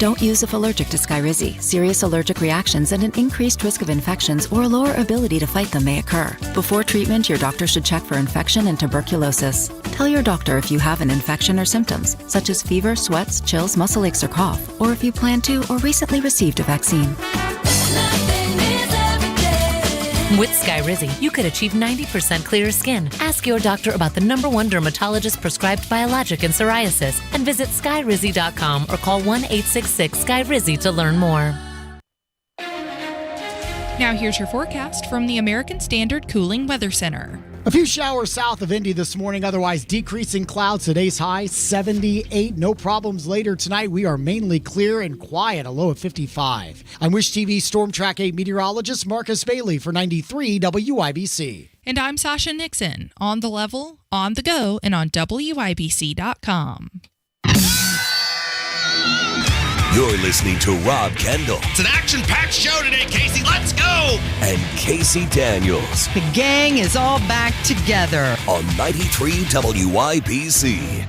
Don't use if allergic to Skyrizi. Serious allergic reactions and an increased risk of infections or a lower ability to fight them may occur. Before treatment, your doctor should check for infection and tuberculosis. Tell your doctor if you have an infection or symptoms, such as fever, sweats, chills, muscle aches, or cough, or if you plan to or recently received a vaccine. With Skyrizi, you could achieve 90% clearer skin. Ask your doctor about the #1 dermatologist-prescribed biologic in psoriasis and visit skyrizi.com or call 1-866-SKYRIZI to learn more. Now here's your forecast from the American Standard Cooling Weather Center. A few showers south of Indy this morning, otherwise decreasing clouds. Today's high, 78. No problems later tonight. We are mainly clear and quiet, a low of 55. I'm Wish TV Storm Track 8 meteorologist Marcus Bailey for 93 WIBC. And I'm Sasha Nixon, on the level, on the go, and on WIBC.com. You're listening to Rob Kendall. It's an action-packed show today, Casey. Let's go! And Casey Daniels. The gang is all back together. On 93 WIBC.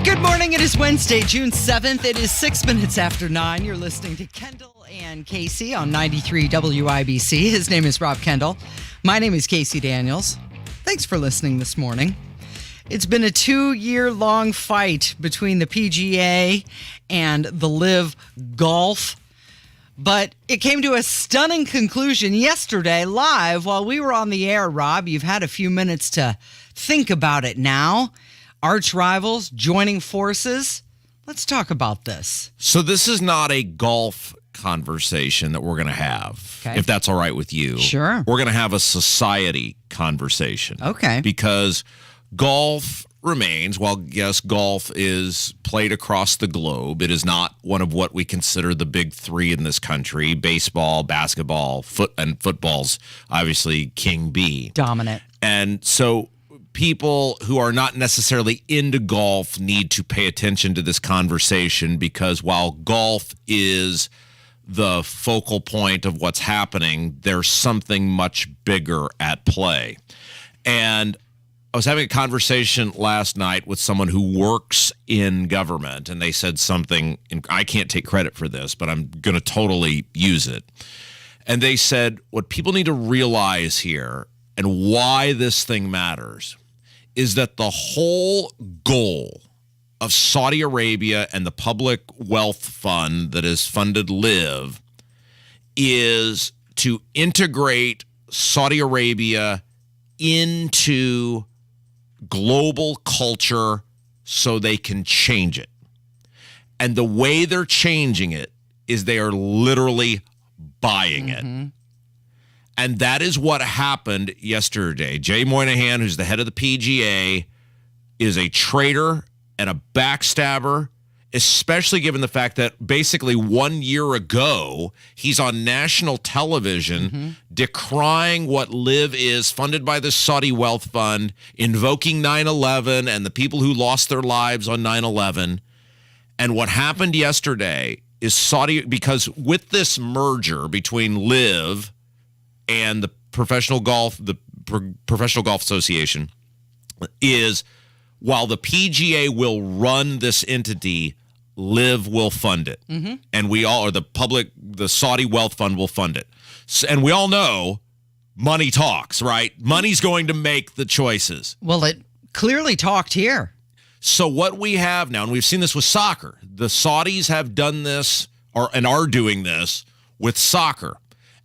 Good morning. It is Wednesday, June 7th. It is 6 minutes after 9. You're listening to Kendall and Casey on 93 WIBC. His name is Rob Kendall. My name is Casey Daniels. Thanks for listening this morning. It's been a 2-year-long fight between the PGA and the LIV Golf, but it came to a stunning conclusion yesterday live while we were on the air. Rob, you've had a few minutes to think about it now. Arch rivals joining forces. Let's talk about this. So this is not a golf conversation that we're going to have, Okay. if that's all right with you. Sure. We're going to have a society conversation. Okay. Because golf remains, while yes, golf is played across the globe, it is not one of what we consider the big three in this country. Baseball, basketball, football's obviously king B. Dominant. And so people who are not necessarily into golf need to pay attention to this conversation, because while golf is the focal point of what's happening, there's something much bigger at play. And I was having a conversation last night with someone who works in government, and they said something, and I can't take credit for this, but I'm going to totally use it. And they said, what people need to realize here and why this thing matters is that the whole goal of Saudi Arabia and the public wealth fund that is funded LIV is to integrate Saudi Arabia into global culture so they can change it. And the way they're changing it is they are literally buying it. And that is what happened yesterday. Jay Moynihan, who's the head of the PGA, is a traitor and a backstabber, especially given the fact that basically 1 year ago, he's on national television decrying what LIV is, funded by the Saudi wealth fund, invoking 9/11 and the people who lost their lives on 9/11. And what happened yesterday is Saudi, because with this merger between LIV and the Professional Golf Association, is while the PGA will run this entity, LIV will fund it. And we all, or the Saudi wealth fund will fund it. So, and we all know money talks, right? Money's going to make the choices. Well, it clearly talked here. So what we have now, and we've seen this with soccer, the Saudis have done this and are doing this with soccer.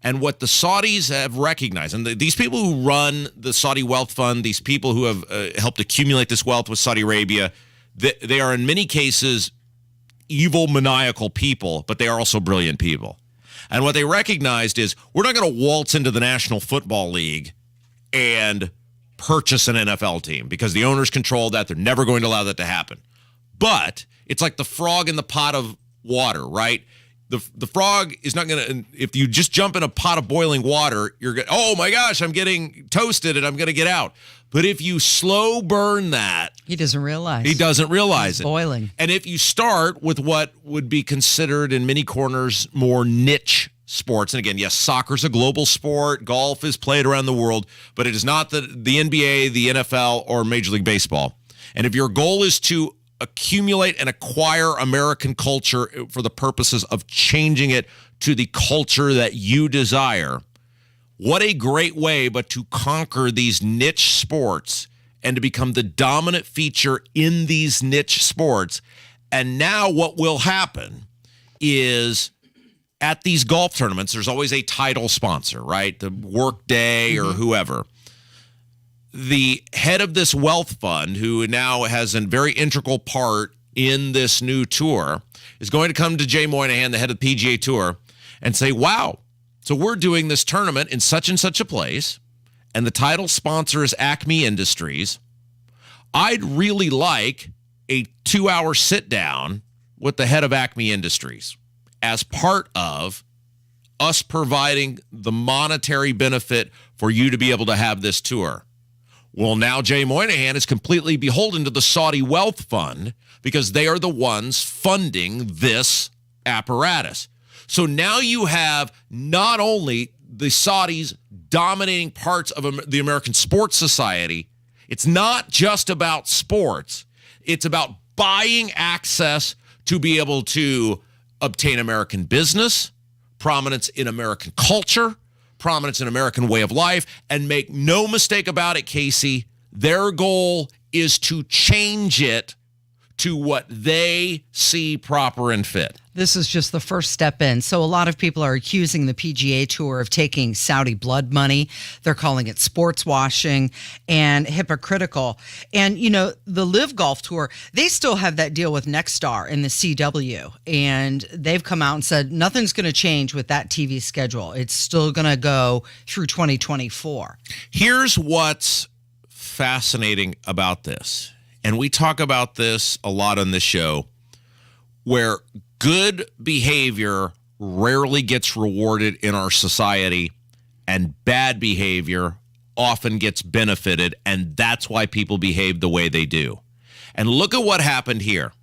And what the Saudis have recognized, and these people who run the Saudi wealth fund, these people who have helped accumulate this wealth with Saudi Arabia, they are in many cases evil, maniacal people, but they are also brilliant people. And what they recognized is we're not going to waltz into the National Football League and purchase an NFL team because the owners control that. They're never going to allow that to happen. But it's like the frog in the pot of water, right? The frog is not going to, if you just jump in a pot of boiling water, you're going, oh my gosh, I'm getting toasted and I'm going to get out. But if you slow burn that, He doesn't realize. He doesn't realize It's it. boiling. And if you start with what would be considered in many corners more niche sports, and again, yes, soccer's a global sport, golf is played around the world, but it is not the NBA, the NFL, or Major League Baseball. And if your goal is to accumulate and acquire American culture for the purposes of changing it to the culture that you desire. What a great way but to conquer these niche sports and to become the dominant feature in these niche sports. And now what will happen is at these golf tournaments, there's always a title sponsor, right? The Workday or whoever. The head of this wealth fund, who now has a very integral part in this new tour, is going to come to Jay Moynihan, the head of the PGA Tour, and say, wow, so we're doing this tournament in such and such a place, and the title sponsor is Acme Industries. I'd really like a 2-hour sit-down with the head of Acme Industries as part of us providing the monetary benefit for you to be able to have this tour. Well, now Jay Moynihan is completely beholden to the Saudi Wealth Fund because they are the ones funding this apparatus. So now you have not only the Saudis dominating parts of the American sports society, it's not just about sports. It's about buying access to be able to obtain American business, prominence in American culture, prominence in American way of life, and make no mistake about it, Casey, their goal is to change it to what they see proper and fit. This is just the first step in. So a lot of people are accusing the PGA Tour of taking Saudi blood money. They're calling it sports washing and hypocritical. And, you know, the LIV Golf Tour, they still have that deal with Nexstar in the CW. And they've come out and said nothing's going to change with that TV schedule. It's still going to go through 2024. Here's what's fascinating about this. And we talk about this a lot on this show, where good behavior rarely gets rewarded in our society and bad behavior often gets benefited, and that's why people behave the way they do. And look at what happened here.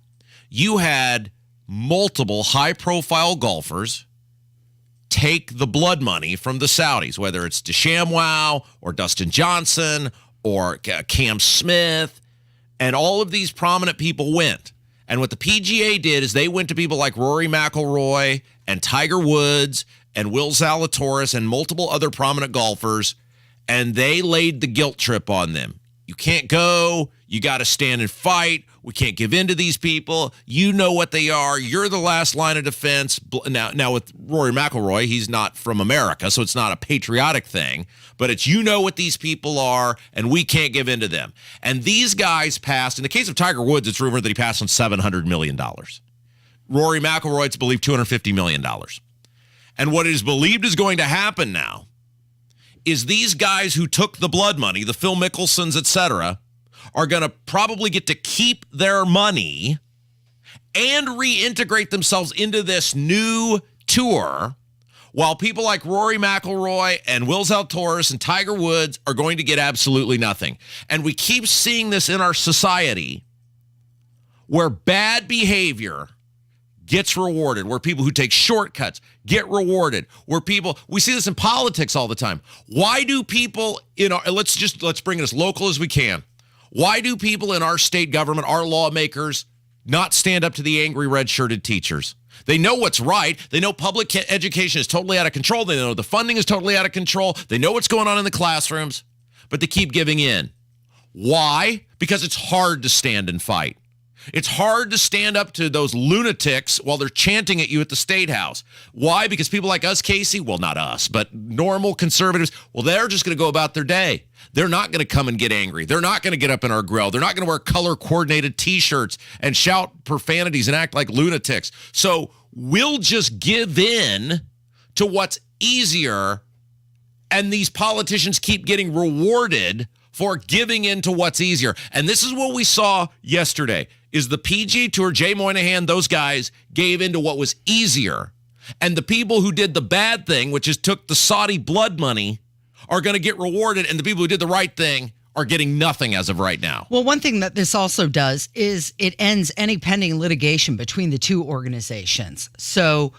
You had multiple high-profile golfers take the blood money from the Saudis, whether it's DeChambeau or Dustin Johnson or Cam Smith, and all of these prominent people went. And what the PGA did is they went to people like Rory McIlroy and Tiger Woods and Will Zalatoris and multiple other prominent golfers, and they laid the guilt trip on them. You can't go. You got to stand and fight. We can't give in to these people. You know what they are. You're the last line of defense. Now with Rory McIlroy, he's not from America, so it's not a patriotic thing. But it's, you know what these people are, and we can't give in to them. And these guys passed. In the case of Tiger Woods, it's rumored that he passed on $700 million. Rory McIlroy, it's believed $250 million. And what is believed is going to happen now is these guys who took the blood money, the Phil Mickelsons, et cetera, are going to probably get to keep their money and reintegrate themselves into this new tour, while people like Rory McIlroy and Will Zalatoris and Tiger Woods are going to get absolutely nothing. And we keep seeing this in our society where bad behavior gets rewarded, where people who take shortcuts get rewarded, where people, we see this in politics all the time. Why do people, let's bring it as local as we can. Why do people in our state government, our lawmakers, not stand up to the angry red-shirted teachers? They know what's right. They know public education is totally out of control. They know the funding is totally out of control. They know what's going on in the classrooms, but they keep giving in. Why? Because it's hard to stand and fight. It's hard to stand up to those lunatics while they're chanting at you at the State House. Why? Because people like us, Casey, well, not us, but normal conservatives, well, they're just going to go about their day. They're not going to come and get angry. They're not going to get up in our grill. They're not going to wear color-coordinated T-shirts and shout profanities and act like lunatics. So we'll just give in to what's easier, and these politicians keep getting rewarded for giving in to what's easier. And this is what we saw yesterday, is the PGA Tour, Jay Moynihan, those guys gave in to what was easier. And the people who did the bad thing, which is took the Saudi blood money, are going to get rewarded, and the people who did the right thing are getting nothing as of right now. Well, one thing that this also does is it ends any pending litigation between the two organizations. So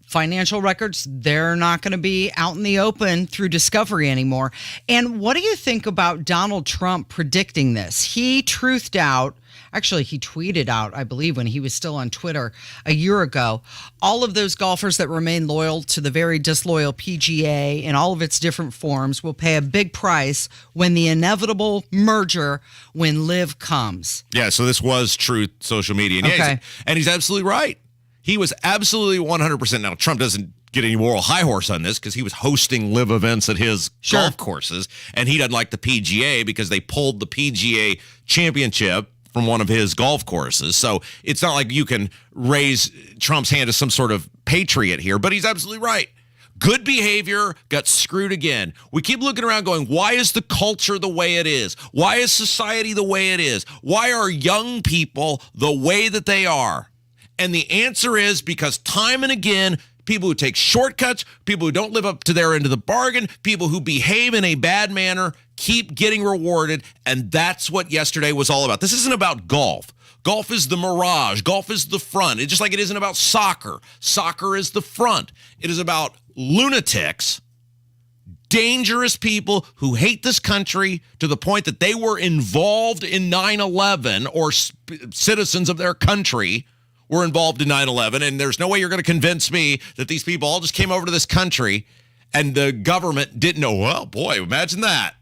financial records, they're not going to be out in the open through discovery anymore. And what do you think about Donald Trump predicting this? He truthed out, Actually, he tweeted out, I believe, when he was still on Twitter a year ago, all of those golfers that remain loyal to the very disloyal PGA in all of its different forms will pay a big price when the inevitable merger when LIV comes. Yeah, so this was Truth social media. And Okay. he's absolutely right. He was absolutely 100%. Now, Trump doesn't get any moral high horse on this because he was hosting LIV events at his golf courses, and he doesn't like the PGA because they pulled the PGA championship from one of his golf courses. So it's not like you can raise Trump's hand as some sort of patriot here, but he's absolutely right. Good behavior got screwed again. We keep looking around going, why is the culture the way it is? Why is society the way it is? Why are young people the way that they are? And the answer is because time and again, people who take shortcuts, people who don't live up to their end of the bargain, people who behave in a bad manner keep getting rewarded. And that's what yesterday was all about. This isn't about golf. Golf is the mirage. Golf is the front. It's just like it isn't about soccer. Soccer is the front. It is about lunatics, dangerous people who hate this country to the point that they were involved in 9/11 or citizens of their country were involved in 9/11. And there's no way you're going to convince me that these people all just came over to this country and the government didn't know. Well, boy, imagine that.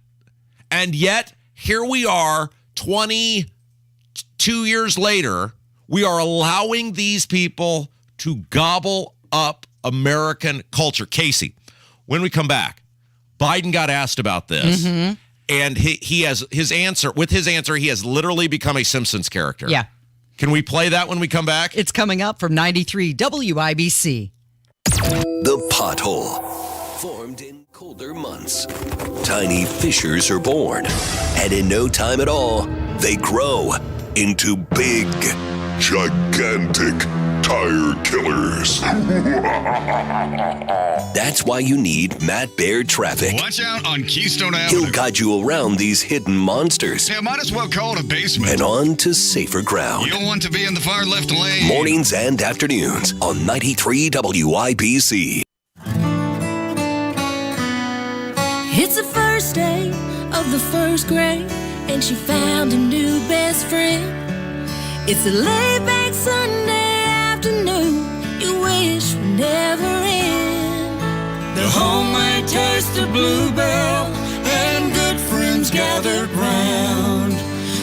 And yet, here we are 22 years later, we are allowing these people to gobble up American culture. Casey, when we come back, Biden got asked about this, and he has his answer. With his answer, he has literally become a Simpsons character. Yeah. Can we play that when we come back? It's coming up from 93 WIBC. The pothole. Formed in colder months, tiny fissures are born, and in no time at all, they grow into big, gigantic tire killers. That's why you need Matt Baird Traffic. Watch out on Keystone He'll Avenue. guide you around these hidden monsters Yeah, might as well call it a basement. and on to safer ground. You don't want to be in the far left lane. Mornings and afternoons on 93 WIBC. It's the first day of the first grade, and she found a new best friend. It's a laid-back Sunday afternoon you wish would never end. The homemade taste of Bluebell and good friends gathered round.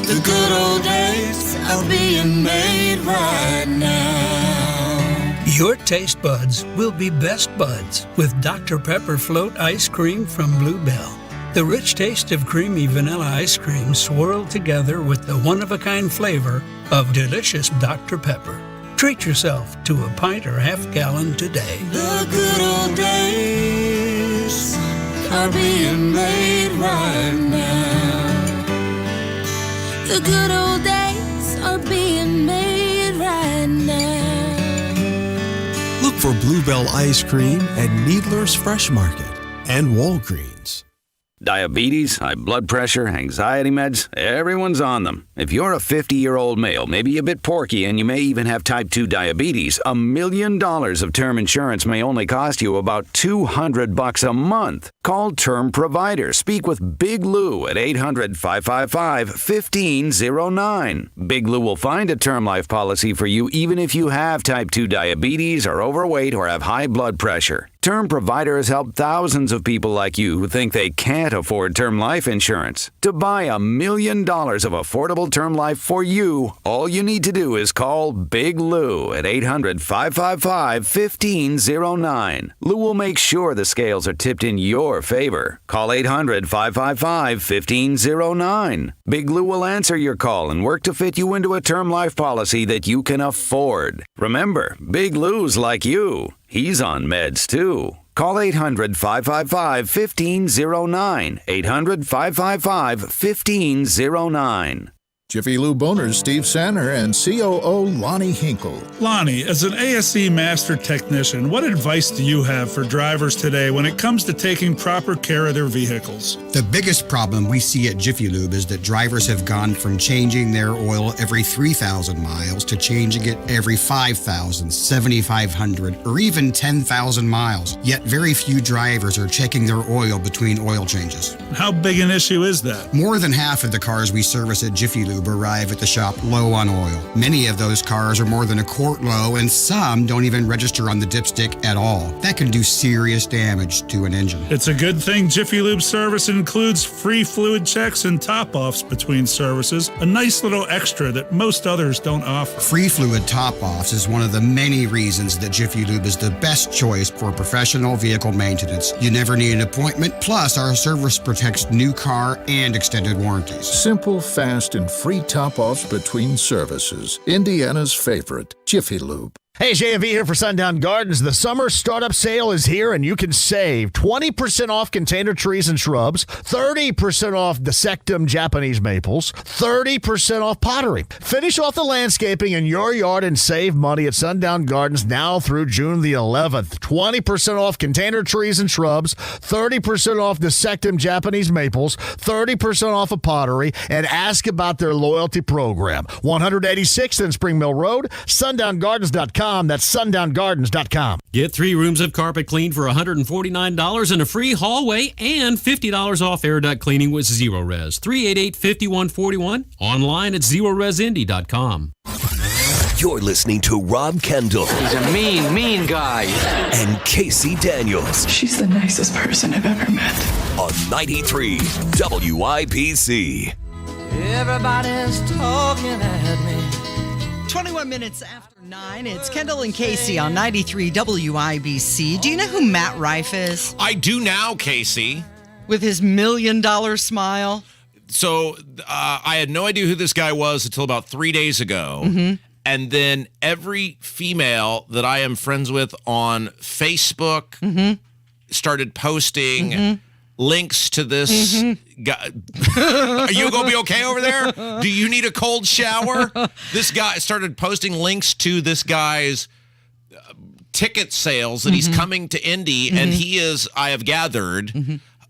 The good old days are being made right now. Your taste buds will be best buds with Dr. Pepper Float Ice Cream from Bluebell. The rich taste of creamy vanilla ice cream swirled together with the one-of-a-kind flavor of delicious Dr. Pepper. Treat yourself to a pint or half-gallon today. The good old days are being made right now. The good old days are being made right now. Look for Bluebell Ice Cream at Needler's Fresh Market and Walgreens. Diabetes, high blood pressure, anxiety meds, everyone's on them. If you're a 50-year-old male, maybe a bit porky, and you may even have type 2 diabetes, $1 million of term insurance may only cost you about $200 a month. Call Term Provider. Speak with Big Lou at 800-555-1509. Big Lou will find a term life policy for you even if you have type 2 diabetes, are overweight, or have high blood pressure. Term Provider has helped thousands of people like you who think they can't afford term life insurance. To buy $1 million of affordable term life for you, all you need to do is call Big Lou at 800-555-1509. Lou will make sure the scales are tipped in your favor. Call 800-555-1509. Big Lou will answer your call and work to fit you into a term life policy that you can afford. Remember, Big Lou's like you. He's on meds, too. Call 800-555-1509. 800-555-1509. Jiffy Lube owners Steve Sanner and COO Lonnie Hinkle. Lonnie, as an ASE master technician, what advice do you have for drivers today when it comes to taking proper care of their vehicles? The biggest problem we see at Jiffy Lube is that drivers have gone from changing their oil every 3,000 miles to changing it every 5,000, 7,500, or even 10,000 miles. Yet very few drivers are checking their oil between oil changes. How big an issue is that? More than half of the cars we service at Jiffy Lube Lube arrive at the shop low on oil. Many of those cars are more than a quart low, and some don't even register on the dipstick at all. That can do serious damage to an engine. It's a good thing Jiffy Lube service includes free fluid checks and top-offs between services, a nice little extra that most others don't offer. Free fluid top-offs is one of the many reasons that Jiffy Lube is the best choice for professional vehicle maintenance. You never need an appointment, plus our service protects new car and extended warranties. Simple, fast, and free top-offs between services. Indiana's favorite, Jiffy Lube. Hey, JV here for Sundown Gardens. The summer startup sale is here, and you can save 20% off container trees and shrubs, 30% off Dissectum Japanese maples, 30% off pottery. Finish off the landscaping in your yard and save money at Sundown Gardens now through June the 11th. 20% off container trees and shrubs, 30% off Dissectum Japanese maples, 30% off of pottery, and ask about their loyalty program. 186th and Spring Mill Road, sundown.gardens.com. That's sundown.gardens.com. Get 3 rooms of carpet cleaned for $149 and a free hallway and $50 off air duct cleaning with Zero Res. 388-5141. Online at ZeroResIndy.com. You're listening to Rob Kendall. He's a mean guy. And Casey Daniels. She's the nicest person I've ever met. On 93 WIBC. Everybody's talking at me. 21 minutes after 9, it's Kendall and Casey on 93 WIBC. Do you know who Matt Rife is? I do now, Casey. With his $1 million smile. So I had no idea who this guy was until about 3 days ago. Mm-hmm. And then every female that I am friends with on Facebook started posting links to this guy. Are you going to be okay over there? Do you need a cold shower? This guy started posting links to this guy's ticket sales that he's coming to Indy, and he is, I have gathered,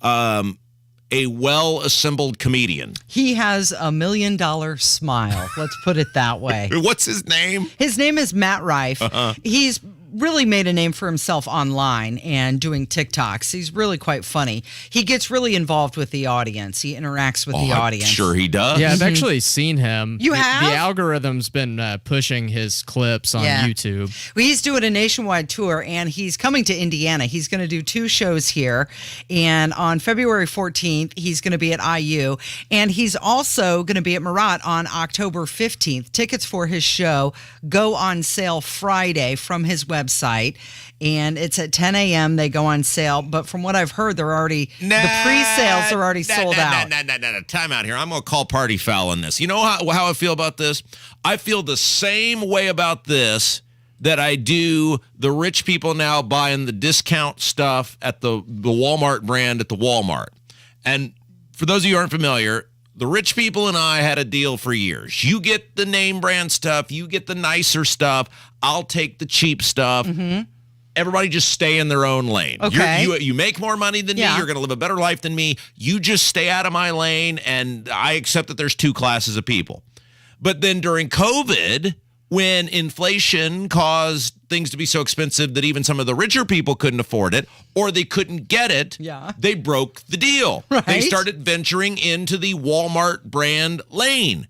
a well-assembled comedian. He has $1 million smile. Let's put it that way. What's his name? His name is Matt Rife. He's really made a name for himself online and doing TikToks. He's really quite funny. He gets really involved with the audience. He interacts with the audience. I'm sure he does. Yeah, I've actually seen him. You have? The algorithm's been pushing his clips on YouTube. Well, he's doing a nationwide tour, and he's coming to Indiana. He's going to do 2 shows here, and on February 14th, he's going to be at IU, and he's also going to be at Murat on October 15th. Tickets for his show go on sale Friday from his website, and it's at 10 a.m. They go on sale, but from what I've heard, they're already the pre-sales are already sold out. No. Time out here. I'm going to call party foul on this. You know how I feel about this? I feel the same way about this that I do the rich people now buying the discount stuff at the Walmart brand at the Walmart. And for those of you who aren't familiar, the rich people and I had a deal for years. You get the name brand stuff. You get the nicer stuff. I'll take the cheap stuff. Everybody just stay in their own lane. Okay. You make more money than me. You're going to live a better life than me. You just stay out of my lane, and I accept that there's 2 classes of people. But then during COVID, when inflation caused things to be so expensive that even some of the richer people couldn't afford it, or they couldn't get it, they broke the deal. Right. They started venturing into the Walmart brand lane.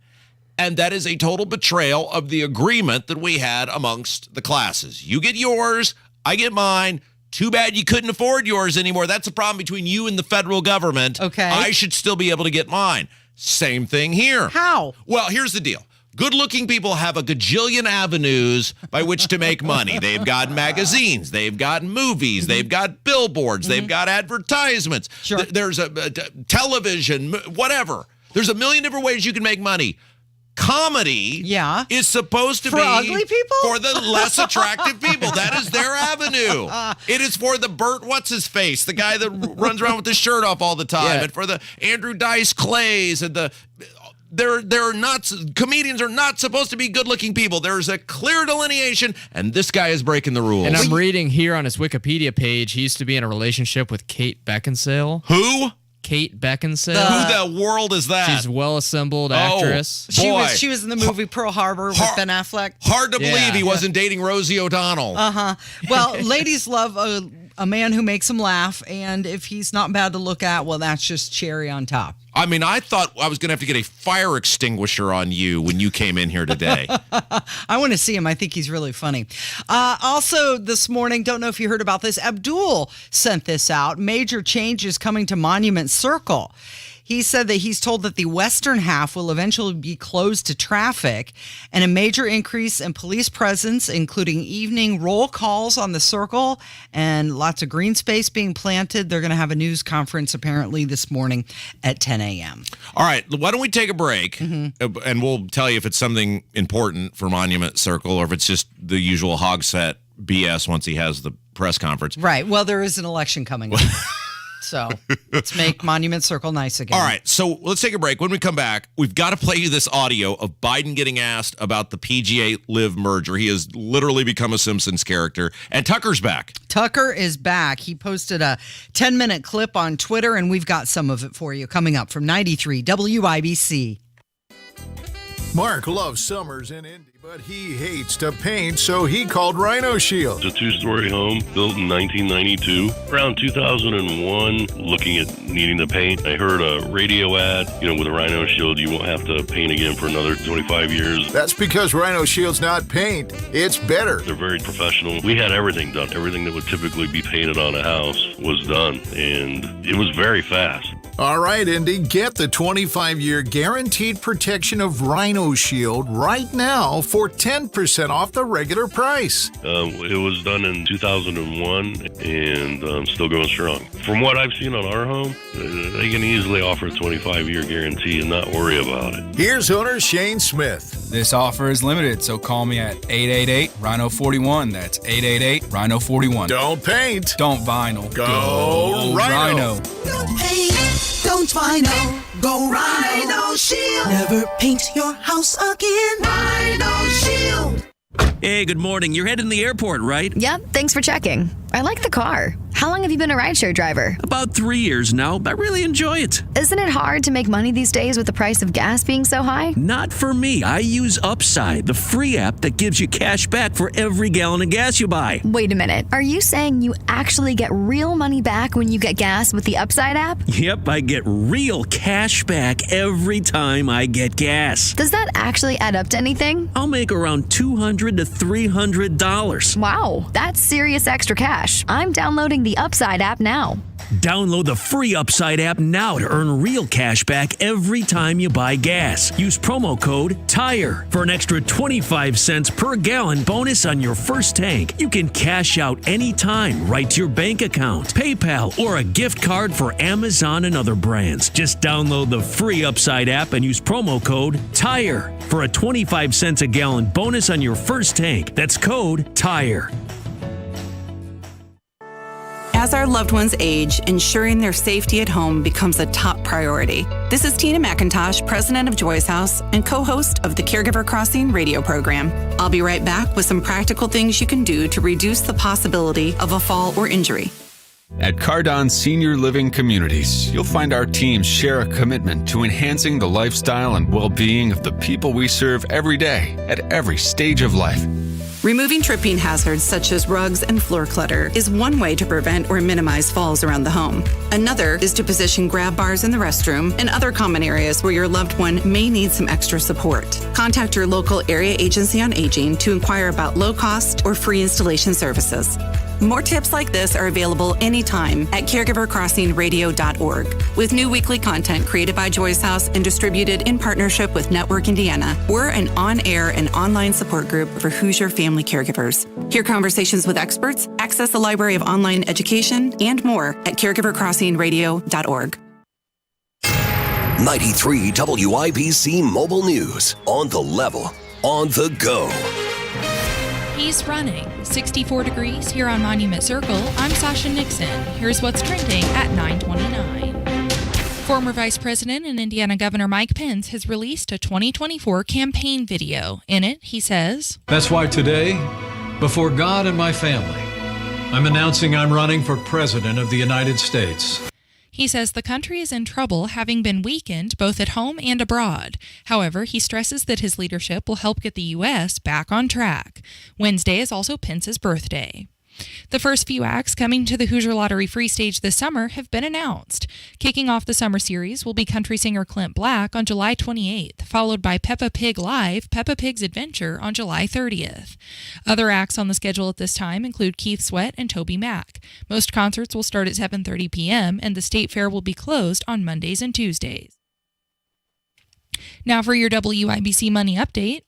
And that is a total betrayal of the agreement that we had amongst the classes. You get yours, I get mine. Too bad you couldn't afford yours anymore. That's a problem between you and the federal government. Okay. I should still be able to get mine. Same thing here. How? Well, here's the deal. Good-looking people have a gajillion avenues by which to make money. They've got magazines. They've got movies. They've got billboards. They've got advertisements. Sure. There's a television, whatever. There's a million different ways you can make money. Comedy is supposed to for be ugly people? For the less attractive people. That is their avenue. It is for the Burt What's-His-Face, the guy that runs around with his shirt off all the time, and for the Andrew Dice Clays and the... They're not, comedians are not supposed to be good-looking people. There's a clear delineation, and this guy is breaking the rules. And I'm reading here on his Wikipedia page, he used to be in a relationship with Kate Beckinsale. Who? Kate Beckinsale. Who the world is that? She's a well-assembled actress. She was in the movie Pearl Harbor with Ben Affleck. Hard to believe he wasn't dating Rosie O'Donnell. Well, ladies love a man who makes him laugh. And if he's not bad to look at, well, that's just cherry on top. I mean, I thought I was going to have to get a fire extinguisher on you when you came in here today. I want to see him. I think he's really funny. Also this morning, don't know if you heard about this, Abdul sent this out. Major changes coming to Monument Circle. He said that he's told that the western half will eventually be closed to traffic, and a major increase in police presence, including evening roll calls on the circle and lots of green space being planted. They're going to have a news conference apparently this morning at 10 a.m. All right, why don't we take a break, and we'll tell you if it's something important for Monument Circle or if it's just the usual hog set BS once he has the press conference. Right. Well, there is an election coming up. So let's make Monument Circle nice again. All right, so let's take a break. When we come back, we've got to play you this audio of Biden getting asked about the PGA LIV merger. He has literally become a Simpsons character. And Tucker's back. Tucker is back. He posted a 10-minute clip on Twitter, and we've got some of it for you coming up from 93 WIBC. Mark loves summers in Indy, but he hates to paint, so he called Rhino Shield. It's a two-story home built in 1992. Around 2001, looking at needing to paint, I heard a radio ad, with Rhino Shield, you won't have to paint again for another 25 years. That's because Rhino Shield's not paint, it's better. They're very professional. We had everything done. Everything that would typically be painted on a house was done, and it was very fast. All right, Indy, get the 25-year guaranteed protection of Rhino Shield right now for 10% off the regular price. It was done in 2001 and still going strong. From what I've seen on our home, they can easily offer a 25-year guarantee and not worry about it. Here's owner Shane Smith. This offer is limited, so call me at 888-RHINO-41. That's 888-RHINO-41. Don't paint. Don't vinyl. Go Rhino. Don't paint. Don't vinyl. Go Rhino Shield. Never paint your house again. Rhino Shield. Hey, good morning. You're heading to the airport, right? Yep, thanks for checking. I like the car. How long have you been a rideshare driver? About 3 years now. I really enjoy it. Isn't it hard to make money these days with the price of gas being so high? Not for me. I use Upside, the free app that gives you cash back for every gallon of gas you buy. Wait a minute. Are you saying you actually get real money back when you get gas with the Upside app? Yep, I get real cash back every time I get gas. Does that actually add up to anything? I'll make around $200 to $300. Wow, that's serious extra cash. I'm downloading the Upside app now. Download the free Upside app now to earn real cash back every time you buy gas. Use promo code TIRE for an extra 25 cents per gallon bonus on your first tank. You can cash out anytime right to your bank account, PayPal, or a gift card for Amazon and other brands. Just download the free Upside app and use promo code TIRE for a 25 cents a gallon bonus on your first tank. That's code TIRE. As our loved ones age, ensuring their safety at home becomes a top priority. This is Tina McIntosh, president of Joy's House and co-host of the Caregiver Crossing radio program. I'll be right back with some practical things you can do to reduce the possibility of a fall or injury. At Cardon Senior Living Communities, you'll find our teams share a commitment to enhancing the lifestyle and well-being of the people we serve every day at every stage of life. Removing tripping hazards such as rugs and floor clutter is one way to prevent or minimize falls around the home. Another is to position grab bars in the restroom and other common areas where your loved one may need some extra support. Contact your local area agency on aging to inquire about low-cost or free installation services. More tips like this are available anytime at caregivercrossingradio.org. With new weekly content created by Joy's House and distributed in partnership with Network Indiana, we're an on-air and online support group for Hoosier family caregivers. Hear conversations with experts, access a library of online education, and more at caregivercrossingradio.org. 93 WIBC Mobile News. On the level, on the go. He's running. 64 degrees here on Monument Circle. I'm Sasha Nixon. Here's what's trending at 9:29. Former Vice President and Indiana Governor Mike Pence has released a 2024 campaign video. In it, he says, "That's why today, before God and my family, I'm announcing I'm running for President of the United States." He says the country is in trouble, having been weakened both at home and abroad. However, he stresses that his leadership will help get the U.S. back on track. Wednesday is also Pence's birthday. The first few acts coming to the Hoosier Lottery Free Stage this summer have been announced. Kicking off the summer series will be country singer Clint Black on July 28th, followed by Peppa Pig Live, Peppa Pig's Adventure on July 30th. Other acts on the schedule at this time include Keith Sweat and Toby Mac. Most concerts will start at 7:30 p.m., and the State Fair will be closed on Mondays and Tuesdays. Now for your WIBC Money Update.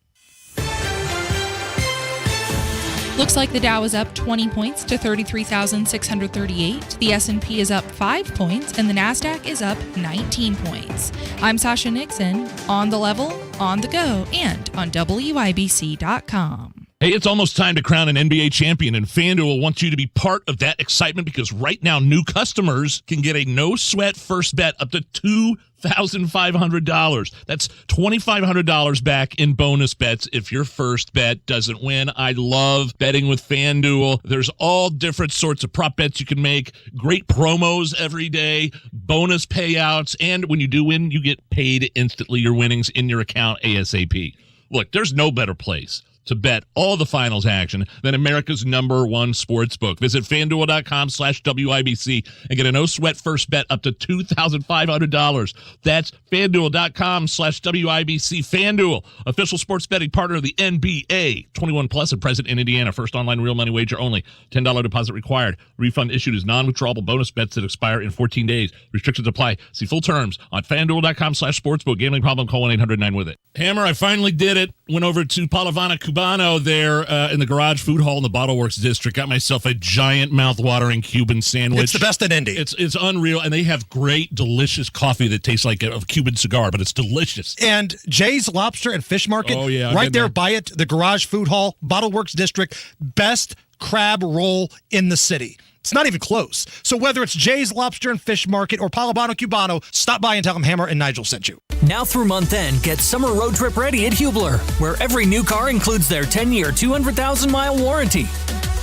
Looks like the Dow is up 20 points to 33,638. The S&P is up 5 points, and the Nasdaq is up 19 points. I'm Sasha Nixon, on the level, on the go, and on WIBC.com. Hey, it's almost time to crown an NBA champion, and FanDuel wants you to be part of that excitement because right now new customers can get a no-sweat first bet up to $2,500. That's $2,500 back in bonus bets if your first bet doesn't win. I love betting with FanDuel. There's all different sorts of prop bets you can make, great promos every day, bonus payouts, and when you do win, you get paid instantly. Your winnings in your account ASAP. Look, there's no better place to bet all the finals action than America's #1 sports book. Visit FanDuel.com/WIBC and get a no-sweat first bet up to $2,500. That's FanDuel.com/WIBC. FanDuel, official sports betting partner of the NBA. 21 plus and present in Indiana. First online real money wager only. $10 deposit required. Refund issued as non-withdrawable bonus bets that expire in 14 days. Restrictions apply. See full terms on FanDuel.com/sportsbook. Gambling problem, call 1-800-9-WITH-IT. Hammer, I finally did it. Went over to Palavana Cubano there in the Garage Food Hall in the Bottle Works District. Got myself a giant mouth-watering Cuban sandwich. It's the best in Indy. It's unreal, and they have great, delicious coffee that tastes like a Cuban cigar, but it's delicious. And Jay's Lobster and Fish Market, right there by it, the Garage Food Hall, Bottle Works District, best crab roll in the city. It's not even close. So whether it's Jay's Lobster and Fish Market or Palavano Cubano, stop by and tell them Hammer and Nigel sent you. Now through month end, get summer road trip ready at Hubler, where every new car includes their 10-year, 200,000-mile warranty.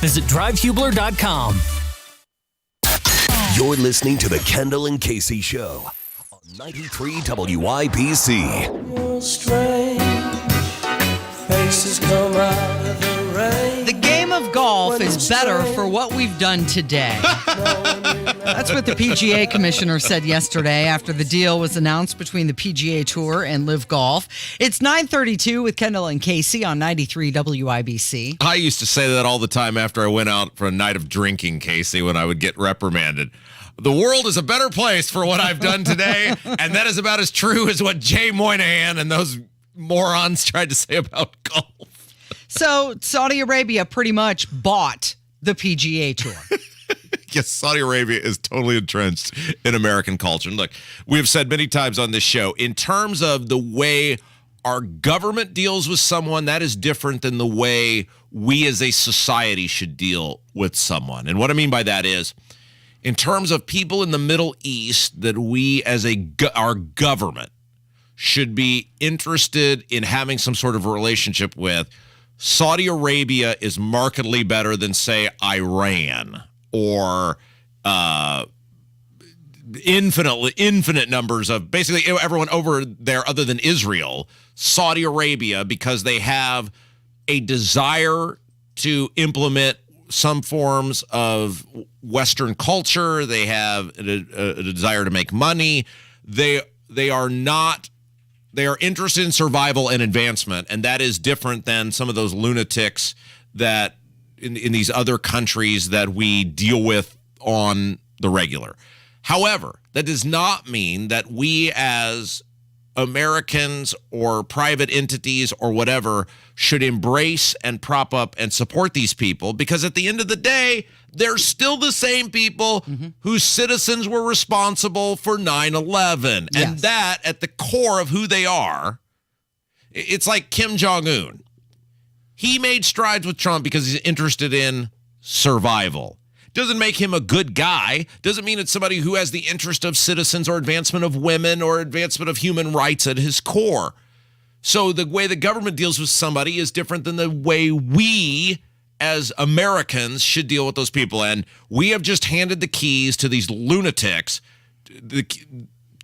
Visit drivehubler.com. You're listening to the Kendall and Casey Show on 93 WIBC. Faces come out of the rain. The game of golf is better for what we've done today. That's what the PGA commissioner said yesterday after the deal was announced between the PGA Tour and LIV Golf. It's 9:32 with Kendall and Casey on 93 WIBC. I used to say that all the time after I went out for a night of drinking, Casey, when I would get reprimanded. The world is a better place for what I've done today, and that is about as true as what Jay Moynihan and those morons tried to say about golf. So Saudi Arabia pretty much bought the PGA Tour. Yes, Saudi Arabia is totally entrenched in American culture. And look, we have said many times on this show, in terms of the way our government deals with someone, that is different than the way we as a society should deal with someone. And what I mean by that is, in terms of people in the Middle East that we as our government should be interested in having some sort of relationship with, Saudi Arabia is markedly better than, say, Iran or infinite numbers of basically everyone over there other than Israel, Saudi Arabia, because they have a desire to implement some forms of Western culture. They have a desire to make money. They are interested in survival and advancement, and that is different than some of those lunatics that in these other countries that we deal with on the regular. However, that does not mean that we as Americans or private entities or whatever should embrace and prop up and support these people, because at the end of the day, they're still the same people whose citizens were responsible for 9/11. Yes. And that, at the core of who they are, it's like Kim Jong-un. He made strides with Trump because he's interested in survival. Doesn't make him a good guy. Doesn't mean it's somebody who has the interest of citizens or advancement of women or advancement of human rights at his core. So the way the government deals with somebody is different than the way we as Americans should deal with those people. And we have just handed the keys to these lunatics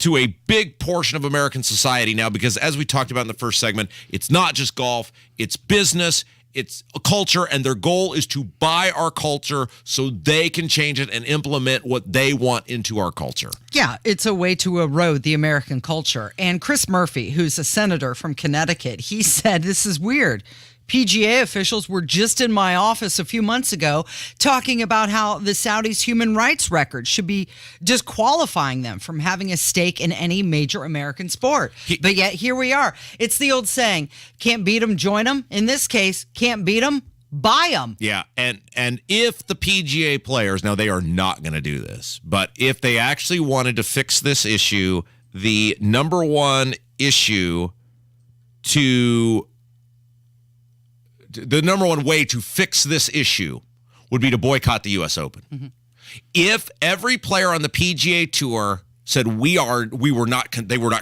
to a big portion of American society now, because as we talked about in the first segment, it's not just golf, it's business, it's a culture, and their goal is to buy our culture so they can change it and implement what they want into our culture. Yeah, it's a way to erode the American culture. And Chris Murphy, who's a senator from Connecticut, he said, this is weird. PGA officials were just in my office a few months ago talking about how the Saudis' human rights record should be disqualifying them from having a stake in any major American sport. But yet here we are. It's the old saying, can't beat them, join them. In this case, can't beat them, buy them. Yeah, and if the PGA players, now they are not going to do this, but if they actually wanted to fix this issue, the number one issue the number one way to fix this issue would be to boycott the U.S. Open. Mm-hmm. If every player on the PGA Tour said they were not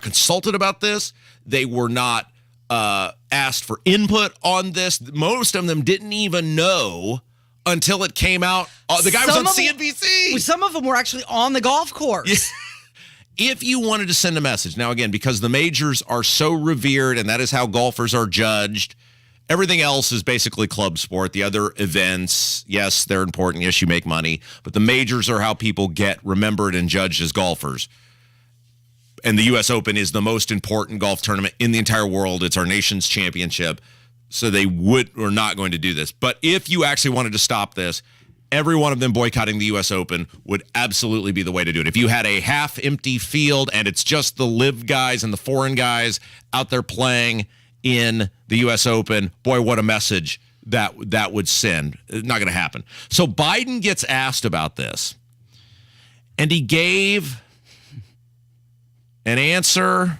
consulted about this, they were not asked for input on this. Most of them didn't even know until it came out. The guy was on CNBC. Some of them were actually on the golf course. If you wanted to send a message, now again, because the majors are so revered and that is how golfers are judged, everything else is basically club sport. The other events, yes, they're important. Yes, you make money. But the majors are how people get remembered and judged as golfers. And the U.S. Open is the most important golf tournament in the entire world. It's our nation's championship. So they were not going to do this. But if you actually wanted to stop this, every one of them boycotting the U.S. Open would absolutely be the way to do it. If you had a half-empty field and it's just the LIV guys and the foreign guys out there playing in the U.S. Open, boy, what a message that would send. Not going to happen. So Biden gets asked about this, and he gave an answer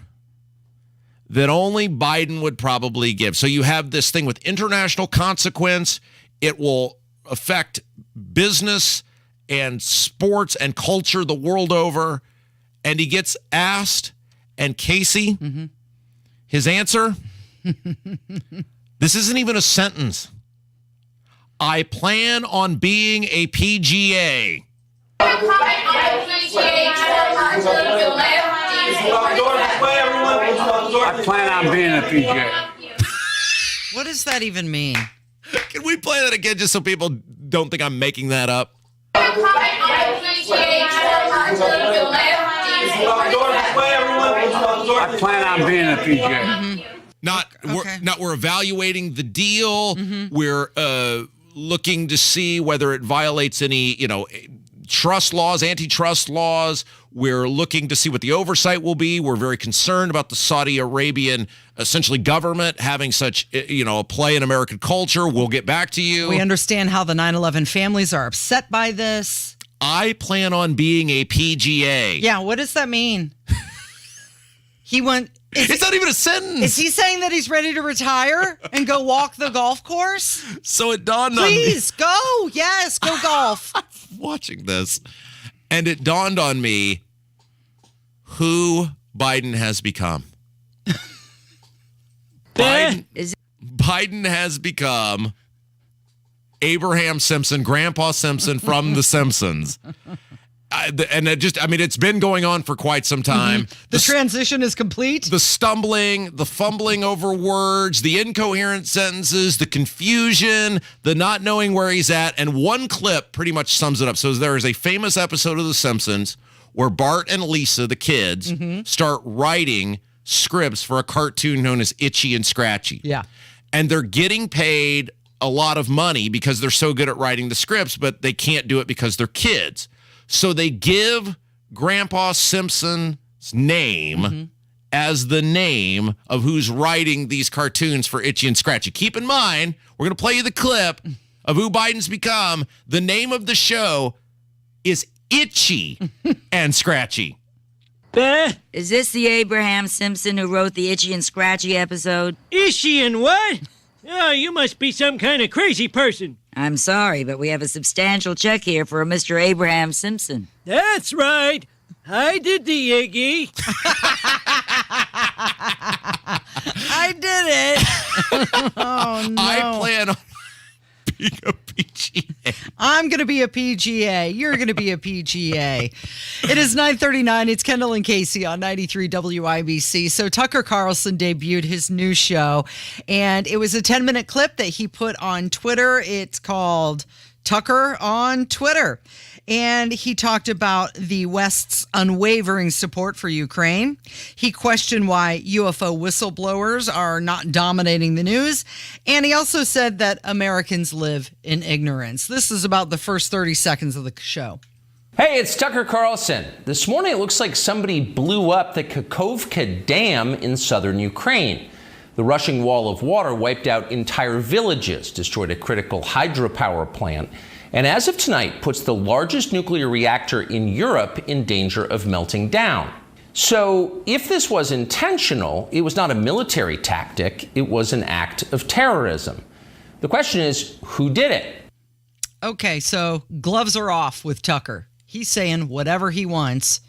that only Biden would probably give. So you have this thing with international consequence. It will affect business and sports and culture the world over. And he gets asked, and Casey, his answer... This isn't even a sentence. I plan on being a PGA. I plan on being a PGA. What does that even mean? Can we play that again just so people don't think I'm making that up? I plan on being a PGA. We're evaluating the deal. We're looking to see whether it violates any, antitrust laws. We're looking to see what the oversight will be. We're very concerned about the Saudi Arabian, essentially, government having such, a play in American culture. We'll get back to you. We understand how the 9/11 families are upset by this. I plan on being a PGA. Yeah, what does that mean? It's not even a sentence. Is he saying that he's ready to retire and go walk the golf course? So it dawned on me. Please, go. Yes, go golf. I'm watching this. And it dawned on me who Biden has become. Biden has become Abraham Simpson, Grandpa Simpson from The Simpsons. It's been going on for quite some time. The transition is complete. The stumbling, the fumbling over words, the incoherent sentences, the confusion, the not knowing where he's at. And one clip pretty much sums it up. So there is a famous episode of The Simpsons where Bart and Lisa, the kids, start writing scripts for a cartoon known as Itchy and Scratchy. Yeah. And they're getting paid a lot of money because they're so good at writing the scripts, but they can't do it because they're kids. So they give Grandpa Simpson's name as the name of who's writing these cartoons for Itchy and Scratchy. Keep in mind, we're going to play you the clip of who Biden's become. The name of the show is Itchy and Scratchy. Is this the Abraham Simpson who wrote the Itchy and Scratchy episode? Itchy and what? Oh, you must be some kind of crazy person. I'm sorry, but we have a substantial check here for a Mr. Abraham Simpson. That's right. I did the Iggy. I did it. Oh, no. I plan on being a PGA. I'm going to be a PGA. You're going to be a PGA. It is 9:39. It's Kendall and Casey on 93 WIBC. So Tucker Carlson debuted his new show, and it was a 10-minute clip that he put on Twitter. It's called Tucker on Twitter. And he talked about the West's unwavering support for Ukraine. He questioned why UFO whistleblowers are not dominating the news. And he also said that Americans live in ignorance. This is about the first 30 seconds of the show. Hey, it's Tucker Carlson. This morning it looks like somebody blew up the Kakhovka Dam in southern Ukraine. The rushing wall of water wiped out entire villages, destroyed a critical hydropower plant, and as of tonight, puts the largest nuclear reactor in Europe in danger of melting down. So if this was intentional, it was not a military tactic, it was an act of terrorism. The question is, who did it? Okay, so gloves are off with Tucker. He's saying whatever he wants,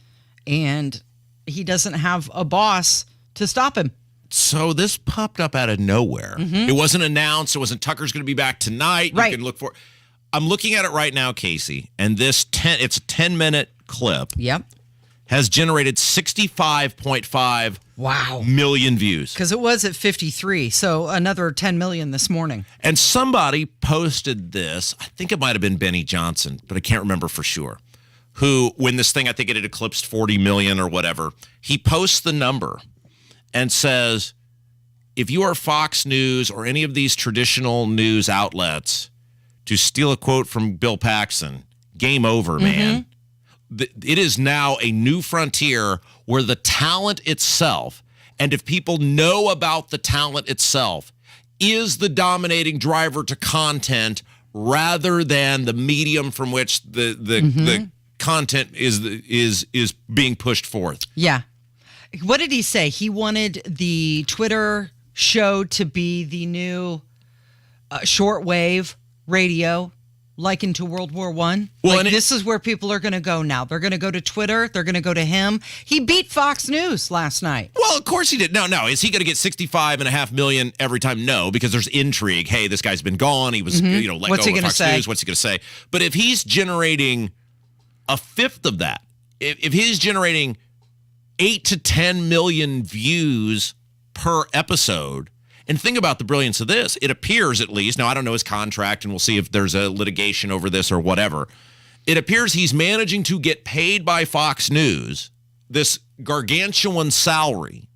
and he doesn't have a boss to stop him. So this popped up out of nowhere. Mm-hmm. It wasn't announced. It wasn't Tucker's going to be back tonight. Right. You can look for. I'm looking at it right now, Casey, and it's a 10-minute clip. Yep. Has generated 65.5 million views. Because it was at 53, so another 10 million this morning. And somebody posted this. I think it might have been Benny Johnson, but I can't remember for sure. Who, when this thing, I think it had eclipsed 40 million or whatever, he posts the number and says, if you are Fox News or any of these traditional news outlets, to steal a quote from Bill Paxton, game over, man. It is now a new frontier where the talent itself, and if people know about the talent itself, is the dominating driver to content rather than the medium from which the content is being pushed forth. Yeah. What did he say? He wanted the Twitter show to be the new shortwave radio likened to World War I. Well, this is where people are going to go now. They're going to go to Twitter. They're going to go to him. He beat Fox News last night. Well, of course he did. No. Is he going to get 65.5 million every time? No, because there's intrigue. Hey, this guy's been gone. He was, let What's go he of gonna Fox say? News. What's he going to say? But if he's generating a fifth of that, if he's generating 8 to 10 million views per episode. And think about the brilliance of this. It appears, at least, now I don't know his contract, and we'll see if there's a litigation over this or whatever. It appears he's managing to get paid by Fox News this gargantuan salary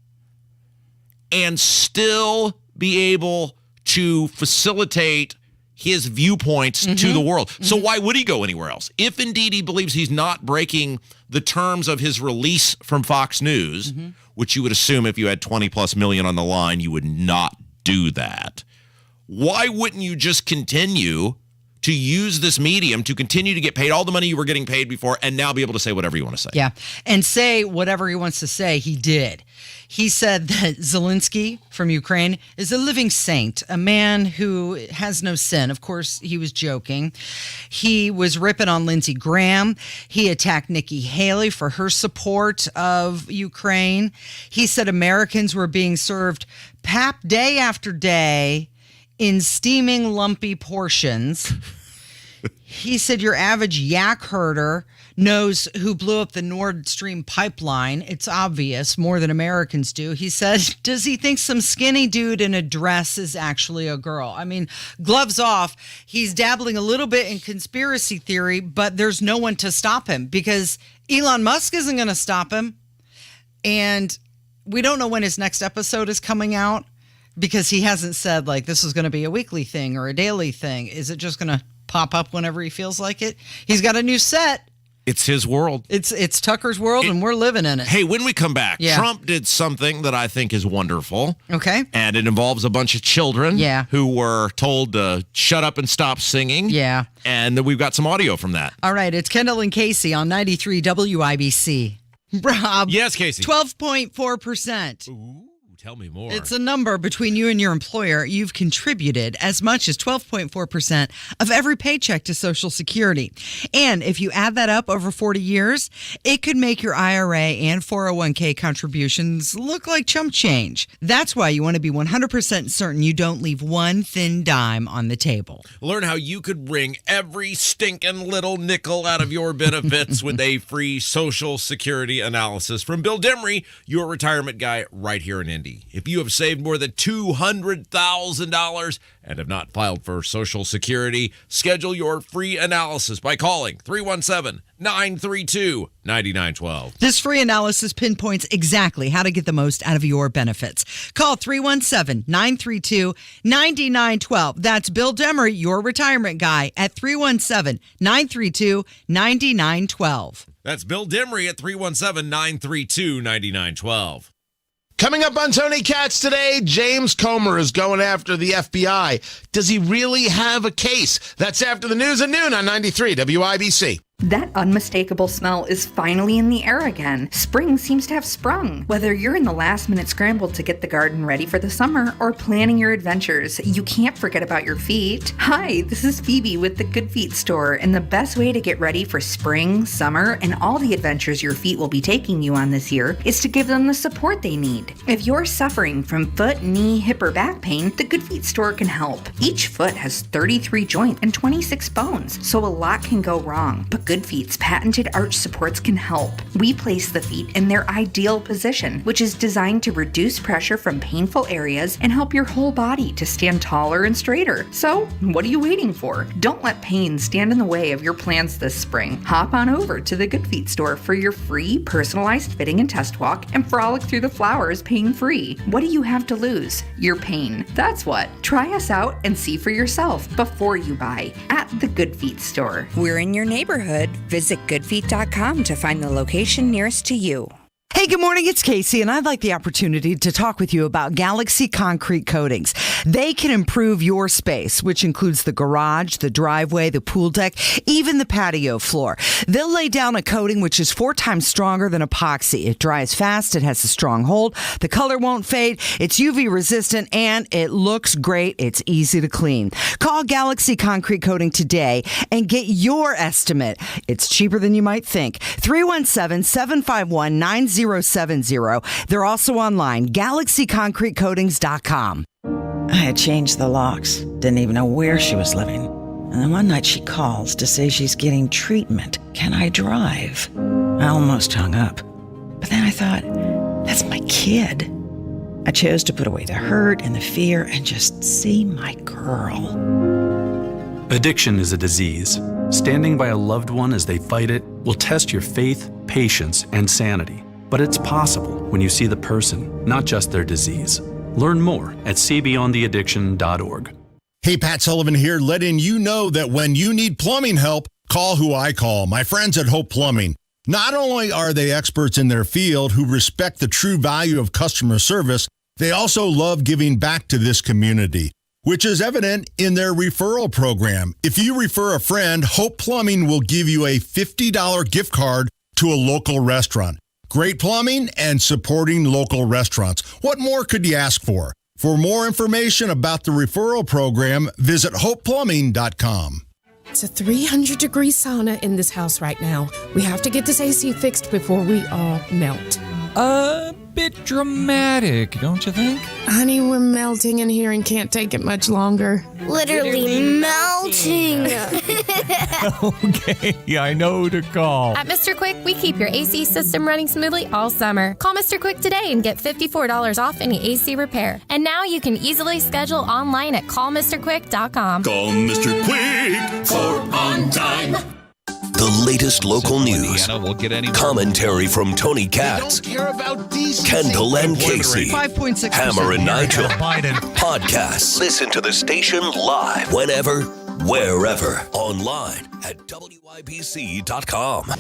and still be able to facilitate his viewpoints to the world. So why would he go anywhere else? If indeed he believes he's not breaking the terms of his release from Fox News, which you would assume if you had 20 plus million on the line, you would not do that. Why wouldn't you just continue to use this medium to continue to get paid all the money you were getting paid before and now be able to say whatever you want to say? Yeah, and say whatever he wants to say. He did. He said that Zelensky from Ukraine is a living saint, a man who has no sin. Of course, he was joking. He was ripping on Lindsey Graham. He attacked Nikki Haley for her support of Ukraine. He said Americans were being served pap day after day in steaming, lumpy portions. He said your average yak herder knows who blew up the Nord Stream pipeline. It's obvious, more than Americans do. He said, does he think some skinny dude in a dress is actually a girl? I mean, gloves off. He's dabbling a little bit in conspiracy theory, but there's no one to stop him because Elon Musk isn't going to stop him. And we don't know when his next episode is coming out because he hasn't said, like, this is going to be a weekly thing or a daily thing. Is it just going to pop up whenever he feels like it? He's got a new set. It's his world. It's Tucker's world, and we're living in it. Hey, when we come back, Trump did something that I think is wonderful. Okay. And it involves a bunch of children who were told to shut up and stop singing. Yeah. And then we've got some audio from that. All right, it's Kendall and Casey on 93 WIBC. Rob. Yes, Casey. 12.4%. Ooh, Tell me more. It's a number between you and your employer. You've contributed as much as 12.4% of every paycheck to Social Security. And if you add that up over 40 years, it could make your IRA and 401k contributions look like chump change. That's why you want to be 100% certain you don't leave one thin dime on the table. Learn how you could wring every stinking little nickel out of your benefits with a free Social Security analysis from Bill Demery, your retirement guy right here in Indy. If you have saved more than $200,000 and have not filed for Social Security, schedule your free analysis by calling 317-932-9912. This free analysis pinpoints exactly how to get the most out of your benefits. Call 317-932-9912. That's Bill Demery, your retirement guy, at 317-932-9912. That's Bill Demery at 317-932-9912. Coming up on Tony Katz today, James Comer is going after the FBI. Does he really have a case? That's after the news at noon on 93 WIBC. That unmistakable smell is finally in the air again. Spring seems to have sprung. Whether you're in the last-minute scramble to get the garden ready for the summer or planning your adventures, you can't forget about your feet. Hi, this is Phoebe with the Good Feet store, and the best way to get ready for spring, summer, and all the adventures your feet will be taking you on this year is to give them the support they need. If you're suffering from foot, knee, hip, or back pain, the Good Feet store can help. Each foot has 33 joints and 26 bones, so a lot can go wrong, but Good Feet's patented arch supports can help. We place the feet in their ideal position, which is designed to reduce pressure from painful areas and help your whole body to stand taller and straighter. So, what are you waiting for? Don't let pain stand in the way of your plans this spring. Hop on over to the Good Feet store for your free personalized fitting and test walk and frolic through the flowers pain-free. What do you have to lose? Your pain. That's what. Try us out and see for yourself before you buy at the Good Feet store. We're in your neighborhood. Visit goodfeet.com to find the location nearest to you. Hey, good morning. It's Casey, and I'd like the opportunity to talk with you about Galaxy Concrete Coatings. They can improve your space, which includes the garage, the driveway, the pool deck, even the patio floor. They'll lay down a coating which is 4 times stronger than epoxy. It dries fast, it has a strong hold, the color won't fade, it's UV resistant, and it looks great. It's easy to clean. Call Galaxy Concrete Coating today and get your estimate. It's cheaper than you might think. 317-751-9070. They're also online, galaxyconcretecoatings.com. I had changed the locks, didn't even know where she was living. And then one night she calls to say she's getting treatment. Can I drive? I almost hung up. But then I thought, that's my kid. I chose to put away the hurt and the fear and just see my girl. Addiction is a disease. Standing by a loved one as they fight it will test your faith, patience, and sanity. But it's possible when you see the person, not just their disease. Learn more at cbeyondtheaddiction.org. Hey, Pat Sullivan here, letting you know that when you need plumbing help, call who I call, my friends at Hope Plumbing. Not only are they experts in their field who respect the true value of customer service, they also love giving back to this community, which is evident in their referral program. If you refer a friend, Hope Plumbing will give you a $50 gift card to a local restaurant. Great plumbing and supporting local restaurants. What more could you ask for? For more information about the referral program, visit hopeplumbing.com. It's a 300-degree sauna in this house right now. We have to get this AC fixed before we all melt. A bit dramatic, don't you think? Honey, we're melting in here and can't take it much longer. Literally melting. Okay, I know who to call. At Mr. Quick, we keep your AC system running smoothly all summer. Call Mr. Quick today and get $54 off any AC repair. And now you can easily schedule online at callmrquick.com. Call Mr. Quick for on time. The latest local news, commentary from Tony Katz, Kendall and Casey, Hammer and Nigel, podcasts. Listen to the station live, whenever, wherever, online at WIBC.com.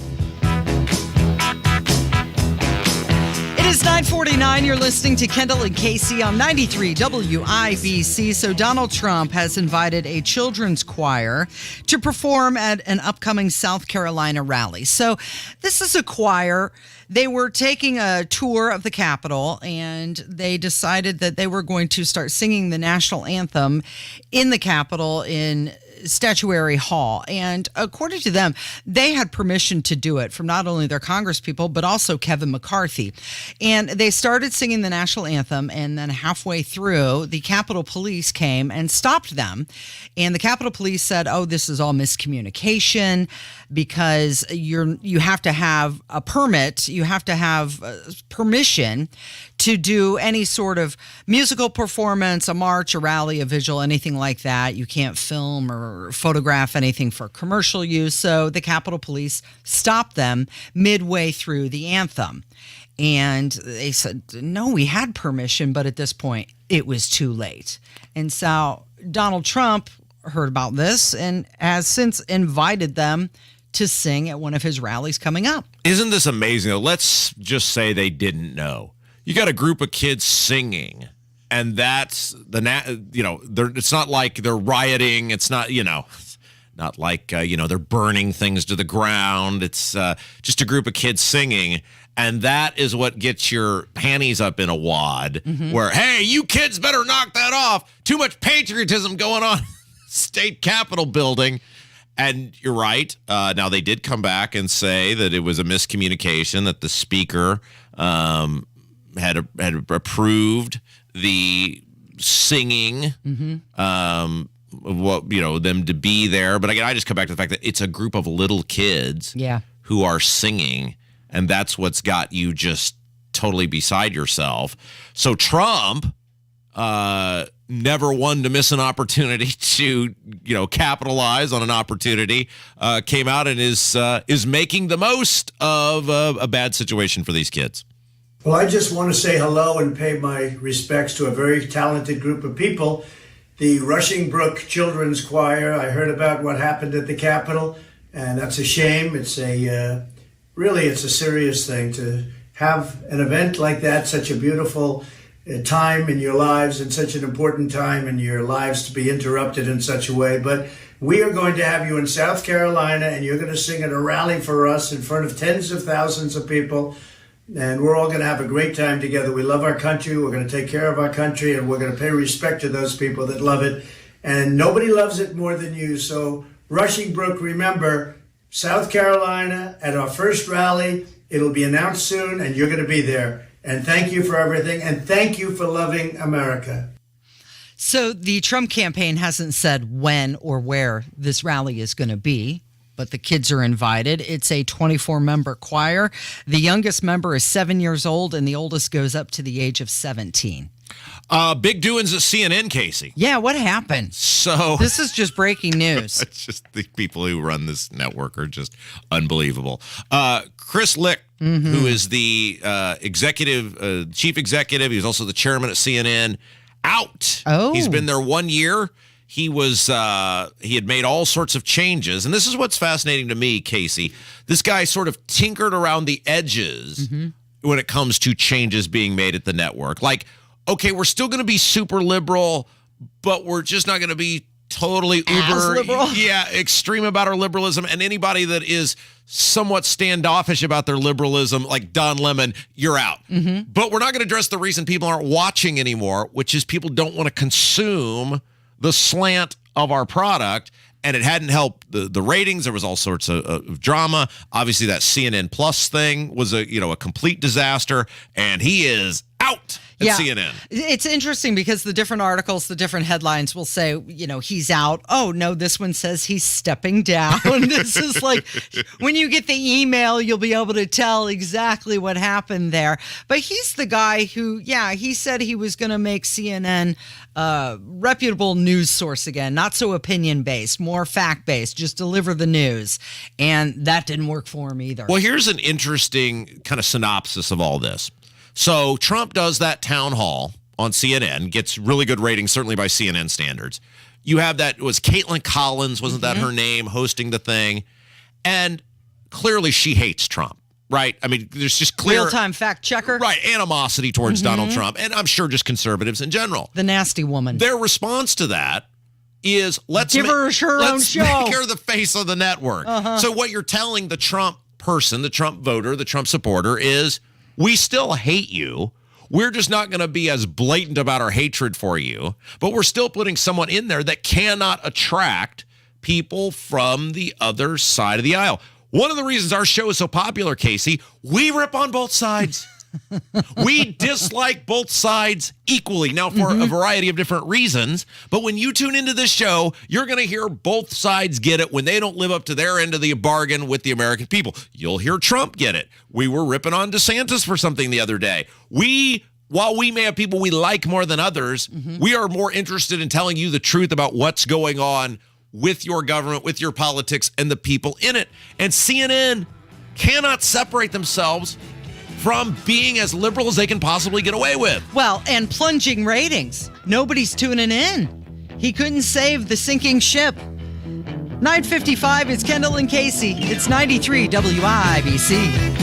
It is 9:49. You're listening to Kendall and Casey on 93 WIBC. So Donald Trump has invited a children's choir to perform at an upcoming South Carolina rally. So this is a choir. They were taking a tour of the Capitol, and they decided that they were going to start singing the national anthem in the Capitol in Statuary Hall. And according to them, they had permission to do it from not only their congresspeople, but also Kevin McCarthy. And they started singing the national anthem, and then halfway through, the Capitol Police came and stopped them. And the Capitol Police said, oh, this is all miscommunication because you have to have a permit, you have to have permission to do any sort of musical performance, a march, a rally, a vigil, anything like that. You can't film or photograph anything for commercial use. So the Capitol Police stopped them midway through the anthem. And they said, no, we had permission, but at this point, it was too late. And so Donald Trump heard about this and has since invited them to sing at one of his rallies coming up. Isn't this amazing? Let's just say they didn't know. You got a group of kids singing, and that's it's not like they're rioting. It's not, not like, they're burning things to the ground. It's just a group of kids singing. And that is what gets your panties up in a wad where, hey, you kids better knock that off. Too much patriotism going on. State Capitol building. And you're right. Now, they did come back and say that it was a miscommunication, that the speaker had approved the singing, them to be there. But again, I just come back to the fact that it's a group of little kids who are singing, and that's what's got you just totally beside yourself. So Trump never one to miss an opportunity to, capitalize on an opportunity, came out and is making the most of a bad situation for these kids. Well, I just want to say hello and pay my respects to a very talented group of people. The Rushing Brook Children's Choir. I heard about what happened at the Capitol, and that's a shame. It's it's a serious thing to have an event like that, such a beautiful time in your lives and such an important time in your lives to be interrupted in such a way. But we are going to have you in South Carolina, and you're going to sing at a rally for us in front of tens of thousands of people. And we're all going to have a great time together. We love our country. We're going to take care of our country, and we're going to pay respect to those people that love it. And nobody loves it more than you. So Rushing Brook, remember, South Carolina at our first rally. It'll be announced soon, and you're going to be there. And thank you for everything. And thank you for loving America. So the Trump campaign hasn't said when or where this rally is going to be, but the kids are invited. It's a 24-member choir. The youngest member is 7 years old, and the oldest goes up to the age of 17. Big doings at CNN, Casey. Yeah, what happened? So this is just breaking news. It's just the people who run this network are just unbelievable. Chris Licht, who is the chief executive, he's also the chairman at CNN, out. Oh, he's been there 1 year. He had made all sorts of changes. And this is what's fascinating to me, Casey. This guy sort of tinkered around the edges when it comes to changes being made at the network. Like, okay, we're still going to be super liberal, but we're just not going to be totally extreme about our liberalism. And anybody that is somewhat standoffish about their liberalism, like Don Lemon, you're out. But we're not going to address the reason people aren't watching anymore, which is people don't want to consume the slant of our product. And it hadn't helped the ratings. There was all sorts of drama. Obviously, that CNN Plus thing was a complete disaster. And he is out at CNN. It's interesting because the different articles, the different headlines will say, he's out. Oh, no, this one says he's stepping down. This is like when you get the email, you'll be able to tell exactly what happened there. But he's the guy who, he said he was going to make CNN reputable news source again, not so opinion-based, more fact-based, just deliver the news. And that didn't work for him either. Well, here's an interesting kind of synopsis of all this. So Trump does that town hall on CNN, gets really good ratings, certainly by CNN standards. You have that, it was Caitlin Collins, wasn't that her name, hosting the thing? And clearly she hates Trump. right? I mean, there's just clear real-time fact checker. Right, animosity towards Donald Trump, and I'm sure just conservatives in general. The nasty woman. Their response to that is let's give her her own show. Make her the face of the network. So what you're telling the Trump person, the Trump voter, the Trump supporter is we still hate you. We're just not going to be as blatant about our hatred for you, but we're still putting someone in there that cannot attract people from the other side of the aisle. One of the reasons our show is so popular, Casey, we rip on both sides. We dislike both sides equally. Now, for a variety of different reasons. But when you tune into this show, you're going to hear both sides get it when they don't live up to their end of the bargain with the American people. You'll hear Trump get it. We were ripping on DeSantis for something the other day. While we may have people we like more than others, we are more interested in telling you the truth about what's going on with your government, with your politics, and the people in it. And CNN cannot separate themselves from being as liberal as they can possibly get away with. Well, and plunging ratings. Nobody's tuning in. He couldn't save the sinking ship. 9:55, it's Kendall and Casey. It's 93 WIBC.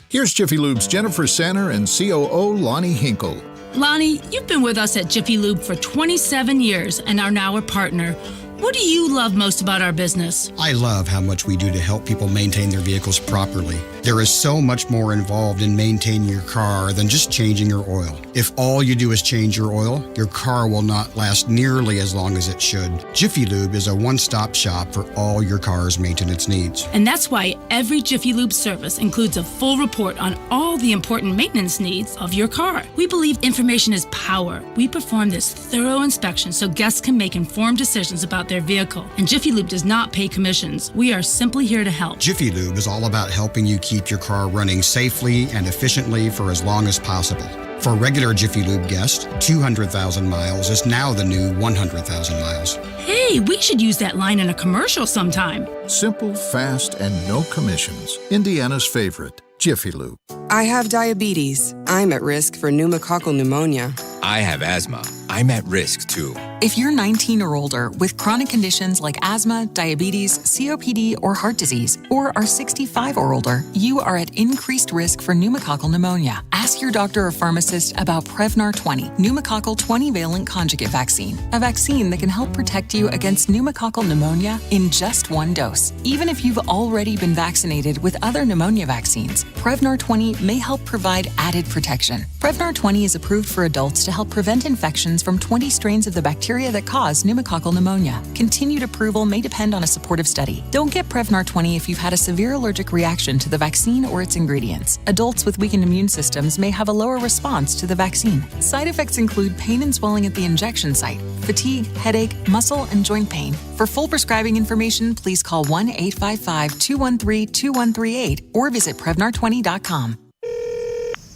Here's Jiffy Lube's Jennifer Sanner and COO Lonnie Hinkle. Lonnie, you've been with us at Jiffy Lube for 27 years and are now a partner. What do you love most about our business? I love how much we do to help people maintain their vehicles properly. There is so much more involved in maintaining your car than just changing your oil. If all you do is change your oil, your car will not last nearly as long as it should. Jiffy Lube is a one-stop shop for all your car's maintenance needs. And that's why every Jiffy Lube service includes a full report on all the important maintenance needs of your car. We believe information is power. We perform this thorough inspection so guests can make informed decisions about their vehicle. And Jiffy Lube does not pay commissions. We are simply here to help. Jiffy Lube is all about helping you keep your car running safely and efficiently for as long as possible. For regular Jiffy Lube guests, 200,000 miles is now the new 100,000 miles. Hey, we should use that line in a commercial sometime. Simple, fast, and no commissions. Indiana's favorite, Jiffy Lube. I have diabetes. I'm at risk for pneumococcal pneumonia. I have asthma. I'm at risk too. If you're 19 or older with chronic conditions like asthma, diabetes, COPD, or heart disease, or are 65 or older, you are at increased risk for pneumococcal pneumonia. Ask your doctor or pharmacist about Prevnar 20, pneumococcal 20-valent conjugate vaccine, a vaccine that can help protect you against pneumococcal pneumonia in just one dose. Even if you've already been vaccinated with other pneumonia vaccines, Prevnar 20 may help provide added protection. Prevnar 20 is approved for adults to help prevent infections from 20 strains of the bacteria that cause pneumococcal pneumonia. Continued approval may depend on a supportive study. Don't get Prevnar 20 if you've had a severe allergic reaction to the vaccine or its ingredients. Adults with weakened immune systems may have a lower response to the vaccine. Side effects include pain and swelling at the injection site, fatigue, headache, muscle, and joint pain. For full prescribing information, please call 1-855-213-2138 or visit Prevnar20.com.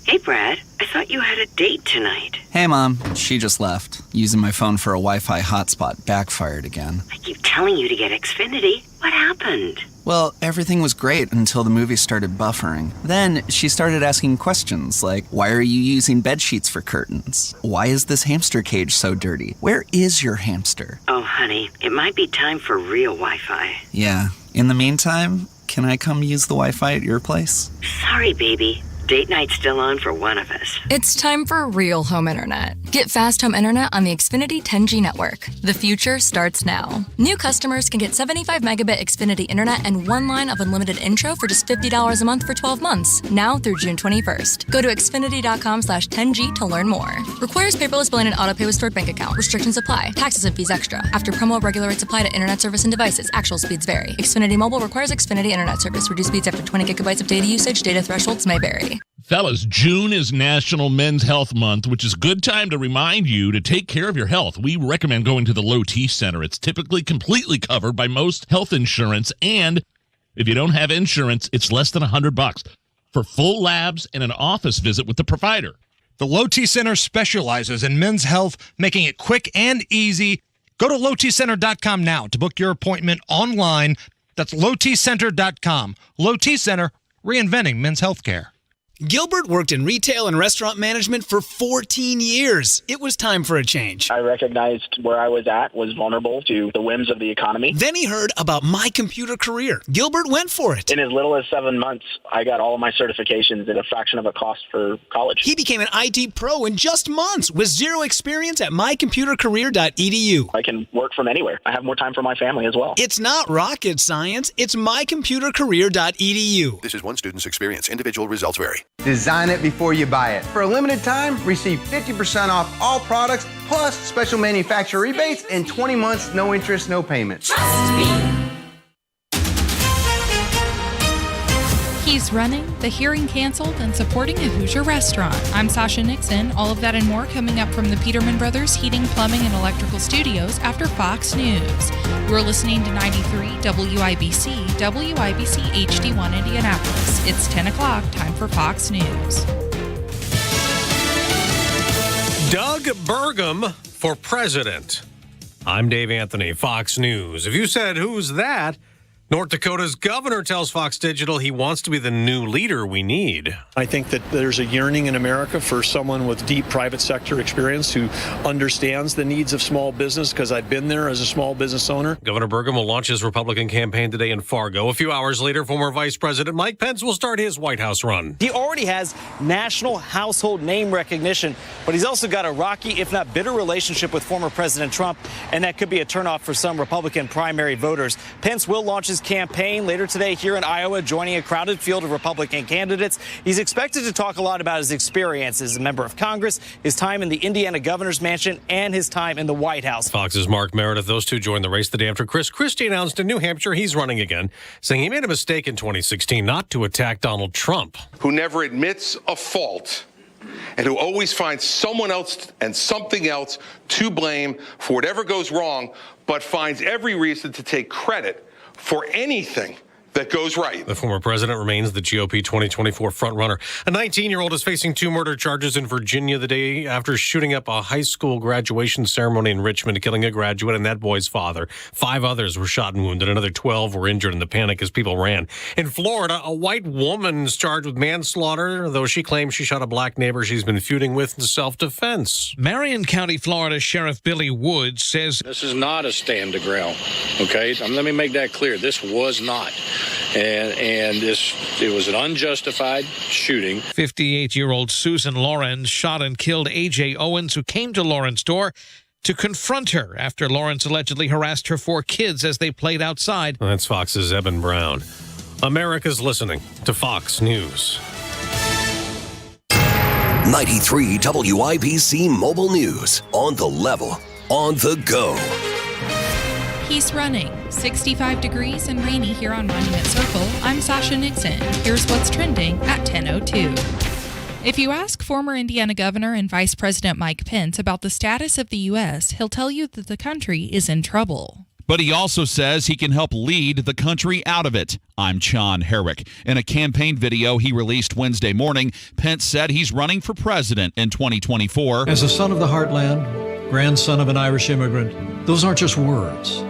Hey, Brad. I thought you had a date tonight. Hey, Mom. She just left. Using my phone for a Wi-Fi hotspot backfired again. I keep telling you to get Xfinity. What happened? Well, everything was great until the movie started buffering. Then she started asking questions like, why are you using bed sheets for curtains? Why is this hamster cage so dirty? Where is your hamster? Oh, honey, it might be time for real Wi-Fi. Yeah. In the meantime, can I come use the Wi-Fi at your place? Sorry, baby. Date night's still on for one of us. It's time for real home internet. Get fast home internet on the Xfinity 10G network. The future starts now. New customers can get 75 megabit Xfinity internet and one line of unlimited intro for just $50 a month for 12 months, now through June 21st. Go to Xfinity.com/10G to learn more. Requires paperless billing and autopay with stored bank account. Restrictions apply. Taxes and fees extra. After promo, regular rates apply to internet service and devices. Actual speeds vary. Xfinity Mobile requires Xfinity internet service. Reduced speeds after 20 gigabytes of data usage. Data thresholds may vary. Fellas, June is National Men's Health Month, which is a good time to remind you to take care of your health. We recommend going to the Low T Center. It's typically completely covered by most health insurance, and if you don't have insurance, it's less than $100 for full labs and an office visit with the provider. The Low T Center specializes in men's health, making it quick and easy. Go to lowtcenter.com now to book your appointment online. That's lowtcenter.com. Low T Center, reinventing men's health care. Gilbert worked in retail and restaurant management for 14 years. It was time for a change. I recognized where I was at was vulnerable to the whims of the economy. Then he heard about My Computer Career. Gilbert went for it. In as little as 7 months, I got all of my certifications at a fraction of a cost for college. He became an IT pro in just months with zero experience at mycomputercareer.edu. I can work from anywhere. I have more time for my family as well. It's not rocket science. It's mycomputercareer.edu. This is one student's experience. Individual results vary. Design it before you buy it. For a limited time, receive 50% off all products, plus special manufacturer rebates and 20 months, no interest, no payment. Trust me. He's running, the hearing canceled, and supporting a Hoosier restaurant. I'm Sasha Nixon. All of that and more coming up from the Peterman Brothers Heating, Plumbing, and Electrical Studios after Fox News. You're listening to 93 WIBC, WIBC HD1 Indianapolis. It's 10 o'clock, time for Fox News. Doug Burgum for president. I'm Dave Anthony, Fox News. If you said, who's that? North Dakota's governor tells Fox Digital he wants to be the new leader we need. I think that there's a yearning in America for someone with deep private sector experience who understands the needs of small business, because I've been there as a small business owner. Governor Burgum will launch his Republican campaign today in Fargo. A few hours later, former Vice President Mike Pence will start his White House run. He already has national household name recognition, but he's also got a rocky, if not bitter, relationship with former President Trump, and that could be a turnoff for some Republican primary voters. Pence will launch his campaign later today here in Iowa, joining a crowded field of Republican candidates. He's expected to talk a lot about his experience as a member of Congress, his time in the Indiana governor's mansion, and his time in the White House. Fox's Mark Meredith, those two joined the race the day after Christie announced in New Hampshire he's running again, saying he made a mistake in 2016 not to attack Donald Trump. Who never admits a fault and who always finds someone else and something else to blame for whatever goes wrong, but finds every reason to take credit for anything that goes right. The former president remains the GOP 2024 frontrunner. A 19-year-old is facing 2 murder charges in Virginia the day after shooting up a high school graduation ceremony in Richmond, killing a graduate and that boy's father. 5 others were shot and wounded. Another 12 were injured in the panic as people ran. In Florida, a white woman is charged with manslaughter, though she claims she shot a black neighbor she's been feuding with in self-defense. Marion County, Florida Sheriff Billy Woods says this is not a stand to ground, okay? Let me make that clear. This was not. And it was an unjustified shooting. 58-year-old Susan Lawrence shot and killed A.J. Owens, who came to Lauren's door to confront her after Lawrence allegedly harassed her 4 kids as they played outside. That's Fox's Eben Brown. America's listening to Fox News. 93 WIBC Mobile News. On the level, on the go. He's running. 65 degrees and rainy here on Monument Circle. I'm Sasha Nixon. Here's what's trending at 10:02. If you ask former Indiana Governor and Vice President Mike Pence about the status of the U.S., he'll tell you that the country is in trouble. But he also says he can help lead the country out of it. I'm John Herrick. In a campaign video he released Wednesday morning, Pence said he's running for president in 2024. As a son of the heartland, grandson of an Irish immigrant, those aren't just words.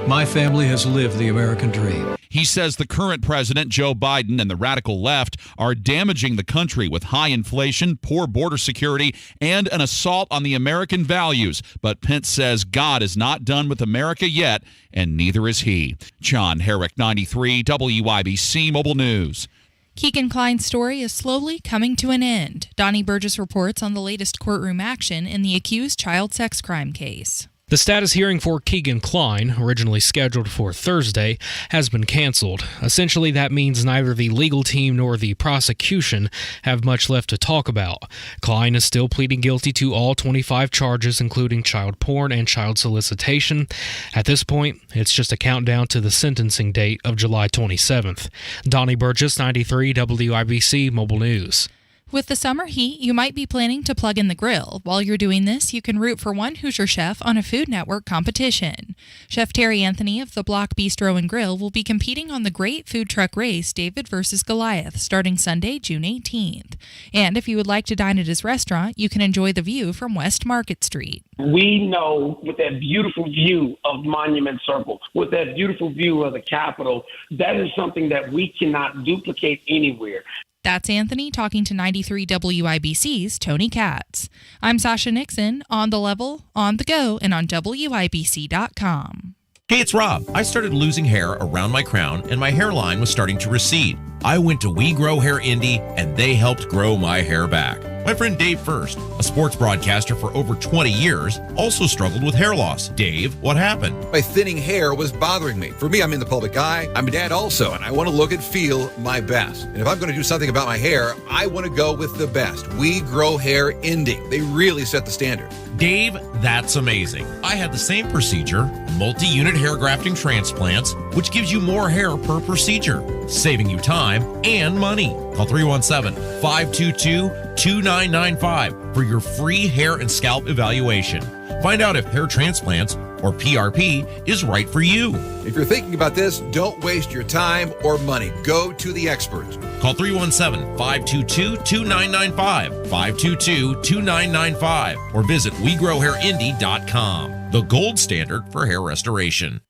My family has lived the American dream. He says the current president, Joe Biden, and the radical left are damaging the country with high inflation, poor border security, and an assault on the American values. But Pence says God is not done with America yet, and neither is he. John Herrick, 93 WIBC Mobile News. Keegan Klein's story is slowly coming to an end. Donnie Burgess reports on the latest courtroom action in the accused child sex crime case. The status hearing for Keegan Klein, originally scheduled for Thursday, has been canceled. Essentially, that means neither the legal team nor the prosecution have much left to talk about. Klein is still pleading guilty to all 25 charges, including child porn and child solicitation. At this point, it's just a countdown to the sentencing date of July 27th. Donnie Burgess, 93 WIBC Mobile News. With the summer heat, you might be planning to plug in the grill. While you're doing this, you can root for one Hoosier chef on a Food Network competition. Chef Terry Anthony of the Block Bistro and Grill will be competing on the great food truck race David vs. Goliath starting Sunday, June 18th. And if you would like to dine at his restaurant, you can enjoy the view from West Market Street. We know with that beautiful view of Monument Circle, with that beautiful view of the Capitol, that is something that we cannot duplicate anywhere. That's Anthony talking to 93 WIBC's Tony Katz. I'm Sasha Nixon, on the level, on the go, and on WIBC.com. Hey, it's Rob. I started losing hair around my crown, and my hairline was starting to recede. I went to We Grow Hair Indy, and they helped grow my hair back. My friend Dave First, a sports broadcaster for over 20 years, also struggled with hair loss. Dave, what happened? My thinning hair was bothering me. For me, I'm in the public eye. I'm a dad also, and I want to look and feel my best. And if I'm going to do something about my hair, I want to go with the best. We Grow Hair Indy. They really set the standard. Dave, that's amazing. I had the same procedure, multi-unit hair grafting transplants, which gives you more hair per procedure, saving you time and money. Call 317-522-2995 for your free hair and scalp evaluation. Find out if hair transplants or PRP is right for you. If you're thinking about this, don't waste your time or money. Go to the experts. Call 317-522-2995, 522-2995, or visit WeGrowHairIndy.com, the gold standard for hair restoration.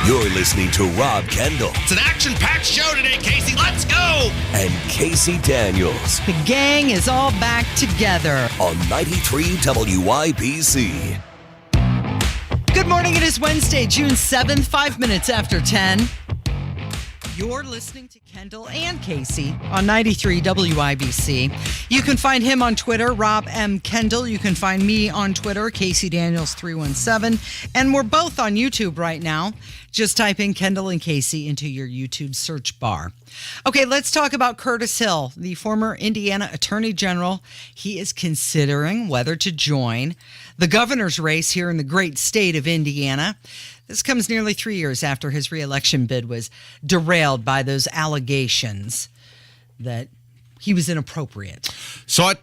You're listening to Rob Kendall. It's an action-packed show today, Casey. Let's go! And Casey Daniels. The gang is all back together. On 93 WIBC. Good morning. It is Wednesday, June 7th, 5 minutes after 10. You're listening to Kendall and Casey on 93 WIBC. You can find him on Twitter, Rob M. Kendall. You can find me on Twitter, Casey Daniels 317. And we're both on YouTube right now. Just type in Kendall and Casey into your YouTube search bar. Okay, let's talk about Curtis Hill, the former Indiana Attorney General. He is considering whether to join the governor's race here in the great state of Indiana. This comes nearly 3 years after his reelection bid was derailed by those allegations that he was inappropriate. So I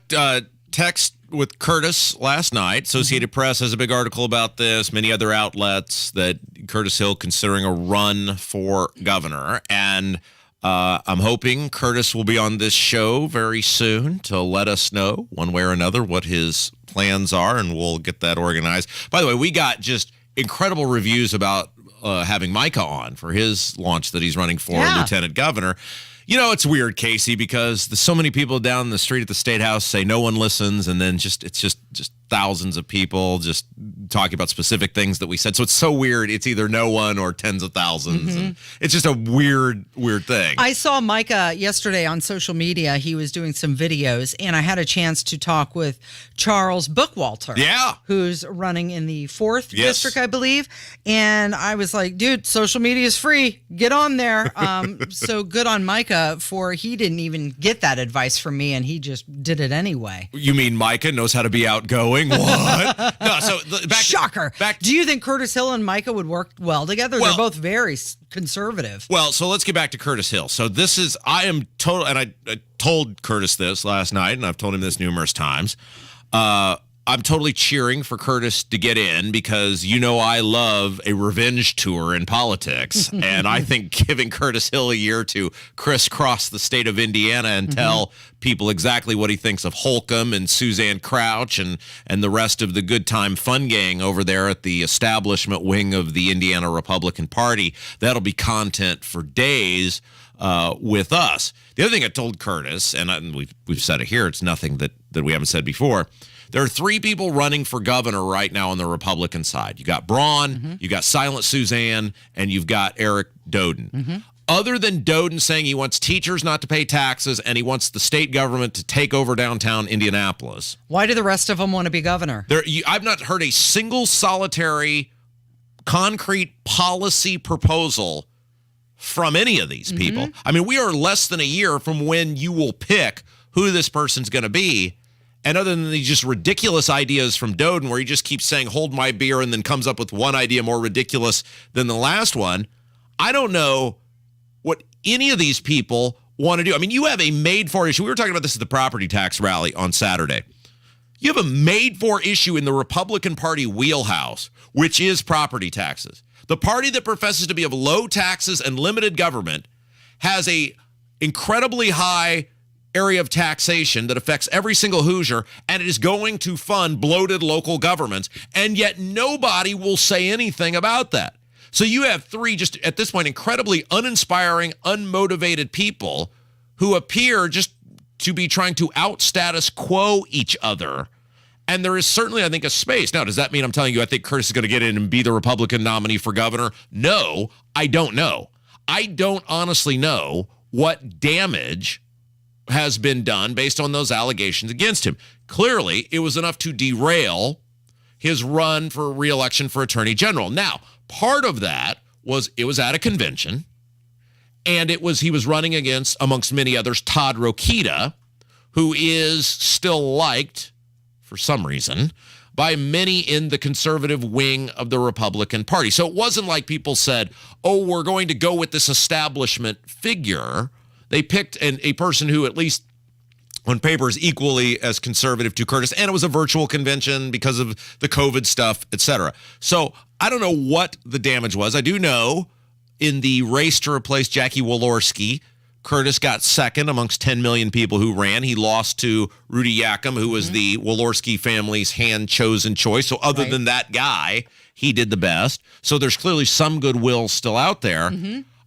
text with Curtis last night. Associated Press has a big article about this, many other outlets, that Curtis Hill considering a run for governor. And I'm hoping Curtis will be on this show very soon to let us know one way or another what his plans are, and we'll get that organized. By the way, we got just incredible reviews about having Micah on for his launch that he's running for lieutenant governor. You know, it's weird, Casey, because there's so many people down the street at the State House say no one listens, and then it's just thousands of people just talking about specific things that we said. So it's so weird. It's either no one or tens of thousands. And it's just a weird thing. I saw Micah yesterday on social media. He was doing some videos, and I had a chance to talk with Charles Bookwalter, who's running in the 4th district, I believe. And I was like, dude, social media is free. Get on there. So good on Micah for he didn't even get that advice from me, and he just did it anyway. You mean Micah knows how to be outgoing? What? No, so Shocker. Do you think Curtis Hill and Micah would work well together? They're both very conservative. Well, so let's get back to Curtis Hill. So I am total, and I told Curtis this last night, and I've told him this numerous times. I'm totally cheering for Curtis to get in because I love a revenge tour in politics. And I think giving Curtis Hill a year to crisscross the state of Indiana and tell people exactly what he thinks of Holcomb and Suzanne Crouch and the rest of the good time fun gang over there at the establishment wing of the Indiana Republican Party, that'll be content for days with us. The other thing I told Curtis, and we've said it here, it's nothing that we haven't said before. There are 3 people running for governor right now on the Republican side. You got Braun, you got Silent Suzanne, and you've got Eric Doden. Other than Doden saying he wants teachers not to pay taxes and he wants the state government to take over downtown Indianapolis. Why do the rest of them want to be governor? I've not heard a single solitary concrete policy proposal from any of these people. I mean, we are less than a year from when you will pick who this person's going to be. And other than these just ridiculous ideas from Doden where he just keeps saying, hold my beer, and then comes up with one idea more ridiculous than the last one, I don't know what any of these people want to do. I mean, you have a made-for issue. We were talking about this at the property tax rally on Saturday. You have a made-for issue in the Republican Party wheelhouse, which is property taxes. The party that professes to be of low taxes and limited government has a incredibly high area of taxation that affects every single Hoosier, and it is going to fund bloated local governments, and yet nobody will say anything about that. So you have three just at this point incredibly uninspiring, unmotivated people who appear just to be trying to out status quo each other. And there is certainly, I think, a space. Now, does that mean I'm telling you I think Curtis is going to get in and be the Republican nominee for governor? No, I don't know. I don't honestly know what damage has been done based on those allegations against him. Clearly, it was enough to derail his run for re-election for Attorney General. Now, part of that was it was at a convention, and he was running against, amongst many others, Todd Rokita, who is still liked, for some reason, by many in the conservative wing of the Republican Party. So it wasn't like people said, oh, we're going to go with this establishment figure. They picked a person who at least on paper is equally as conservative to Curtis, and it was a virtual convention because of the COVID stuff, et cetera. So I don't know what the damage was. I do know in the race to replace Jackie Walorski, Curtis got second amongst 10 million people who ran. He lost to Rudy Yakum, who was the Walorski family's hand-chosen choice. So other than that guy, he did the best. So there's clearly some goodwill still out there.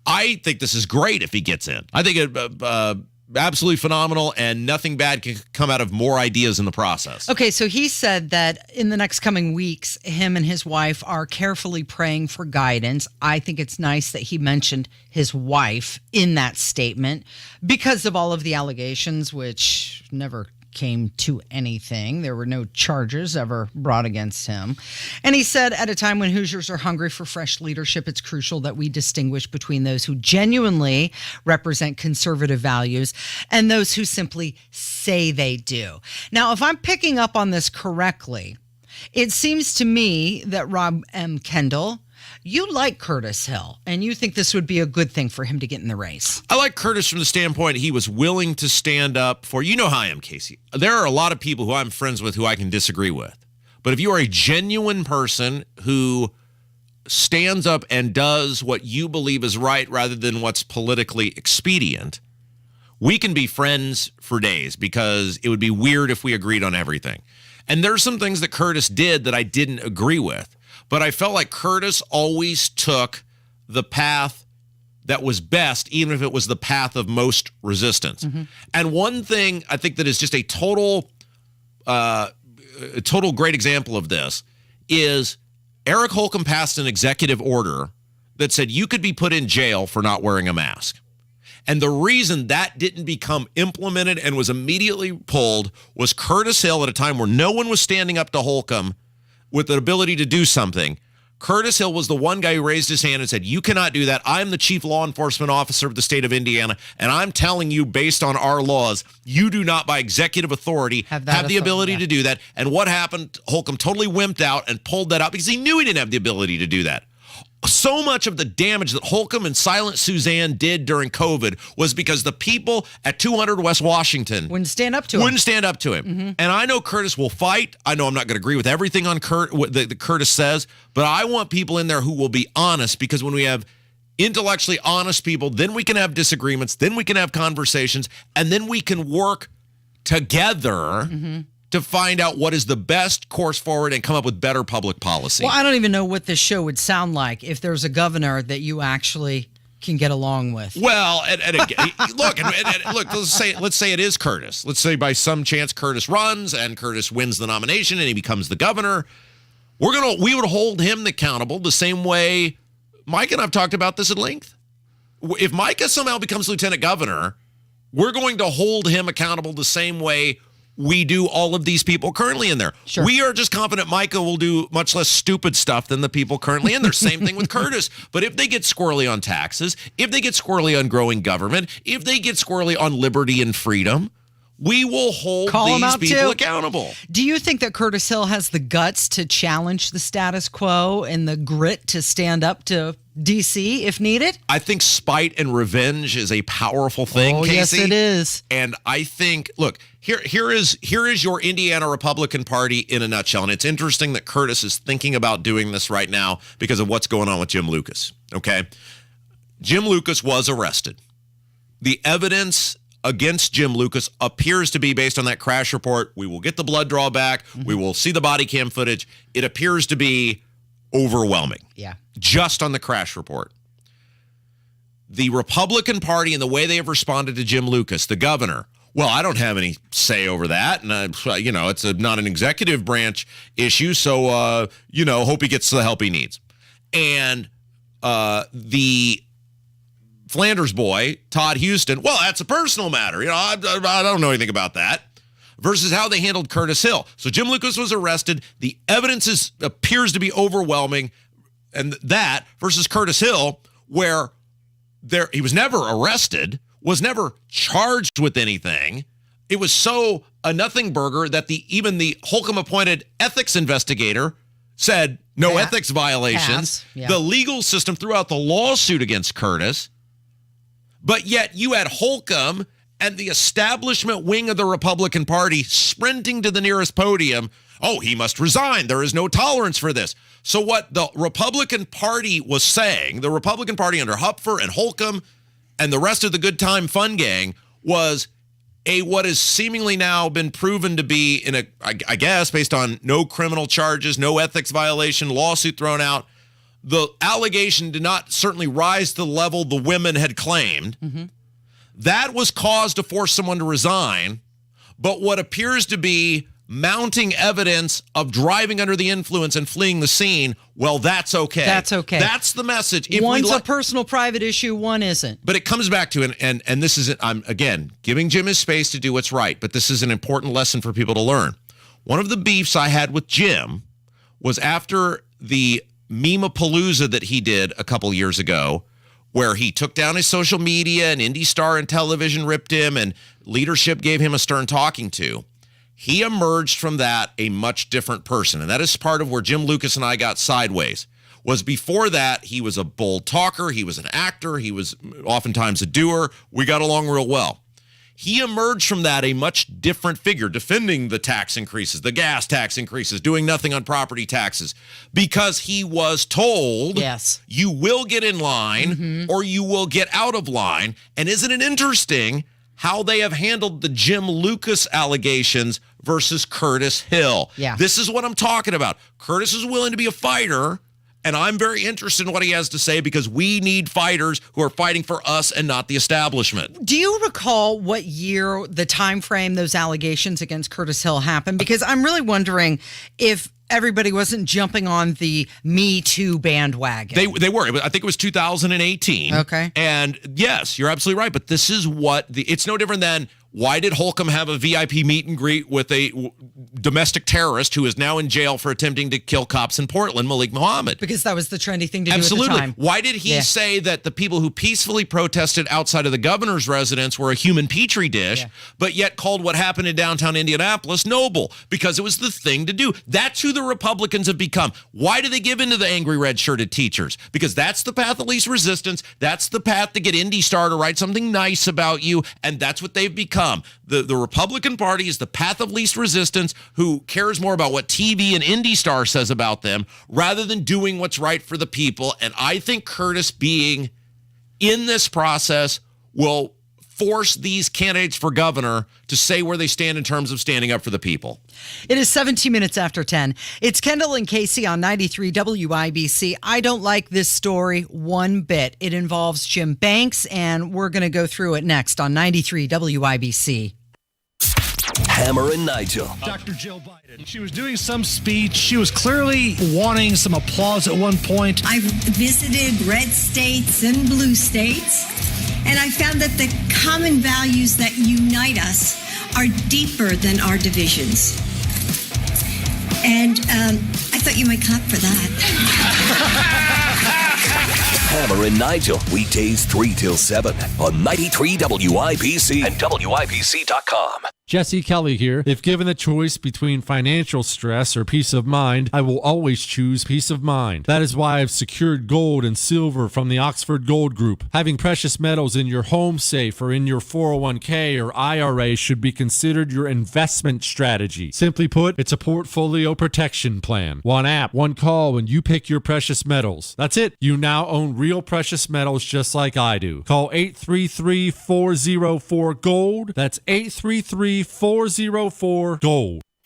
I think this is great if he gets in. I think it absolutely phenomenal, and nothing bad can come out of more ideas in the process. Okay, so he said that in the next coming weeks, him and his wife are carefully praying for guidance. I think it's nice that he mentioned his wife in that statement because of all of the allegations, which never came to anything. There were no charges ever brought against him. And he said, at a time when Hoosiers are hungry for fresh leadership, it's crucial that we distinguish between those who genuinely represent conservative values and those who simply say they do. Now, if I'm picking up on this correctly, it seems to me that Rob M. Kendall, you like Curtis Hill, and you think this would be a good thing for him to get in the race. I like Curtis from the standpoint he was willing to stand up for, you know how I am, Casey. There are a lot of people who I'm friends with who I can disagree with. But if you are a genuine person who stands up and does what you believe is right rather than what's politically expedient, we can be friends for days because it would be weird if we agreed on everything. And there's some things that Curtis did that I didn't agree with. But I felt like Curtis always took the path that was best, even if it was the path of most resistance. And one thing I think that is just a total great example of this is Eric Holcomb passed an executive order that said you could be put in jail for not wearing a mask. And the reason that didn't become implemented and was immediately pulled was Curtis Hill, at a time where no one was standing up to Holcomb with the ability to do something. Curtis Hill was the one guy who raised his hand and said, you cannot do that. I'm the chief law enforcement officer of the state of Indiana, and I'm telling you, based on our laws, you do not, by executive authority, have the ability to do that. And what happened? Holcomb totally wimped out and pulled that out because he knew he didn't have the ability to do that. So much of the damage that Holcomb and Silent Suzanne did during COVID was because the people at 200 West Washington wouldn't stand up to him. And I know Curtis will fight. I know I'm not going to agree with everything on that Curtis says, but I want people in there who will be honest, because when we have intellectually honest people, then we can have disagreements, then we can have conversations, and then we can work together to find out what is the best course forward and come up with better public policy. Well, I don't even know what this show would sound like if there's a governor that you actually can get along with. Well, and again, look, let's say it is Curtis. Let's say by some chance Curtis runs and Curtis wins the nomination and he becomes the governor. We would hold him accountable the same way Mike and I've talked about this at length. If Micah somehow becomes lieutenant governor, we're going to hold him accountable the same way we do all of these people currently in there. Sure. We are just confident Micah will do much less stupid stuff than the people currently in there. Same thing with Curtis. But if they get squirrely on taxes, if they get squirrely on growing government, if they get squirrely on liberty and freedom, we will hold these people accountable. Do you think that Curtis Hill has the guts to challenge the status quo and the grit to stand up to D.C. if needed? I think spite and revenge is a powerful thing, Casey. Yes, it is. And I think, look, here is your Indiana Republican Party in a nutshell. And it's interesting that Curtis is thinking about doing this right now because of what's going on with Jim Lucas. Okay? Jim Lucas was arrested. The evidence against Jim Lucas appears to be, based on that crash report, we will get the blood draw back, we will see the body cam footage. It appears to be overwhelming. Yeah. Just on the crash report. The Republican Party and the way they have responded to Jim Lucas, the governor, well, I don't have any say over that. And, it's not an executive branch issue. So, hope he gets the help he needs. And the Flanders boy, Todd Houston, well, that's a personal matter. I don't know anything about that. Versus how they handled Curtis Hill. So Jim Lucas was arrested. The evidence appears to be overwhelming. And that versus Curtis Hill, where he was never arrested, was never charged with anything. It was so a nothing burger that even the Holcomb-appointed ethics investigator said no ethics violations. Yeah. The legal system threw out the lawsuit against Curtis. But yet you had Holcomb and the establishment wing of the Republican Party sprinting to the nearest podium. Oh, he must resign. There is no tolerance for this. So what the Republican Party was saying, the Republican Party under Hupfer and Holcomb and the rest of the good time fun gang, was what has seemingly now been proven to be, I guess, based on no criminal charges, no ethics violation, lawsuit thrown out. The allegation did not certainly rise to the level the women had claimed. Mm-hmm. That was cause to force someone to resign. But what appears to be mounting evidence of driving under the influence and fleeing the scene, well, that's okay. That's okay. That's the message. One's a personal private issue, one isn't. But it comes back to, and this is, I'm, again, giving Jim his space to do what's right, but this is an important lesson for people to learn. One of the beefs I had with Jim was after the Meme-a-palooza that he did a couple years ago, where he took down his social media and Indy Star and television ripped him and leadership gave him a stern talking to. He emerged from that a much different person. And that is part of where Jim Lucas and I got sideways. Was before that, he was a bold talker. He was an actor. He was oftentimes a doer. We got along real well. He emerged from that a much different figure, defending the tax increases, the gas tax increases, doing nothing on property taxes, because he was told, yes, you will get in line or you will get out of line. And isn't it interesting how they have handled the Jim Lucas allegations versus Curtis Hill? Yeah. This is what I'm talking about. Curtis is willing to be a fighter, and I'm very interested in what he has to say because we need fighters who are fighting for us and not the establishment. Do you recall what year, the time frame those allegations against Curtis Hill happened? Because I'm really wondering if everybody wasn't jumping on the Me Too bandwagon. They were. I think it was 2018. Okay. And yes, you're absolutely right. But this is what it's no different than, why did Holcomb have a VIP meet and greet with a domestic terrorist who is now in jail for attempting to kill cops in Portland, Malik Muhammad? Because that was the trendy thing to do Absolutely. at the time. Why did he say that the people who peacefully protested outside of the governor's residence were a human petri dish, but yet called what happened in downtown Indianapolis noble? Because it was the thing to do. That's who the Republicans have become. Why do they give in to the angry red-shirted teachers? Because that's the path of least resistance. That's the path to get Indy Star to write something nice about you, and that's what they've become. The Republican Party is the path of least resistance, who cares more about what TV and Indy Star says about them rather than doing what's right for the people. And I think Curtis being in this process will force these candidates for governor to say where they stand in terms of standing up for the people. It is 17 minutes after 10. It's Kendall and Casey on 93 WIBC. I don't like this story one bit. It involves Jim Banks, and we're going to go through it next on 93 WIBC. Hammer and Nigel. Dr. Jill Biden. She was doing some speech. She was clearly wanting some applause at one point. I've visited red states and blue states, and I found that the common values that unite us are deeper than our divisions. And I thought you might clap for that. Hammer and Nigel, weekdays 3 till 7 on 93 WIBC and WIBC.com. Jesse Kelly here. If given the choice between financial stress or peace of mind, I will always choose peace of mind. That is why I've secured gold and silver from the Oxford Gold Group. Having precious metals in your home safe or in your 401k or IRA should be considered your investment strategy. Simply put, it's a portfolio protection plan. One app, one call when you pick your precious metals. That's it. You now own real precious metals just like I do. Call 833-404-GOLD. That's 833-404-GOLD.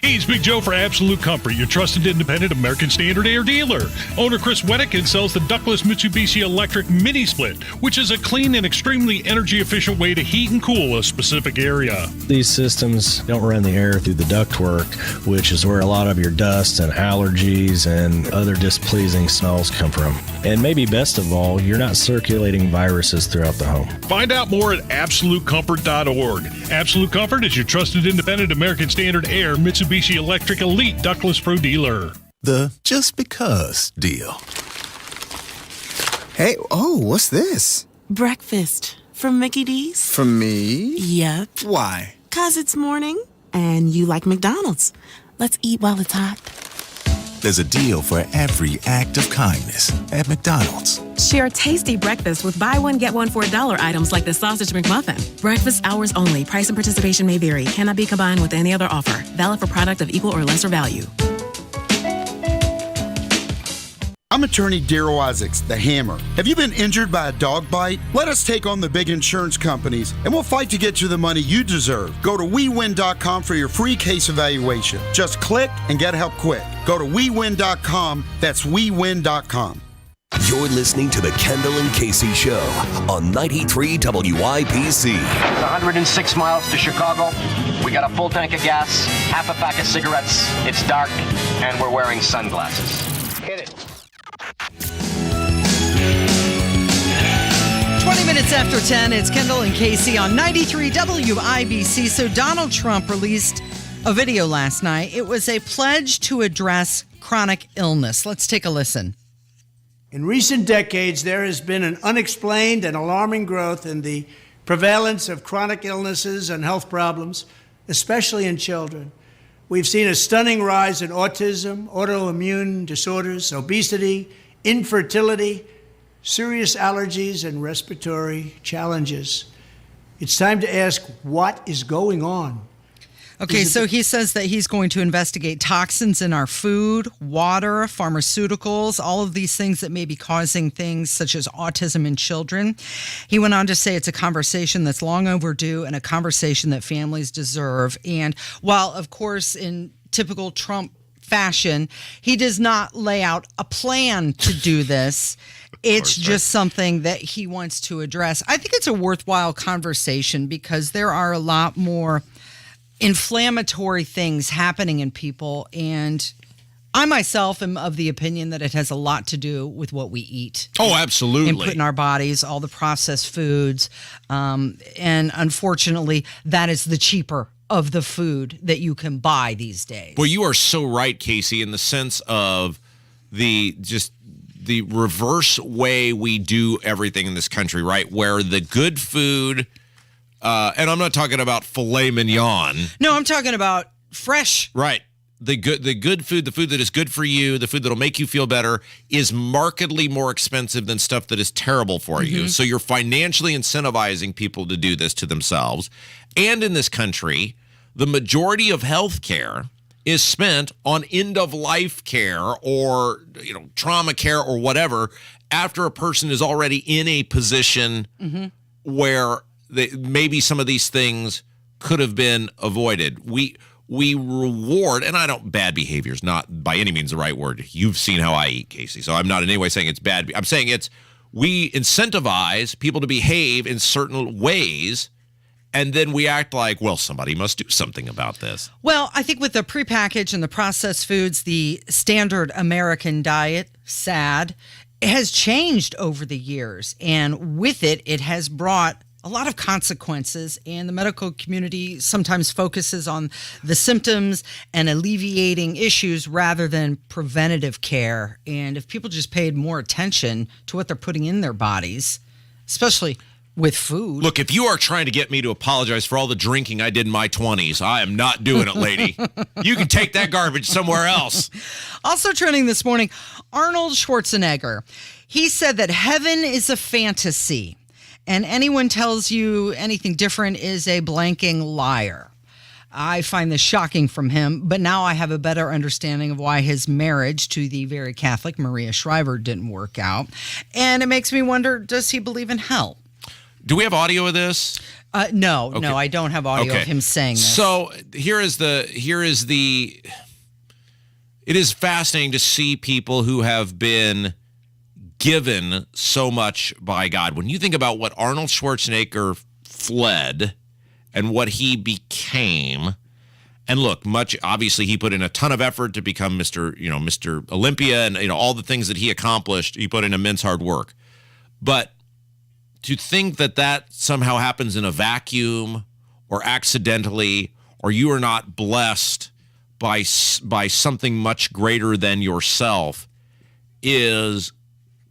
Hey, it's Big Joe for Absolute Comfort, your trusted independent American Standard Air dealer. Owner Chris Weddick sells the ductless Mitsubishi Electric Mini Split, which is a clean and extremely energy-efficient way to heat and cool a specific area. These systems don't run the air through the ductwork, which is where a lot of your dust and allergies and other displeasing smells come from. And maybe best of all, you're not circulating viruses throughout the home. Find out more at AbsoluteComfort.org. Absolute Comfort is your trusted independent American Standard Air Mitsubishi Electric Elite Ductless Pro dealer. The just because deal. Hey, what's this? Breakfast from Mickey D's. From me? Yep. Why? 'Cause it's morning and you like McDonald's. Let's eat while it's hot. There's a deal for every act of kindness at McDonald's. Share a tasty breakfast with buy one, get one for $1 items like the Sausage McMuffin. Breakfast hours only. Price and participation may vary. Cannot be combined with any other offer. Valid for product of equal or lesser value. I'm attorney Daryl Isaacs, the Hammer. Have you been injured by a dog bite? Let us take on the big insurance companies, and we'll fight to get you the money you deserve. Go to WeWin.com for your free case evaluation. Just click and get help quick. Go to WeWin.com. That's WeWin.com. You're listening to the Kendall and Casey Show on 93 WIBC. 106 miles to Chicago. We got a full tank of gas, half a pack of cigarettes. It's dark, and we're wearing sunglasses. Hit it. 20 minutes after 10, it's Kendall and Casey on 93 WIBC. So Donald Trump released a video last night. It was a pledge to address chronic illness. Let's take a listen. In recent decades, there has been an unexplained and alarming growth in the prevalence of chronic illnesses and health problems, especially in children. We've seen a stunning rise in autism, autoimmune disorders, obesity, infertility, serious allergies, and respiratory challenges. It's time to ask, what is going on? Okay, so he says that he's going to investigate toxins in our food, water, pharmaceuticals, all of these things that may be causing things such as autism in children. He went on to say it's a conversation that's long overdue and a conversation that families deserve. And while, of course, in typical Trump fashion, he does not lay out a plan to do this. It's just something that he wants to address. I think it's a worthwhile conversation because there are a lot more inflammatory things happening in people, and I myself am of the opinion that it has a lot to do with what we eat. Oh, absolutely. And put in our bodies, all the processed foods, and unfortunately, that is the cheaper of the food that you can buy these days. Well, you are so right, Casey, in the sense of the reverse way we do everything in this country, right? Where the good food. And I'm not talking about filet mignon. No, I'm talking about fresh. Right. The good food, the food that is good for you, the food that'll make you feel better, is markedly more expensive than stuff that is terrible for you. So you're financially incentivizing people to do this to themselves. And in this country, the majority of health care is spent on end-of-life care or trauma care or whatever after a person is already in a position where maybe some of these things could have been avoided. We reward, and bad behavior is not by any means the right word. You've seen how I eat, Casey, so I'm not in any way saying it's bad. I'm saying we incentivize people to behave in certain ways, and then we act like, well, somebody must do something about this. Well, I think with the prepackaged and the processed foods, the standard American diet, SAD, has changed over the years, and with it, it has brought a lot of consequences, and the medical community sometimes focuses on the symptoms and alleviating issues rather than preventative care. And if people just paid more attention to what they're putting in their bodies, especially with food. Look, if you are trying to get me to apologize for all the drinking I did in my 20s, I am not doing it, lady. You can take that garbage somewhere else. Also trending this morning, Arnold Schwarzenegger. He said that heaven is a fantasy, and anyone tells you anything different is a blanking liar. I find this shocking from him, but now I have a better understanding of why his marriage to the very Catholic Maria Shriver didn't work out. And it makes me wonder, does he believe in hell? Do we have audio of this? No, Okay. I don't have audio of him saying this. So it is fascinating to see people who have been given so much by God. When you think about what Arnold Schwarzenegger fled and what he became, and look, obviously he put in a ton of effort to become Mr. Olympia, and all the things that he accomplished, he put in immense hard work. But to think that somehow happens in a vacuum or accidentally, or you are not blessed by something much greater than yourself is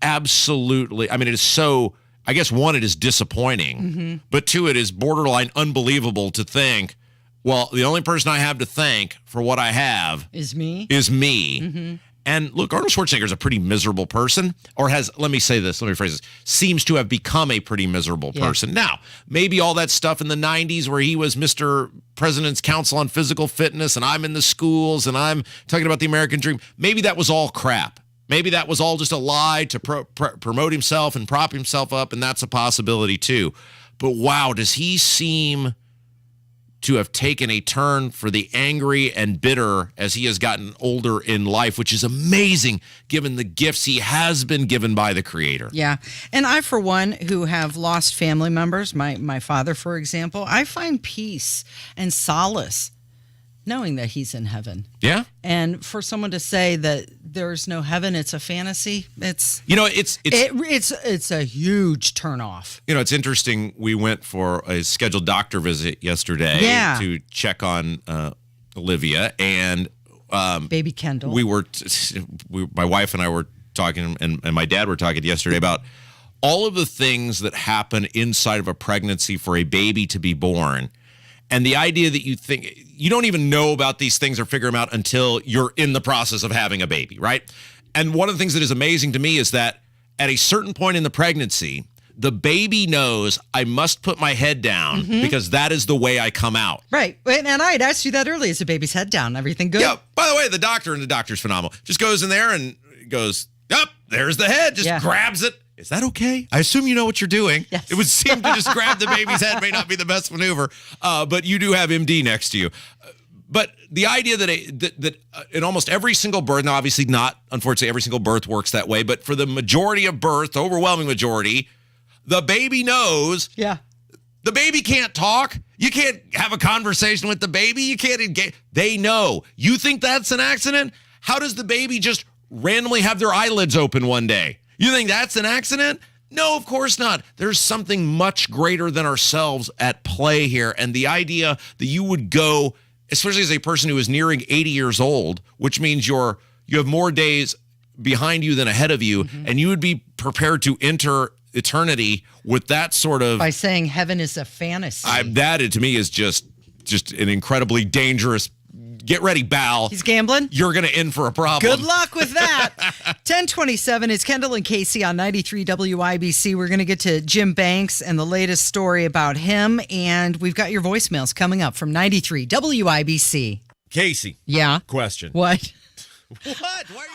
absolutely, it is so, I guess, one, it is disappointing, but two, it is borderline unbelievable to think, well, the only person I have to thank for what I have is me. Mm-hmm. And look, Arnold Schwarzenegger is a pretty miserable person, or let me rephrase this, seems to have become a pretty miserable person. Now, maybe all that stuff in the 90s where he was Mr. President's Council on Physical Fitness and I'm in the schools and I'm talking about the American dream, maybe that was all crap. Maybe that was all just a lie to promote himself and prop himself up, and that's a possibility too. But wow, does he seem to have taken a turn for the angry and bitter as he has gotten older in life, which is amazing given the gifts he has been given by the Creator. Yeah. And I, for one, who have lost family members, my father, for example, I find peace and solace knowing that he's in heaven. Yeah. And for someone to say that there's no heaven, it's a fantasy, it's a huge turnoff. It's interesting. We went for a scheduled doctor visit yesterday to check on Olivia and baby Kendall. My wife and I were talking, and my dad were talking yesterday about all of the things that happen inside of a pregnancy for a baby to be born. And the idea that you think you don't even know about these things or figure them out until you're in the process of having a baby, right? And one of the things that is amazing to me is that at a certain point in the pregnancy, the baby knows I must put my head down because that is the way I come out. Right. And I had asked you that earlier. Is the baby's head down? Everything good? Yeah. By the way, the doctor's phenomenal. Just goes in there and goes, yep, there's the head. Just grabs it. Is that okay? I assume you know what you're doing. Yes. It would seem to just grab the baby's head may not be the best maneuver, but you do have MD next to you. But the idea that in almost every single birth, now obviously not, unfortunately, every single birth works that way, but for the majority of birth, the overwhelming majority, the baby knows. Yeah. The baby can't talk. You can't have a conversation with the baby. You can't engage. They know. You think that's an accident? How does the baby just randomly have their eyelids open one day? You think that's an accident? No, of course not. There's something much greater than ourselves at play here. And the idea that you would go, especially as a person who is nearing 80 years old, which means you have more days behind you than ahead of you, and you would be prepared to enter eternity with that sort of... By saying heaven is a fantasy. That, to me, is just an incredibly dangerous... Get ready, Bal. He's gambling. You're going to in for a problem. Good luck with that. 10:27 is Kendall and Casey on 93 WIBC. We're going to get to Jim Banks and the latest story about him. And we've got your voicemails coming up from 93 WIBC. Casey. Yeah. Question. What? What? Why are you laughing?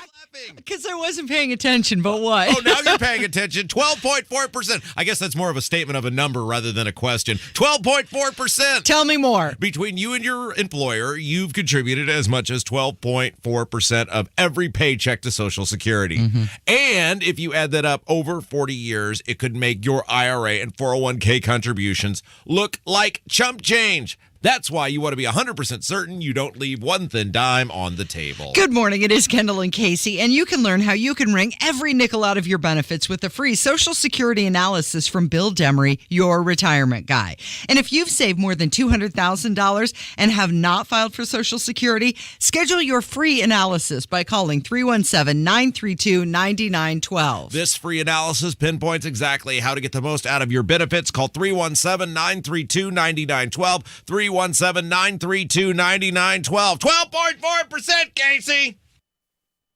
Because I wasn't paying attention, but what? Oh, now you're paying attention. 12.4%. I guess that's more of a statement of a number rather than a question. 12.4%. Tell me more. Between you and your employer, you've contributed as much as 12.4% of every paycheck to Social Security. And if you add that up over 40 years, it could make your IRA and 401k contributions look like chump change. That's why you want to be 100% certain you don't leave one thin dime on the table. Good morning. It is Kendall and Casey, and you can learn how you can wring every nickel out of your benefits with a free Social Security analysis from Bill Demery, your retirement guy. And if you've saved more than $200,000 and have not filed for Social Security, schedule your free analysis by calling 317-932-9912. This free analysis pinpoints exactly how to get the most out of your benefits. Call 317-932-9912. 317-932-9912. 12.4%, Casey.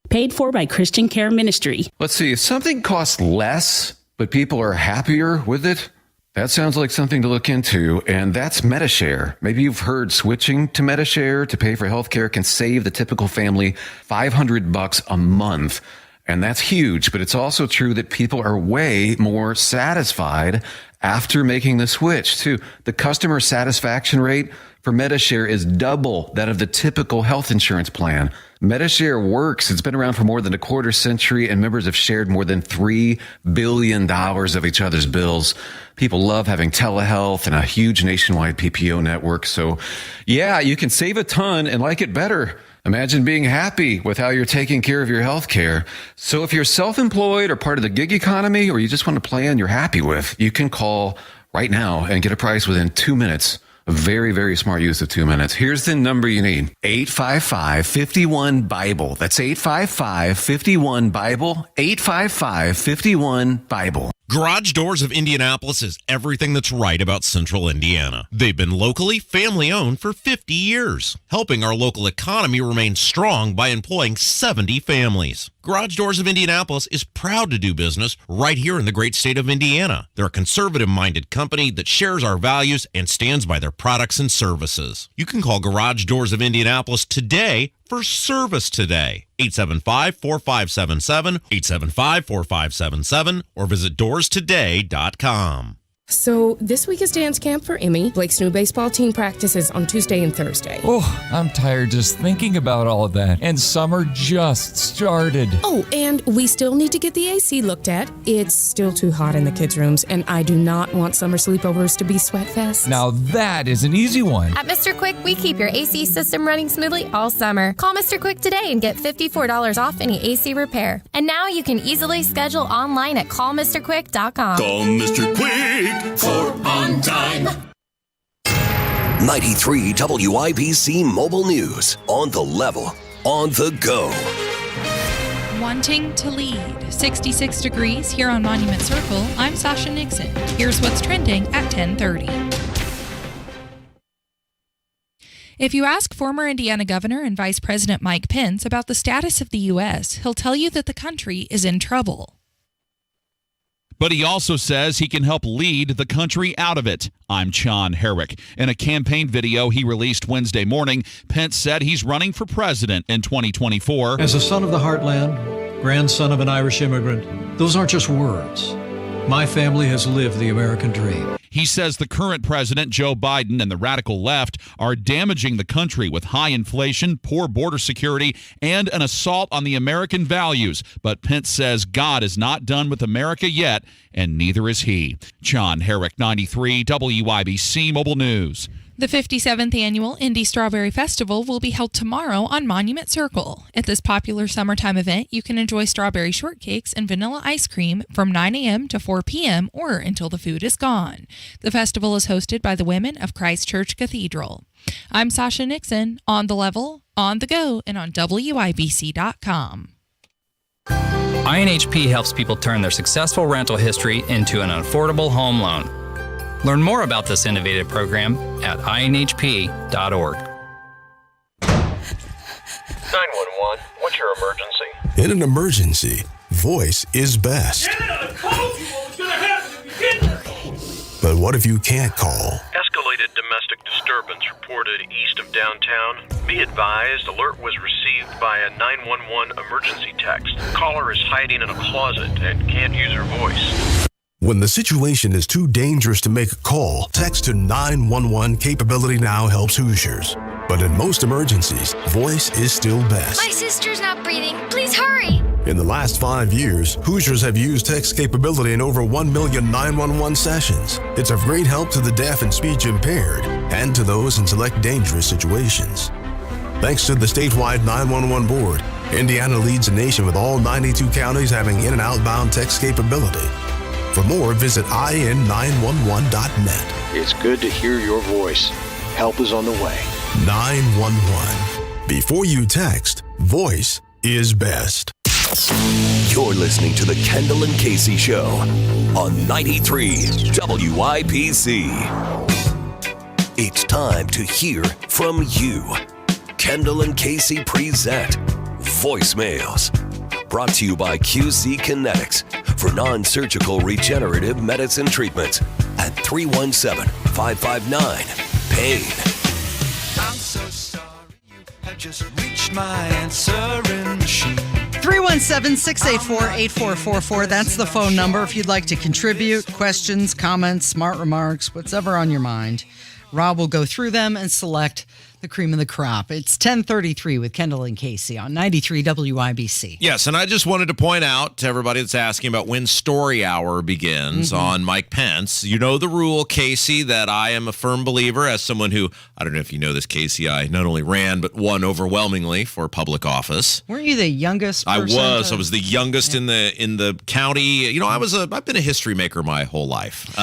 Paid for by Christian Care Ministry. Let's see, if something costs less, but people are happier with it, that sounds like something to look into, and that's MediShare. Maybe you've heard switching to MediShare to pay for healthcare can save the typical family $500 a month. And that's huge, but it's also true that people are way more satisfied after making the switch, too. The customer satisfaction rate for Medishare is double that of the typical health insurance plan. Medishare works. It's been around for more than a quarter century, and members have shared more than $3 billion of each other's bills. People love having telehealth and a huge nationwide PPO network. So, yeah, you can save a ton and like it better. Imagine being happy with how you're taking care of your health care. So if you're self-employed or part of the gig economy, or you just want a plan you're happy with, you can call right now and get a price within 2 minutes. A very, very smart use of 2 minutes. Here's the number you need. 855-51-BIBLE. That's 855-51-BIBLE. 855-51-BIBLE. Garage Doors of Indianapolis is everything that's right about Central Indiana. They've been locally family-owned for 50 years, helping our local economy remain strong by employing 70 families. Garage Doors of Indianapolis is proud to do business right here in the great state of Indiana. They're a conservative-minded company that shares our values and stands by their products and services. You can call Garage Doors of Indianapolis today for service today. 875-4577, 875-4577, or visit doorstoday.com. So this week is dance camp for Emmy. Blake's new baseball team practices on Tuesday and Thursday. Oh, I'm tired just thinking about all of that. And summer just started. Oh, and we still need to get the AC looked at. It's still too hot in the kids' rooms, and I do not want summer sleepovers to be sweat fests. Now that is an easy one. At Mr. Quick, we keep your AC system running smoothly all summer. Call Mr. Quick today and get $54 off any AC repair. And now you can easily schedule online at callmrquick.com. Call Mr. Quick for on time. 93 WIBC Mobile News. On the level, on the go. Wanting to lead. 66 degrees here on Monument Circle. I'm Sasha Nixon. Here's what's trending at 10:30. If you ask former Indiana Governor and Vice President Mike Pence about the status of the U.S., he'll tell you that the country is in trouble. But he also says he can help lead the country out of it. I'm John Herrick. In a campaign video he released Wednesday morning, Pence said he's running for president in 2024. As a son of the heartland, grandson of an Irish immigrant, those aren't just words. My family has lived the American dream. He says the current president, Joe Biden, and the radical left are damaging the country with high inflation, poor border security, and an assault on the American values. But Pence says God is not done with America yet, and neither is he. John Herrick, 93 WIBC Mobile News. The 57th annual Indy Strawberry Festival will be held tomorrow on Monument Circle. At this popular summertime event, you can enjoy strawberry shortcakes and vanilla ice cream from 9 a.m. to 4 p.m. or until the food is gone. The festival is hosted by the Women of Christ Church Cathedral. I'm Sasha Nixon, on the level, on the go, and on WIBC.com. INHP helps people turn their successful rental history into an affordable home loan. Learn more about this innovative program at inhp.org. 911, what's your emergency? In an emergency, voice is best. But what if you can't call? Escalated domestic disturbance reported east of downtown. Be advised, alert was received by a 911 emergency text. Caller is hiding in a closet and can't use her voice. When the situation is too dangerous to make a call, text to 911. Capability now helps Hoosiers. But in most emergencies, voice is still best. My sister's not breathing. Please hurry. In the last 5 years, Hoosiers have used text capability in over 1 million 911 sessions. It's of great help to the deaf and speech impaired and to those in select dangerous situations. Thanks to the statewide 911 board, Indiana leads the nation with all 92 counties having in- and outbound text capability. For more, visit in911.net. It's good to hear your voice. Help is on the way. 911. Before you text, voice is best. You're listening to the Kendall and Casey Show on 93 WIBC. It's time to hear from you. Kendall and Casey present Voicemails. Brought to you by QC Kinetics for non-surgical regenerative medicine treatments at 317-559-PAIN. I'm so sorry you have just reached my answering machine. 317-684-8444. That's the phone number if you'd like to contribute. Questions, comments, smart remarks, whatever on your mind. Rob will go through them and select the cream of the crop. It's 10:33 with Kendall and Casey on 93 WIBC. Yes, and I just wanted to point out to everybody that's asking about when Story Hour begins on Mike Pence. You know the rule, Casey, that I am a firm believer as someone who, I don't know if you know this, Casey, I not only ran but won overwhelmingly for public office. Weren't you the youngest person? I was the youngest in the county. You know, I've been a history maker my whole life.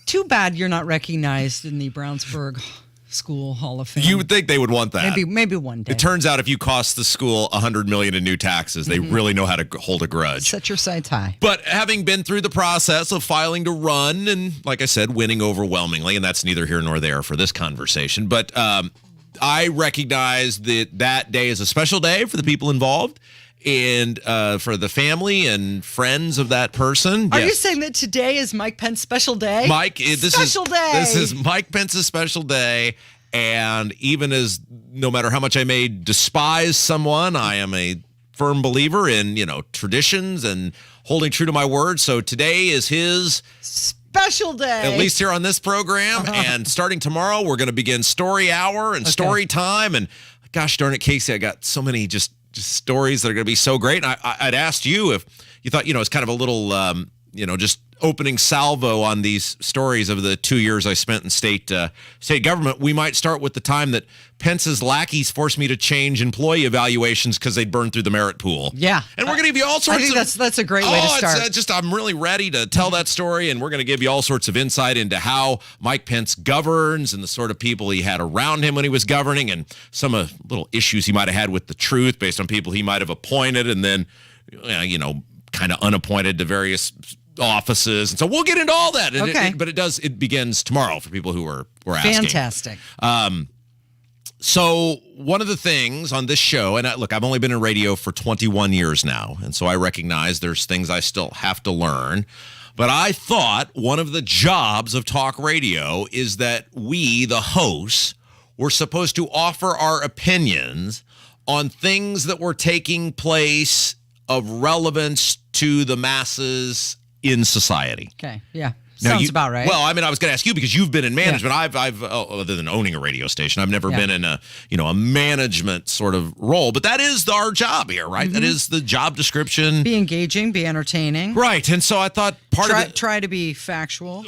Too bad you're not recognized in the Brownsburg School Hall of Fame. You would think they would want that. Maybe one day. It turns out if you cost the school $100 million in new taxes, they really know how to hold a grudge. Set your sights high. But having been through the process of filing to run and, like I said, winning overwhelmingly, and that's neither here nor there for this conversation, but I recognize that day is a special day for the people involved and for the family and friends of that person. Are you saying that today is Mike Pence's special day? This is Mike Pence's special day. And even as no matter how much I may despise someone, I am a firm believer in, traditions and holding true to my word. So today is his special day. At least here on this program. And starting tomorrow, we're going to begin Story Hour and Story Time. And gosh darn it, Casey, I got so many just stories that are going to be so great. And I'd asked you if you thought, it's kind of a little, just opening salvo on these stories of the 2 years I spent in state government. We might start with the time that Pence's lackeys forced me to change employee evaluations because they'd burned through the merit pool. Yeah. And we're going to give you all sorts I think that's a great way to start. I'm really ready to tell that story, and we're going to give you all sorts of insight into how Mike Pence governs and the sort of people he had around him when he was governing and some little issues he might have had with the truth based on people he might have appointed and then, kind of unappointed to various offices. And so we'll get into all that. And but it begins tomorrow for people who are asking. Fantastic. So one of the things on this show, and look, I've only been in radio for 21 years now, and so I recognize there's things I still have to learn. But I thought one of the jobs of talk radio is that we, the hosts, were supposed to offer our opinions on things that were taking place of relevance to the masses in society. Okay, yeah. Sounds about right. Well, I was going to ask you because you've been in management. Yeah. I've other than owning a radio station, I've never been in a management sort of role. But that is our job here, right? That is the job description. Be engaging, be entertaining. Right. And so I thought try to be factual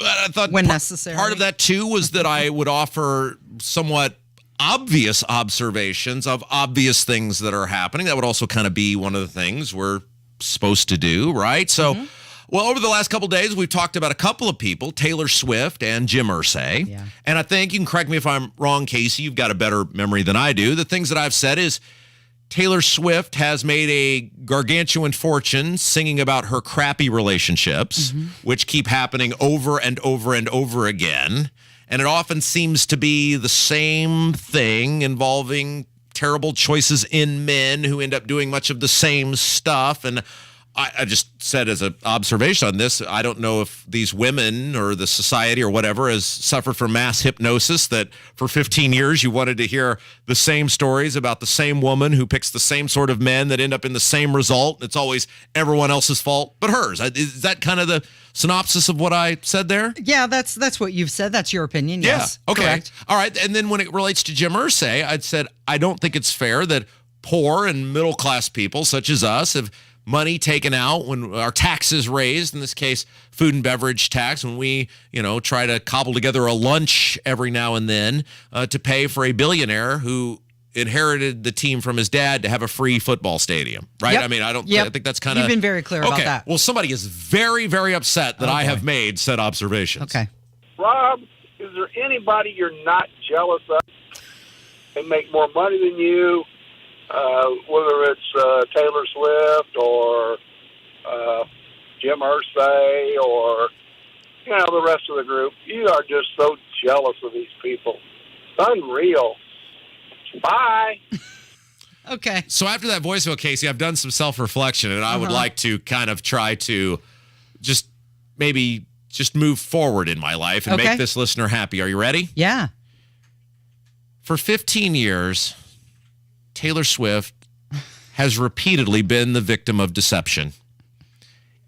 when necessary. Part of that too was that I would offer somewhat obvious observations of obvious things that are happening. That would also kind of be one of the things we're supposed to do, right? So. Well, over the last couple of days, we've talked about a couple of people, Taylor Swift and Jim Irsay. Yeah. And I think, you can correct me if I'm wrong, Casey, you've got a better memory than I do. The things that I've said is Taylor Swift has made a gargantuan fortune singing about her crappy relationships, which keep happening over and over and over again. And it often seems to be the same thing involving terrible choices in men who end up doing much of the same stuff. And I just said as an observation on this, I don't know if these women or the society or whatever has suffered from mass hypnosis that for 15 years you wanted to hear the same stories about the same woman who picks the same sort of men that end up in the same result. It's always everyone else's fault but hers. Is that kind of the synopsis of what I said there? Yeah, that's what you've said. That's your opinion. Yes. Yeah. Okay. Correct. All right. And then when it relates to Jim Irsay, I'd said I don't think it's fair that poor and middle class people such as us have money taken out when our taxes raised, in this case, food and beverage tax, when we, try to cobble together a lunch every now and then to pay for a billionaire who inherited the team from his dad to have a free football stadium, right? Yep. I think that's kind of... You've been very clear about that. Well, somebody is very, very upset that I have made said observations. Okay. Rob, is there anybody you're not jealous of and make more money than you? Whether it's Taylor Swift or Jim Irsay or the rest of the group, you are just so jealous of these people. Unreal. Bye. Okay. So after that voicemail, Casey, I've done some self-reflection, and I would like to kind of try to just move forward in my life and make this listener happy. Are you ready? Yeah. For 15 years... Taylor Swift has repeatedly been the victim of deception.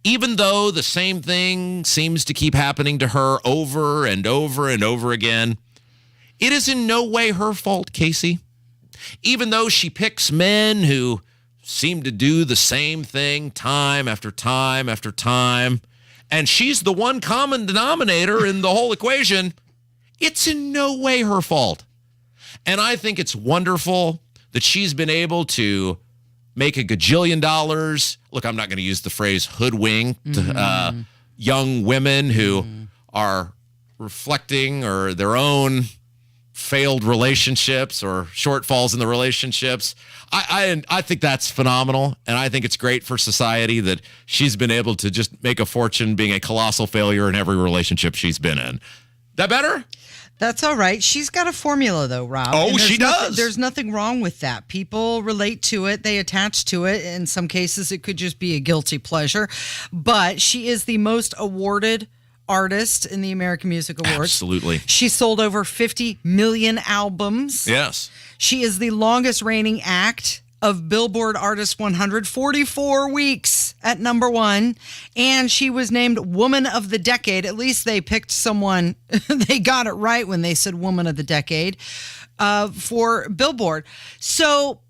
Even though the same thing seems to keep happening to her over and over and over again, it is in no way her fault, Casey. Even though she picks men who seem to do the same thing time after time after time, and she's the one common denominator in the whole equation, it's in no way her fault. And I think it's wonderful that she's been able to make a gajillion dollars. Look, I'm not going to use the phrase hoodwink young women who are reflecting or their own failed relationships or shortfalls in the relationships. I think that's phenomenal, and I think it's great for society that she's been able to just make a fortune being a colossal failure in every relationship she's been in. That better? That's all right. She's got a formula, though, Rob. Oh, she does. There's nothing wrong with that. People relate to it. They attach to it. In some cases, it could just be a guilty pleasure. But she is the most awarded artist in the American Music Awards. Absolutely. She sold over 50 million albums. Yes. She is the longest reigning act of Billboard Artist 100, 44 weeks at number one. And she was named Woman of the Decade. At least they picked someone, they got it right when they said Woman of the Decade for Billboard. So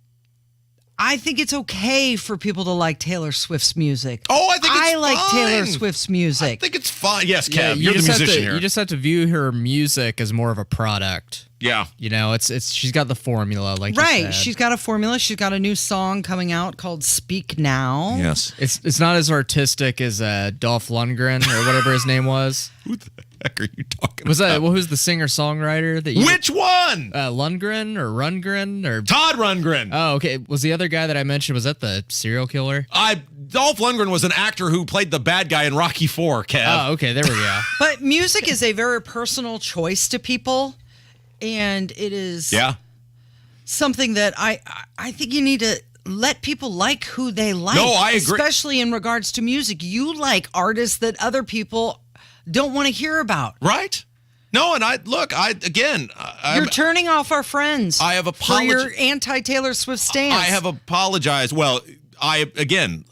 I think it's okay for people to like Taylor Swift's music. Oh, I think it's like fine. Taylor Swift's music. I think it's fine. Yes, Kev, Yeah, you're the musician here. You just have to view her music as more of a product. Yeah. You know, it's she's got the formula, like you Right. said. She's got a formula. She's got a new song coming out called Speak Now. Yes. It's not as artistic as Dolph Lundgren or whatever his name was. Who the heck are you talking Was that about? who's the singer-songwriter that you Which one? Lundgren or Rundgren or Todd Rundgren. Oh, okay. Was the other guy that I mentioned, was that the serial killer? Dolph Lundgren was an actor who played the bad guy in Rocky IV, Kev. Oh, okay, there we go. But music is a very personal choice to people, and it is something that I think you need to let people like who they like. No, I agree. Especially in regards to music. You like artists that other people don't want to hear about. Right? No, and you're turning off our friends. I have for your anti-Taylor Swift stance. I have apologized. Well,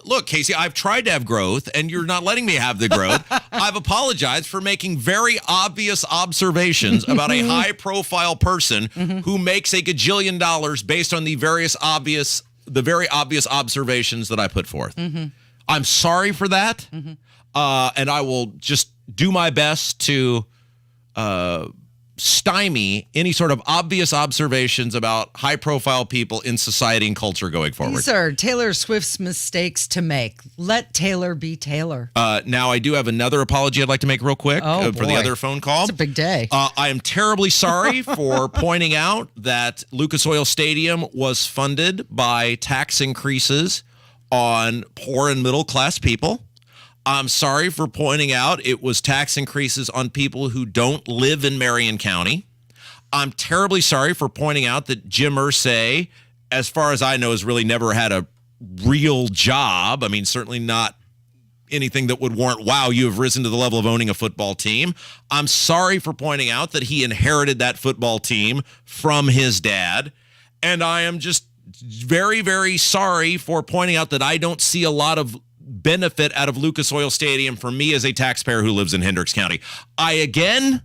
look, Casey, I've tried to have growth, and you're not letting me have the growth. I've apologized for making very obvious observations about a high-profile person who makes a gajillion dollars based on the very obvious observations that I put forth. I'm sorry for that, and I will just do my best to stymie any sort of obvious observations about high-profile people in society and culture going forward. These are Taylor Swift's mistakes to make. Let Taylor be Taylor. Now, I do have another apology I'd like to make real quick for the other phone call. It's a big day. I am terribly sorry for pointing out that Lucas Oil Stadium was funded by tax increases on poor and middle-class people. I'm sorry for pointing out it was tax increases on people who don't live in Marion County. I'm terribly sorry for pointing out that Jim Irsay, as far as I know, has really never had a real job. I mean, certainly not anything that would warrant, wow, you have risen to the level of owning a football team. I'm sorry for pointing out that he inherited that football team from his dad. And I am just very, very sorry for pointing out that I don't see a lot of benefit out of Lucas Oil Stadium for me as a taxpayer who lives in Hendricks County. I again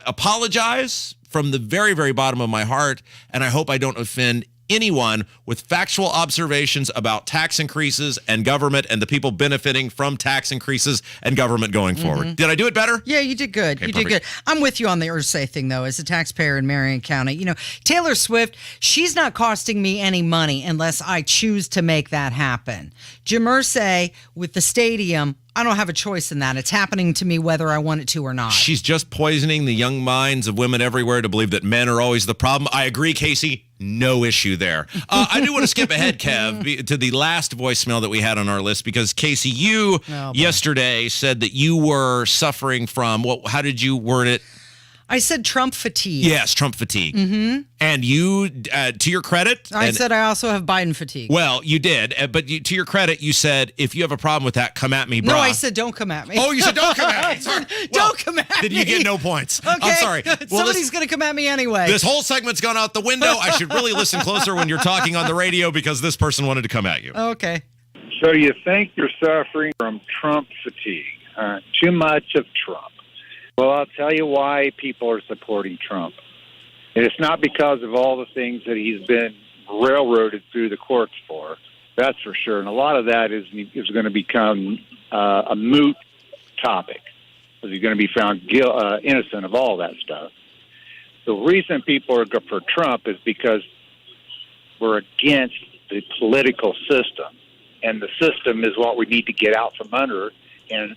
apologize from the very, very bottom of my heart, and I hope I don't offend anyone with factual observations about tax increases and government and the people benefiting from tax increases and government going forward. Did I do it better? Yeah, you did good. Okay, you did good. I'm with you on the Irsay thing, though, as a taxpayer in Marion County. You know, Taylor Swift, she's not costing me any money unless I choose to make that happen. Jim Irsay with the stadium, I don't have a choice in that. It's happening to me whether I want it to or not. She's just poisoning the young minds of women everywhere to believe that men are always the problem. I agree, Casey. No issue there. I do want to skip ahead, Kev, to the last voicemail that we had on our list because, Casey, you yesterday said that you were suffering from, how did you word it? I said Trump fatigue. Yes, Trump fatigue. Mm-hmm. And you, to your credit... I said I also have Biden fatigue. Well, you did, but to your credit, you said, if you have a problem with that, come at me, bro. No, I said don't come at me. Oh, you said don't come at me. Sorry. Don't come at me. Then you get no points. Okay. I'm sorry. Well, Somebody's going to come at me anyway. This whole segment's gone out the window. I should really listen closer when you're talking on the radio because this person wanted to come at you. Okay. So you think you're suffering from Trump fatigue, too much of Trump. Well, I'll tell you why people are supporting Trump. And it's not because of all the things that he's been railroaded through the courts for. That's for sure. And a lot of that is going to become a moot topic. Because he's going to be found innocent of all that stuff. The reason people are for Trump is because we're against the political system. And the system is what we need to get out from under. And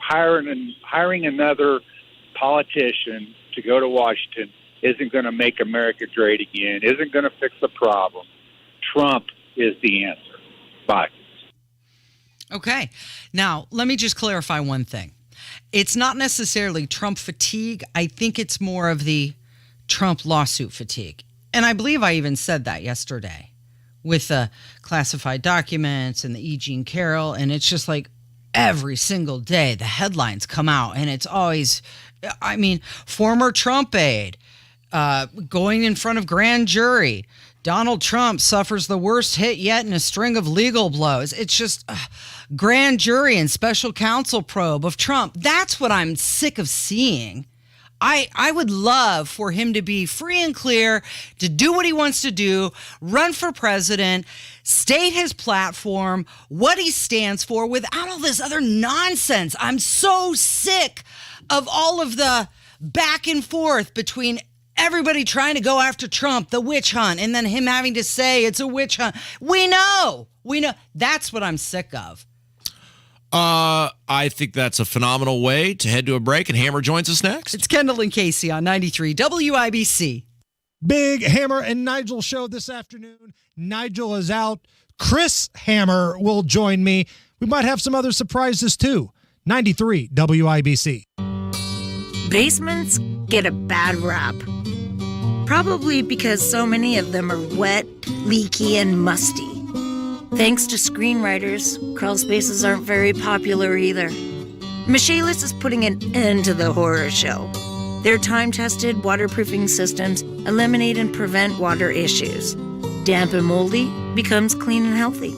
hiring another politician to go to Washington isn't going to make America great again, isn't going to fix the problem. Trump is the answer. Bye. Okay. Now, let me just clarify one thing. It's not necessarily Trump fatigue. I think it's more of the Trump lawsuit fatigue. And I believe I even said that yesterday with the classified documents and the E. Jean Carroll. And it's just like, every single day, the headlines come out, and it's always, former Trump aide going in front of grand jury. Donald Trump suffers the worst hit yet in a string of legal blows. It's just grand jury and special counsel probe of Trump. That's what I'm sick of seeing. I would love for him to be free and clear, to do what he wants to do, run for president, state his platform, what he stands for, without all this other nonsense. I'm so sick of all of the back and forth between everybody trying to go after Trump, the witch hunt, and then him having to say it's a witch hunt. We know. That's what I'm sick of. I think that's a phenomenal way to head to a break, and Hammer joins us next. It's Kendall and Casey on 93 WIBC. Big Hammer and Nigel show this afternoon. Nigel is out. Chris Hammer will join me. We might have some other surprises too. 93 WIBC. Basements get a bad rap. Probably because so many of them are wet, leaky, and musty. Thanks to screenwriters, crawl spaces aren't very popular either. Michaelis is putting an end to the horror show. Their time-tested waterproofing systems eliminate and prevent water issues. Damp and moldy becomes clean and healthy.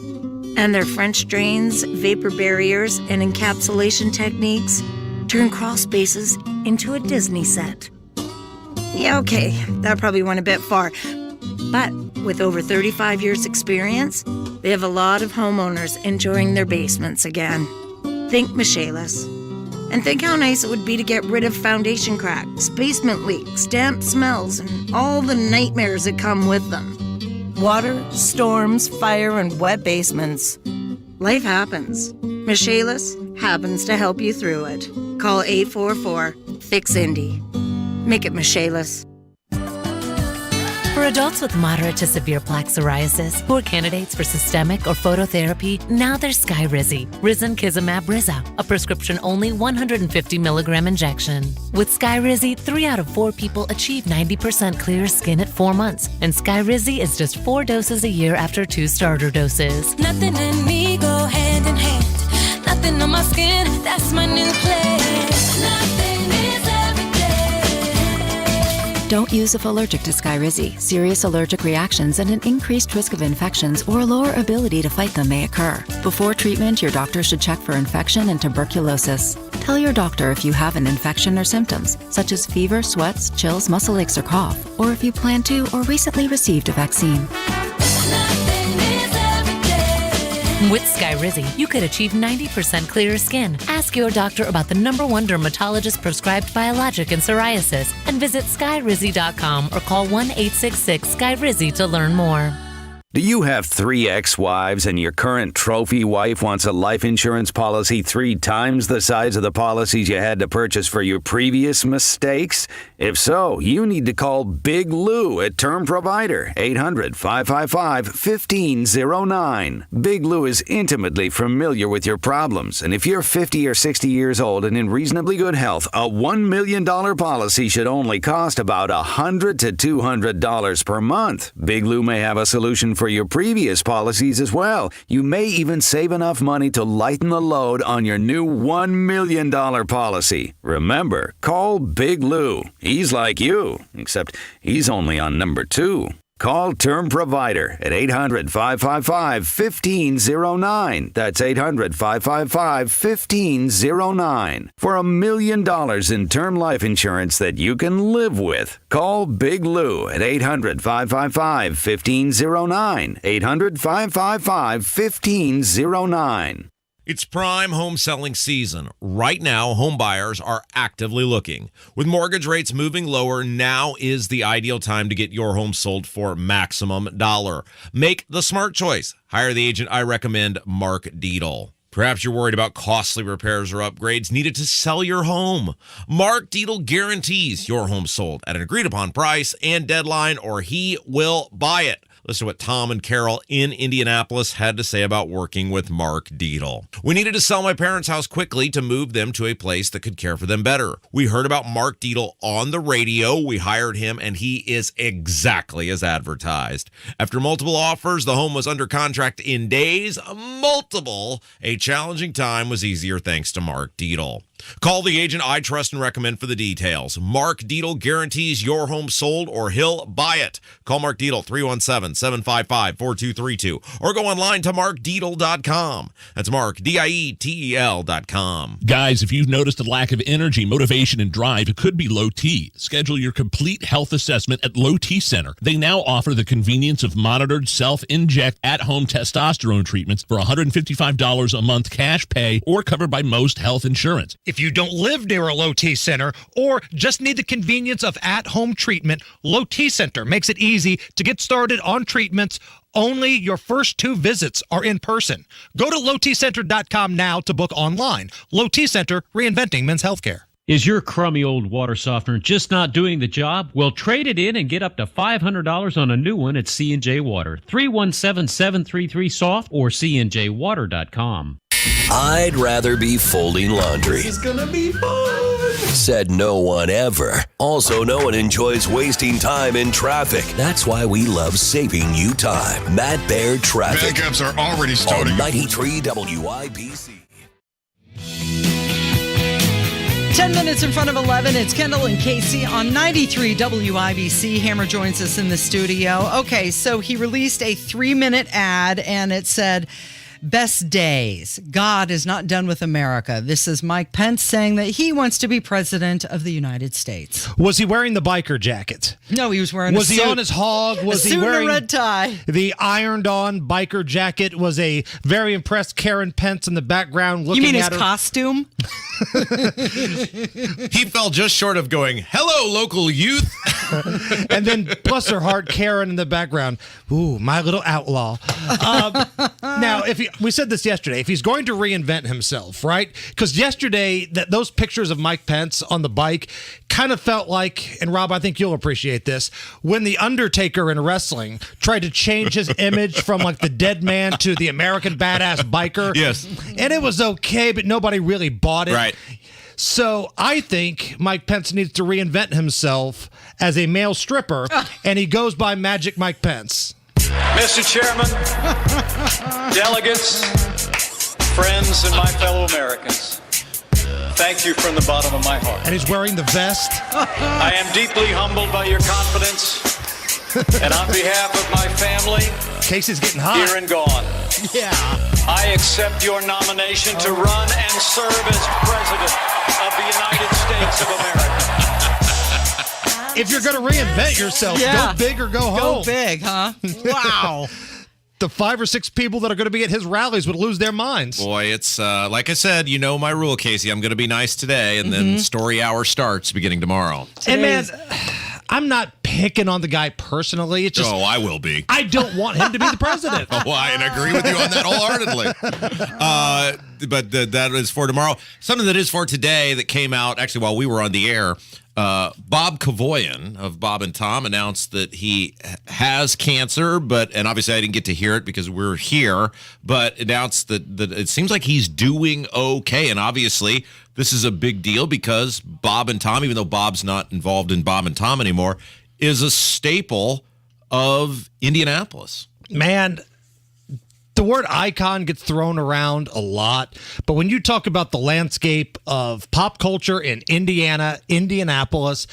And their French drains, vapor barriers, and encapsulation techniques turn crawl spaces into a Disney set. Yeah, okay, that probably went a bit far. But with over 35 years' experience, they have a lot of homeowners enjoying their basements again. Think Michaelis. And think how nice it would be to get rid of foundation cracks, basement leaks, damp smells, and all the nightmares that come with them. Water, storms, fire, and wet basements. Life happens. Michaelis happens to help you through it. Call 844-FIX-INDY. Make it Michaelis. For adults with moderate to severe plaque psoriasis who are candidates for systemic or phototherapy, now there's Skyrizi, Risankizumab Riza, a prescription-only 150 milligram injection. With Skyrizi, 3 out of 4 people achieve 90% clear skin at 4 months, and Skyrizi is just 4 doses a year after 2 starter doses. Nothing in me go hand in hand. Nothing on my skin, that's my new place. Nothing is every day. Don't use if allergic to Skyrizi. Serious allergic reactions and an increased risk of infections or a lower ability to fight them may occur. Before treatment, your doctor should check for infection and tuberculosis. Tell your doctor if you have an infection or symptoms, such as fever, sweats, chills, muscle aches, or cough, or if you plan to or recently received a vaccine. With Skyrizi, you could achieve 90% clearer skin. Ask your doctor about the #1 dermatologist prescribed biologic in psoriasis and visit skyrizi.com or call 1-866-SKYRIZI to learn more. Do you have 3 ex-wives and your current trophy wife wants a life insurance policy 3 times the size of the policies you had to purchase for your previous mistakes? If so, you need to call Big Lou at Term Provider, 800-555-1509. Big Lou is intimately familiar with your problems, and if you're 50 or 60 years old and in reasonably good health, a $1 million policy should only cost about $100 to $200 per month. Big Lou may have a solution for your previous policies as well. You may even save enough money to lighten the load on your new $1 million policy. Remember, call Big Lou. He's like you, except he's only on number 2. Call Term Provider at 800-555-1509. That's 800-555-1509. For $1 million in term life insurance that you can live with. Call Big Lou at 800-555-1509. 800-555-1509. It's prime home selling season. Right now, home buyers are actively looking. With mortgage rates moving lower, now is the ideal time to get your home sold for maximum dollar. Make the smart choice. Hire the agent I recommend, Mark Deedle. Perhaps you're worried about costly repairs or upgrades needed to sell your home. Mark Deedle guarantees your home sold at an agreed-upon price and deadline, or he will buy it. Listen to what Tom and Carol in Indianapolis had to say about working with Mark Deedle. We needed to sell my parents' house quickly to move them to a place that could care for them better. We heard about Mark Deedle on the radio. We hired him, and he is exactly as advertised. After multiple offers, the home was under contract in days. Multiple. A challenging time was easier thanks to Mark Deedle. Call the agent I trust and recommend for the details. Mark Deedle guarantees your home sold or he'll buy it. Call Mark Deedle 317-755-4232 or go online to markdeedle.com. That's Mark, DIETEL.com. Guys, if you've noticed a lack of energy, motivation, and drive, it could be low T. Schedule your complete health assessment at Low T Center. They now offer the convenience of monitored self-inject at-home testosterone treatments for $155 a month cash pay or covered by most health insurance. If you don't live near a Low T Center or just need the convenience of at-home treatment, Low T Center makes it easy to get started on treatments. Only your first 2 visits are in person. Go to lowtcenter.com now to book online. Low T Center, reinventing men's healthcare. Is your crummy old water softener just not doing the job? Well, trade it in and get up to $500 on a new one at C&J Water. 317-733-SOFT or cnjwater.com. I'd rather be folding laundry. This is gonna be fun. Said no one ever. Also, no one enjoys wasting time in traffic. That's why we love saving you time. Matt Baird Traffic. Backups are already starting. On 93 WIBC. 10 minutes in front of 11, it's Kendall and Casey on 93 WIBC. Hammer joins us in the studio. Okay, so he released a 3-minute ad, and it said, "Best days. God is not done with America." This is Mike Pence saying that he wants to be president of the United States. Was he wearing the biker jacket? No, he was wearing a suit. Was he on his hog? Was he wearing a red tie? The ironed-on biker jacket? Was a very impressed Karen Pence in the background looking at her? You mean his costume? He fell just short of going, "Hello, local youth." And then, bless her heart, Karen in the background. Ooh, my little outlaw. Now, we said this yesterday, if he's going to reinvent himself, right? Because yesterday, those pictures of Mike Pence on the bike kind of felt like, and Rob, I think you'll appreciate this, when The Undertaker in wrestling tried to change his image from like the dead man to the American badass biker. Yes. And it was okay, but nobody really bought it. Right. So I think Mike Pence needs to reinvent himself as a male stripper, and he goes by Magic Mike Pence. Mr. Chairman, delegates, friends, and my fellow Americans, thank you from the bottom of my heart. And he's wearing the vest. I am deeply humbled by your confidence, and on behalf of my family, Casey's getting hot. Here and gone. Yeah. I accept your nomination to run and serve as President of the United States of America. If you're going to reinvent yourself, go big or go home. Go big, huh? Wow. The 5 or 6 people that are going to be at his rallies would lose their minds. Boy, it's like I said, you know my rule, Casey. I'm going to be nice today, and then story hour starts beginning tomorrow. And man, I'm not picking on the guy personally. It's just, I will be. I don't want him to be the president. I agree with you on that wholeheartedly. But that is for tomorrow. Something that is for today that came out actually while we were on the air. Bob Kevoian of Bob and Tom announced that he has cancer, and obviously I didn't get to hear it because we're here, but announced that it seems like he's doing okay. And obviously this is a big deal because Bob and Tom, even though Bob's not involved in Bob and Tom anymore, is a staple of Indianapolis. Man, the word icon gets thrown around a lot, but when you talk about the landscape of pop culture in Indianapolis,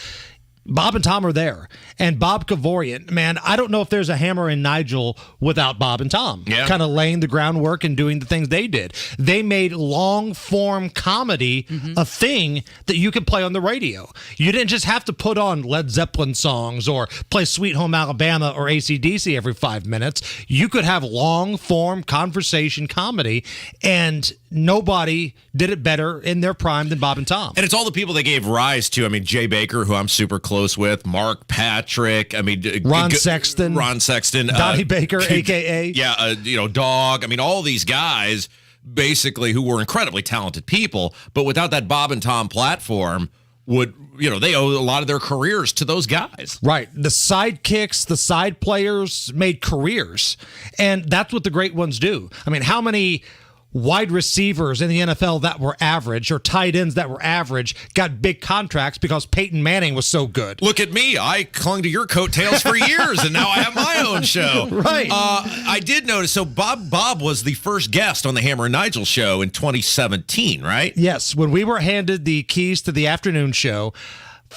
Bob and Tom are there. And Bob Kevoian, man, I don't know if there's a Hammer and Nigel without Bob and Tom. Yeah. Kind of laying the groundwork and doing the things they did. They made long-form comedy a thing that you could play on the radio. You didn't just have to put on Led Zeppelin songs or play Sweet Home Alabama or AC/DC every 5 minutes. You could have long-form conversation comedy, and nobody did it better in their prime than Bob and Tom. And it's all the people they gave rise to. I mean, Jay Baker, who I'm super close with, Mark Patrick, I mean, Ron Sexton, Donnie Baker, a.k.a. Dog. I mean, all these guys basically who were incredibly talented people, but without that Bob and Tom platform, they owe a lot of their careers to those guys. Right. The sidekicks, the side players made careers, and that's what the great ones do. I mean, how many wide receivers in the NFL that were average or tight ends that were average got big contracts because Peyton Manning was so good? Look at me. I clung to your coattails for years, and now I have my own show. Right. I did notice, so Bob was the first guest on the Hammer and Nigel show in 2017, right? Yes. When we were handed the keys to the afternoon show,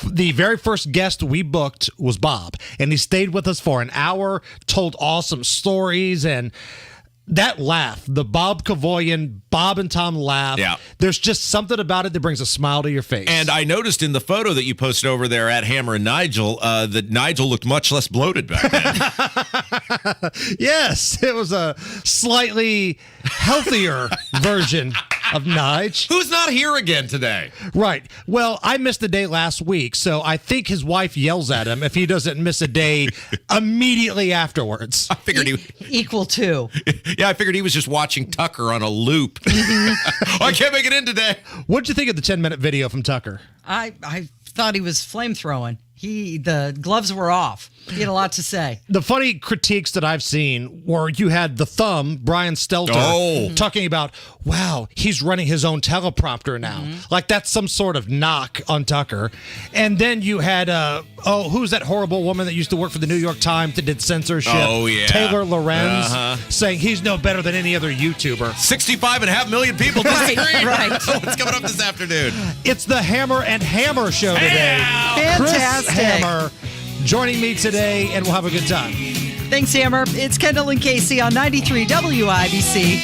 the very first guest we booked was Bob, and he stayed with us for an hour, told awesome stories, and that laugh, the Bob Kevoian, Bob and Tom laugh, there's just something about it that brings a smile to your face. And I noticed in the photo that you posted over there at Hammer and Nigel that Nigel looked much less bloated back then. Yes, it was a slightly healthier version of Nige. Who's not here again today? Right. Well, I missed a day last week, so I think his wife yells at him if he doesn't miss a day immediately afterwards. I figured equal to. Yeah, I figured he was just watching Tucker on a loop. I can't make it in today. What'd you think of the 10-minute video from Tucker? I thought he was flamethrowing. The gloves were off. He had a lot to say. The funny critiques that I've seen were you had the thumb, Brian Stelter, talking about, wow, he's running his own teleprompter now. Like that's some sort of knock on Tucker. And then you had, who's that horrible woman that used to work for the New York Times that did censorship? Oh, yeah. Taylor Lorenz saying he's no better than any other YouTuber. 65.5 million people disagree. Right. What's coming up this afternoon? It's the Hammer and Hammer show today. Fantastic. Chris Hammer joining me today, and we'll have a good time. Thanks, Hammer. It's Kendall and Casey on 93 WIBC.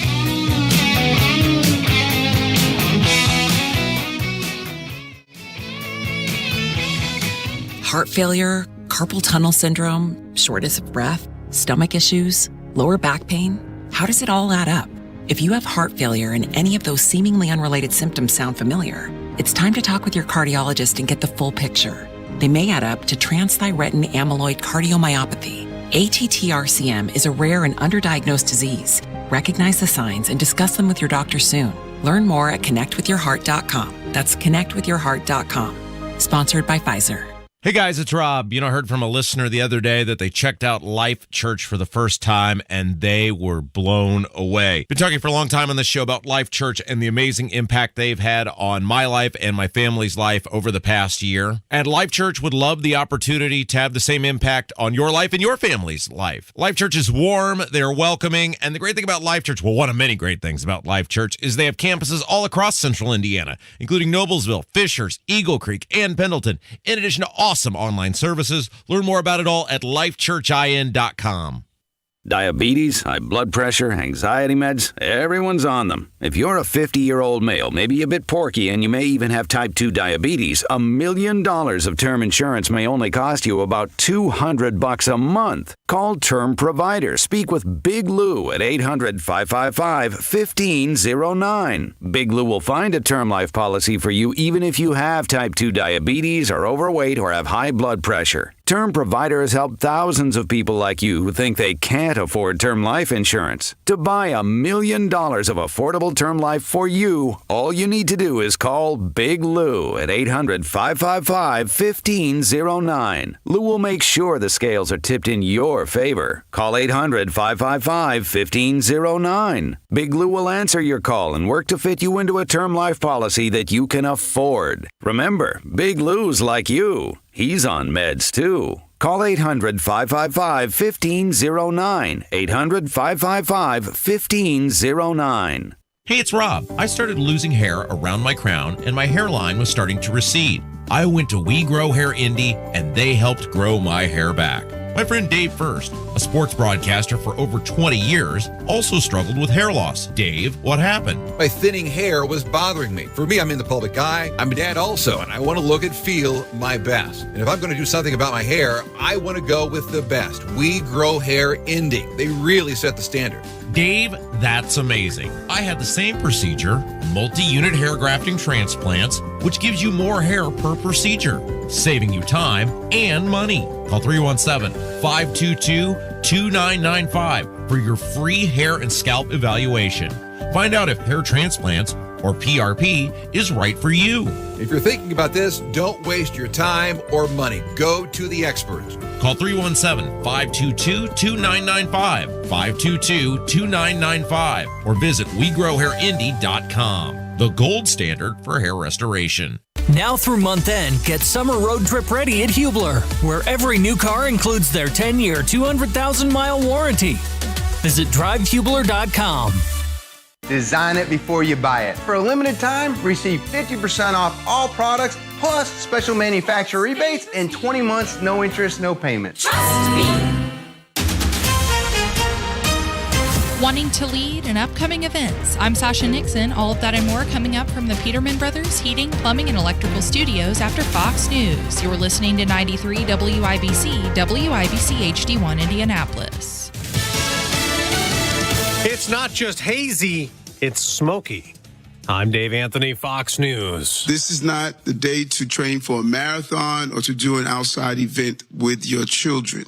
Heart failure, carpal tunnel syndrome, shortness of breath, stomach issues, lower back pain. How does it all add up? If you have heart failure and any of those seemingly unrelated symptoms sound familiar, it's time to talk with your cardiologist and get the full picture. They may add up to transthyretin amyloid cardiomyopathy. ATTR-CM is a rare and underdiagnosed disease. Recognize the signs and discuss them with your doctor soon. Learn more at connectwithyourheart.com. That's connectwithyourheart.com. Sponsored by Pfizer. Hey guys, it's Rob. I heard from a listener the other day that they checked out Life Church for the first time and they were blown away. Been talking for a long time on this show about Life Church and the amazing impact they've had on my life and my family's life over the past year. And Life Church would love the opportunity to have the same impact on your life and your family's life. Life Church is warm, they're welcoming, and the great thing about Life Church, well, one of many great things about Life Church is they have campuses all across central Indiana, including Noblesville, Fishers, Eagle Creek, and Pendleton, in addition to awesome online services. Learn more about it all at lifechurchin.com. Diabetes, high blood pressure, anxiety meds, everyone's on them. If you're a 50-year-old male, maybe a bit porky, and you may even have type 2 diabetes, $1 million of term insurance may only cost you about $200 a month. Call Term Provider. Speak with Big Lou at 800-555-1509. Big Lou will find a term life policy for you even if you have type 2 diabetes, are overweight, or have high blood pressure. Term Provider has helped thousands of people like you who think they can't afford term life insurance. To buy $1 million of affordable term life for you, all you need to do is call Big Lou at 800-555-1509. Lou will make sure the scales are tipped in your favor. Call 800-555-1509. Big Lou will answer your call and work to fit you into a term life policy that you can afford. Remember, Big Lou's like you. He's on meds, too. Call 800-555-1509. 800-555-1509. Hey, it's Rob. I started losing hair around my crown, and my hairline was starting to recede. I went to We Grow Hair Indy, and they helped grow my hair back. My friend Dave First, a sports broadcaster for over 20 years, also struggled with hair loss. Dave, what happened? My thinning hair was bothering me. For me, I'm in the public eye. I'm a dad also, and I want to look and feel my best. And if I'm going to do something about my hair, I want to go with the best. We Grow Hair Indy. They really set the standard. Dave, that's amazing. I had the same procedure, multi-unit hair grafting transplants, which gives you more hair per procedure, saving you time and money. Call 317-522-2995 for your free hair and scalp evaluation. Find out if hair transplants or PRP is right for you. If you're thinking about this, don't waste your time or money. Go to the experts. Call 317-522-2995, 522-2995, or visit WeGrowHairIndy.com, the gold standard for hair restoration. Now through month end, get summer road trip ready at Hubler, where every new car includes their 10-year, 200,000-mile warranty. Visit drivehubler.com. Design it before you buy it. For a limited time, receive 50% off all products, plus special manufacturer rebates and 20 months, no interest, no payments. Trust me. Wanting to lead in upcoming events. I'm Sasha Nixon. All of that and more coming up from the Peterman Brothers Heating, Plumbing, and Electrical Studios after Fox News. You're listening to 93 WIBC, WIBC HD1 Indianapolis. It's not just hazy, it's smoky. I'm Dave Anthony, Fox News. This is not the day to train for a marathon or to do an outside event with your children.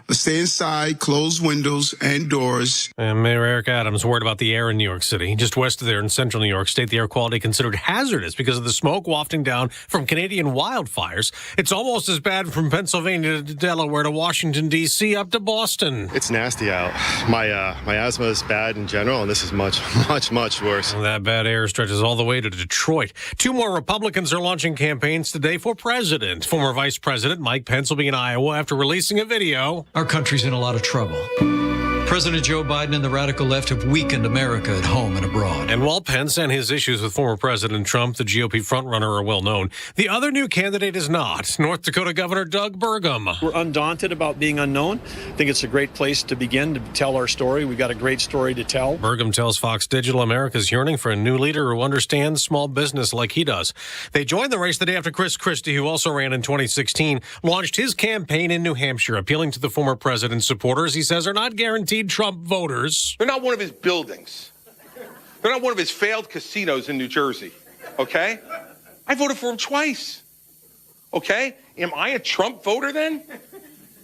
Stay inside, close windows and doors. And Mayor Eric Adams worried about the air in New York City. Just west of there in central New York State, the air quality considered hazardous because of the smoke wafting down from Canadian wildfires. It's almost as bad from Pennsylvania to Delaware to Washington, D.C. up to Boston. It's nasty out. My asthma is bad in general, and this is much worse. And that bad air stretches all the way to Detroit. Two more Republicans are launching campaigns today for president. Former Vice President Mike Pence will be in Iowa after releasing a video. Our country's in a lot of trouble. President Joe Biden and the radical left have weakened America at home and abroad. And while Pence and his issues with former President Trump, the GOP frontrunner, are well known, the other new candidate is not. North Dakota Governor Doug Burgum. We're undaunted about being unknown. I think it's a great place to begin to tell our story. We've got a great story to tell. Burgum tells Fox Digital America's yearning for a new leader who understands small business like he does. They joined the race the day after Christie, who also ran in 2016, launched his campaign in New Hampshire, appealing to the former president's supporters he says are not guaranteed Trump voters. They're not one of his buildings. They're not one of his failed casinos in New Jersey, okay? I voted for him twice, okay? Am I a Trump voter then?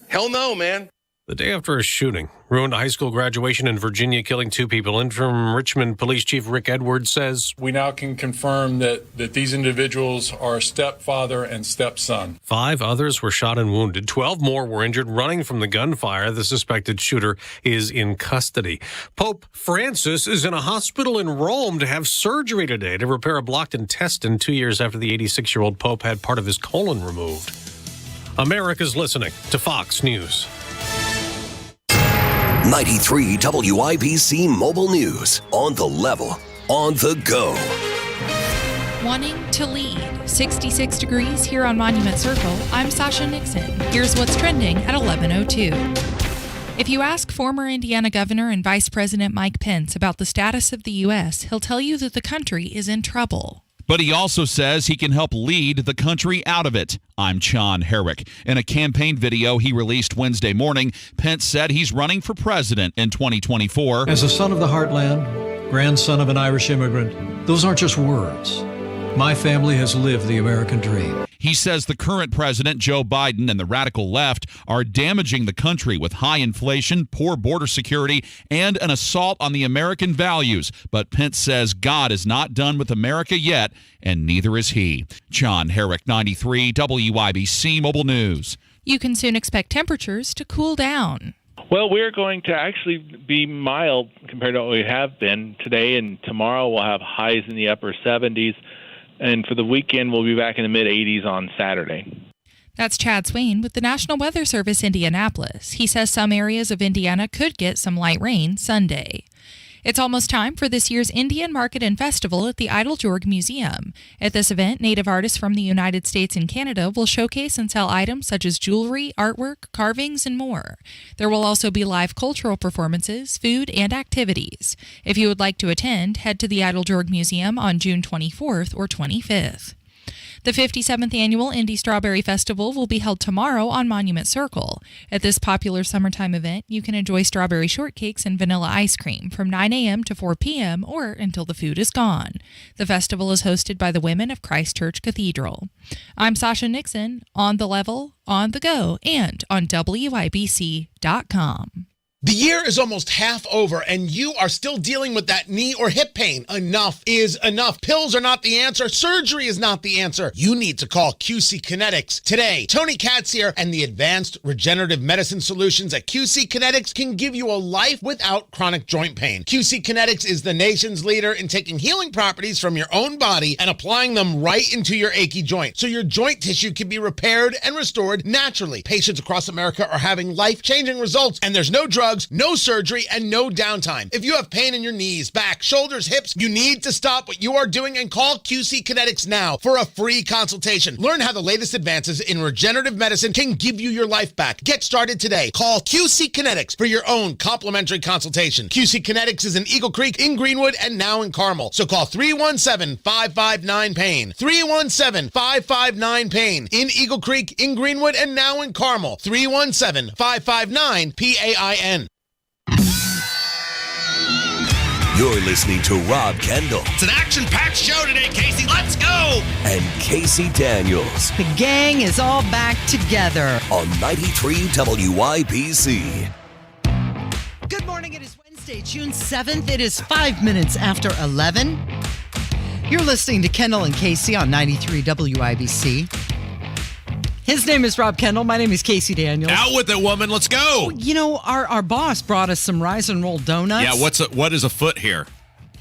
Hell no, man. The day after a shooting ruined a high school graduation in Virginia, killing two people. Interim Richmond Police Chief Rick Edwards says, we now can confirm that these individuals are stepfather and stepson. 5 others were shot and wounded. 12 more were injured running from the gunfire. The suspected shooter is in custody. Pope Francis is in a hospital in Rome to have surgery today to repair a blocked intestine 2 years after the 86-year-old Pope had part of his colon removed. America's listening to Fox News. 93 WIBC Mobile News. On the level, on the go. Wanting to lead. 66 degrees here on Monument Circle. I'm Sasha Nixon. Here's what's trending at 11:02. If you ask former Indiana Governor and Vice President Mike Pence about the status of the U.S., he'll tell you that the country is in trouble. But he also says he can help lead the country out of it. I'm John Herrick. In a campaign video he released Wednesday morning, Pence said he's running for president in 2024. As a son of the heartland, grandson of an Irish immigrant, those aren't just words. My family has lived the American dream. He says the current president, Joe Biden, and the radical left are damaging the country with high inflation, poor border security, and an assault on the American values. But Pence says God is not done with America yet, and neither is he. John Herrick, 93 WIBC Mobile News. You can soon expect temperatures to cool down. Well, we're going to actually be mild compared to what we have been. Today and tomorrow we'll have highs in the upper 70s. And for the weekend, we'll be back in the mid-80s on Saturday. That's Chad Swain with the National Weather Service Indianapolis. He says some areas of Indiana could get some light rain Sunday. It's almost time for this year's Indian Market and Festival at the Idle-Jorg Museum. At this event, Native artists from the United States and Canada will showcase and sell items such as jewelry, artwork, carvings, and more. There will also be live cultural performances, food, and activities. If you would like to attend, head to the Idle-Jorg Museum on June 24th or 25th. The 57th Annual Indy Strawberry Festival will be held tomorrow on Monument Circle. At this popular summertime event, you can enjoy strawberry shortcakes and vanilla ice cream from 9 a.m. to 4 p.m. or until the food is gone. The festival is hosted by the Women of Christ Church Cathedral. I'm Sasha Nixon, on the level, on the go, and on WIBC.com. The year is almost half over, and you are still dealing with that knee or hip pain. Enough is enough. Pills are not the answer. Surgery is not the answer. You need to call QC Kinetics today. Tony Katz here, and the advanced regenerative medicine solutions at QC Kinetics can give you a life without chronic joint pain. QC Kinetics is the nation's leader in taking healing properties from your own body and applying them right into your achy joint, so your joint tissue can be repaired and restored naturally. Patients across America are having life-changing results, and there's no drugs, no surgery, and no downtime. If you have pain in your knees, back, shoulders, hips, you need to stop what you are doing and call QC Kinetics now for a free consultation. Learn how the latest advances in regenerative medicine can give you your life back. Get started today. Call QC Kinetics for your own complimentary consultation. QC Kinetics is in Eagle Creek, in Greenwood, and now in Carmel. So call 317-559-PAIN. 317-559-PAIN. In Eagle Creek, in Greenwood, and now in Carmel. 317-559-PAIN. You're listening to Rob Kendall. It's an action-packed show today, Casey. Let's go! And Casey Daniels. The gang is all back together. On 93 WIBC. Good morning. It is Wednesday, June 7th. It is 5 minutes after 11. You're listening to Kendall and Casey on 93 WIBC. His name is Rob Kendall. My name is Casey Daniels. Out with it, woman. Let's go. You know, our boss brought us some Rise and Roll donuts. Yeah, what is afoot here?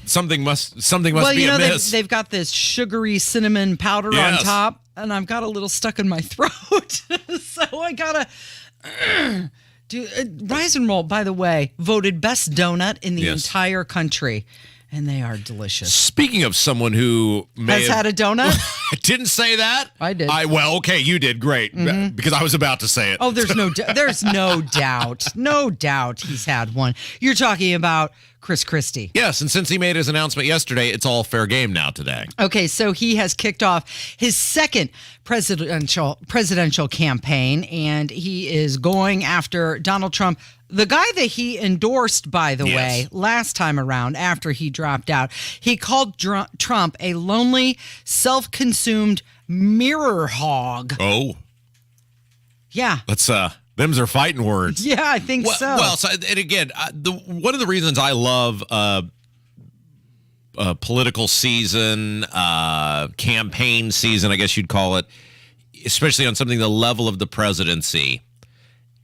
Something must be amiss. They've got this sugary cinnamon powder on top, and I've got a little stuck in my throat. So I gotta do Rise and Roll, by the way, voted best donut in the entire country. And they are delicious. Speaking of someone who has had a donut, I didn't say that. I did. Well, okay, you did great because I was about to say it. Oh, there's no doubt, no doubt he's had one. You're talking about Christie. Yes, and since he made his announcement yesterday, it's all fair game now today. Okay, so he has kicked off his second presidential campaign, and he is going after Donald Trump. The guy that he endorsed, by the way, last time around after he dropped out, he called Trump a lonely, self-consumed mirror hog. Oh. Yeah. Them's are fighting words. Yeah, I think so. Well, and again, one of the reasons I love political season, campaign season, I guess you'd call it, especially on something the level of the presidency,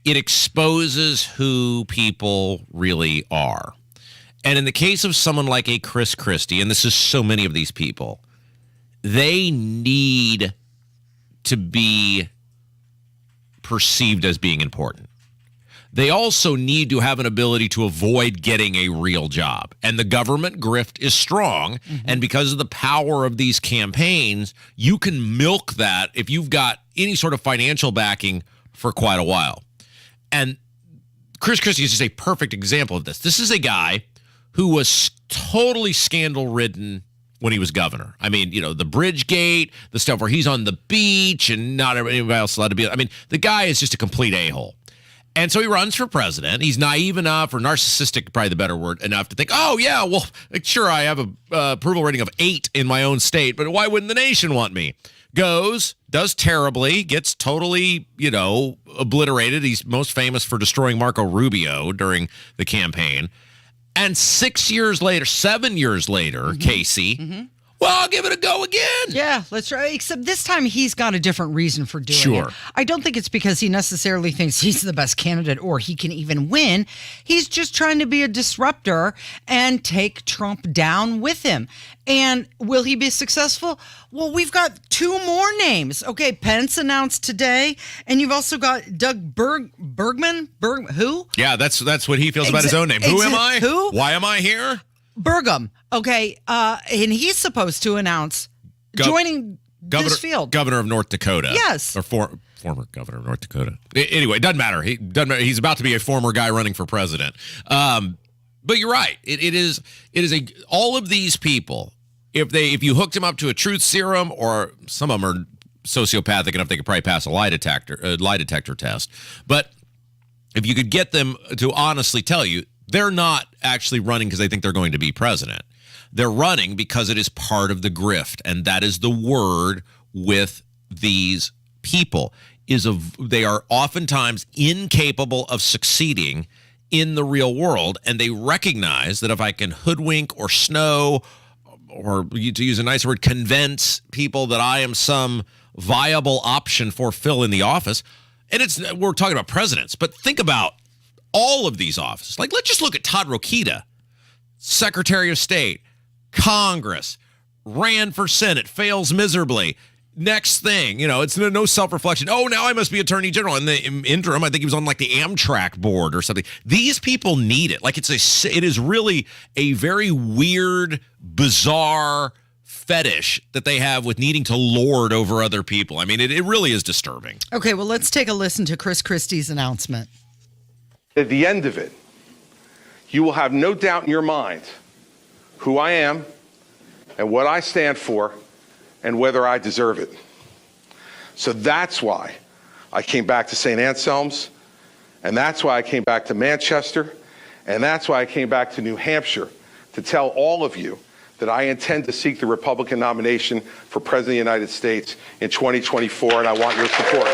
it exposes who people really are. And in the case of someone like a Christie, and this is so many of these people, they need to be perceived as being important. They also need to have an ability to avoid getting a real job. And the government grift is strong. Mm-hmm. And because of the power of these campaigns, you can milk that if you've got any sort of financial backing for quite a while. And Christie is just a perfect example of this. This is a guy who was totally scandal-ridden when he was governor. I mean, you know, the Bridgegate, the stuff where he's on the beach and not anybody else allowed to be. I mean, the guy is just a complete a-hole. And so he runs for president. He's naive enough, or narcissistic, probably the better word, enough to think, oh, yeah, well, sure, I have a approval rating of 8 in my own state, but why wouldn't the nation want me? Goes, does terribly, gets totally, obliterated. He's most famous for destroying Marco Rubio during the campaign. And 7 years later, Casey, well, I'll give it a go again. Yeah, let's try. Except this time he's got a different reason for doing it. I don't think it's because he necessarily thinks he's the best candidate or he can even win. He's just trying to be a disruptor and take Trump down with him. And will he be successful? Well, we've got 2 more names. Okay, Pence announced today, and you've also got Doug Bergman. Who? Yeah, that's what he feels about his own name. Who am I? Who? Why am I here? Burgum. Okay, and he's supposed to announce joining this field. Governor of North Dakota. Yes. Or former governor of North Dakota. Anyway, it doesn't matter. He's about to be a former guy running for president. But you're right. It is all of these people, if you hooked them up to a truth serum, or some of them are sociopathic enough they could probably pass a lie detector test. But if you could get them to honestly tell you, they're not actually running because they think they're going to be president. They're running because it is part of the grift, and that is the word with these people. They are oftentimes incapable of succeeding in the real world, and they recognize that if I can hoodwink or snow, or to use a nicer word, convince people that I am some viable option for Phil in the office, and we're talking about presidents, but think about all of these offices. Like, let's just look at Todd Rokita, Secretary of State, Congress, ran for Senate, fails miserably. Next thing, it's no self-reflection. Oh, now I must be Attorney General. In the interim, I think he was on like the Amtrak board or something. These people need it. Like, it is really a very weird, bizarre fetish that they have with needing to lord over other people. I mean, it really is disturbing. Okay, well, let's take a listen to Chris Christie's announcement. At the end of it, you will have no doubt in your mind who I am and what I stand for and whether I deserve it. So that's why I came back to St. Anselm's, and that's why I came back to Manchester, and that's why I came back to New Hampshire to tell all of you that I intend to seek the Republican nomination for President of the United States in 2024, and I want your support.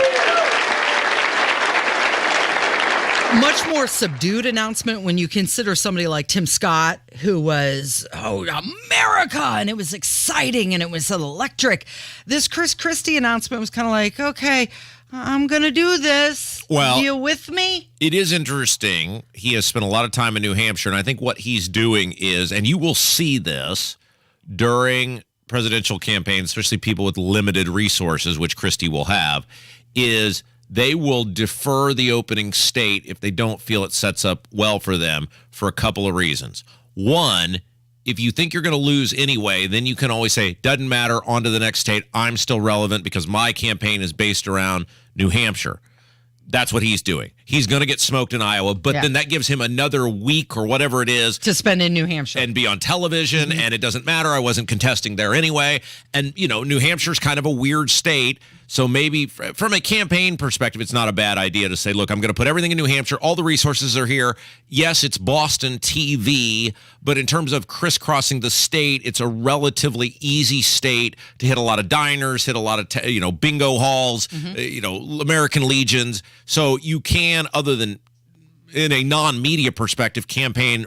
Much more subdued announcement when you consider somebody like Tim Scott, who was, America, and it was exciting and it was electric. This Chris Christie announcement was kind of like, okay, I'm going to do this. Well, you with me? It is interesting. He has spent a lot of time in New Hampshire, and I think what he's doing is, and you will see this during presidential campaigns, especially people with limited resources, which Christie will have, is they will defer the opening state if they don't feel it sets up well for them for a couple of reasons. One, if you think you're going to lose anyway, then you can always say, doesn't matter, on to the next state. I'm still relevant because my campaign is based around New Hampshire. That's what he's doing. He's going to get smoked in Iowa, but then that gives him another week or whatever it is to spend in New Hampshire and be on television. And it doesn't matter. I wasn't contesting there anyway. And, New Hampshire's kind of a weird state. So maybe from a campaign perspective, it's not a bad idea to say, look, I'm going to put everything in New Hampshire. All the resources are here. Yes, it's Boston TV, but in terms of crisscrossing the state, it's a relatively easy state to hit a lot of diners, hit a lot of, bingo halls, American Legions. So you can, other than in a non-media perspective, campaign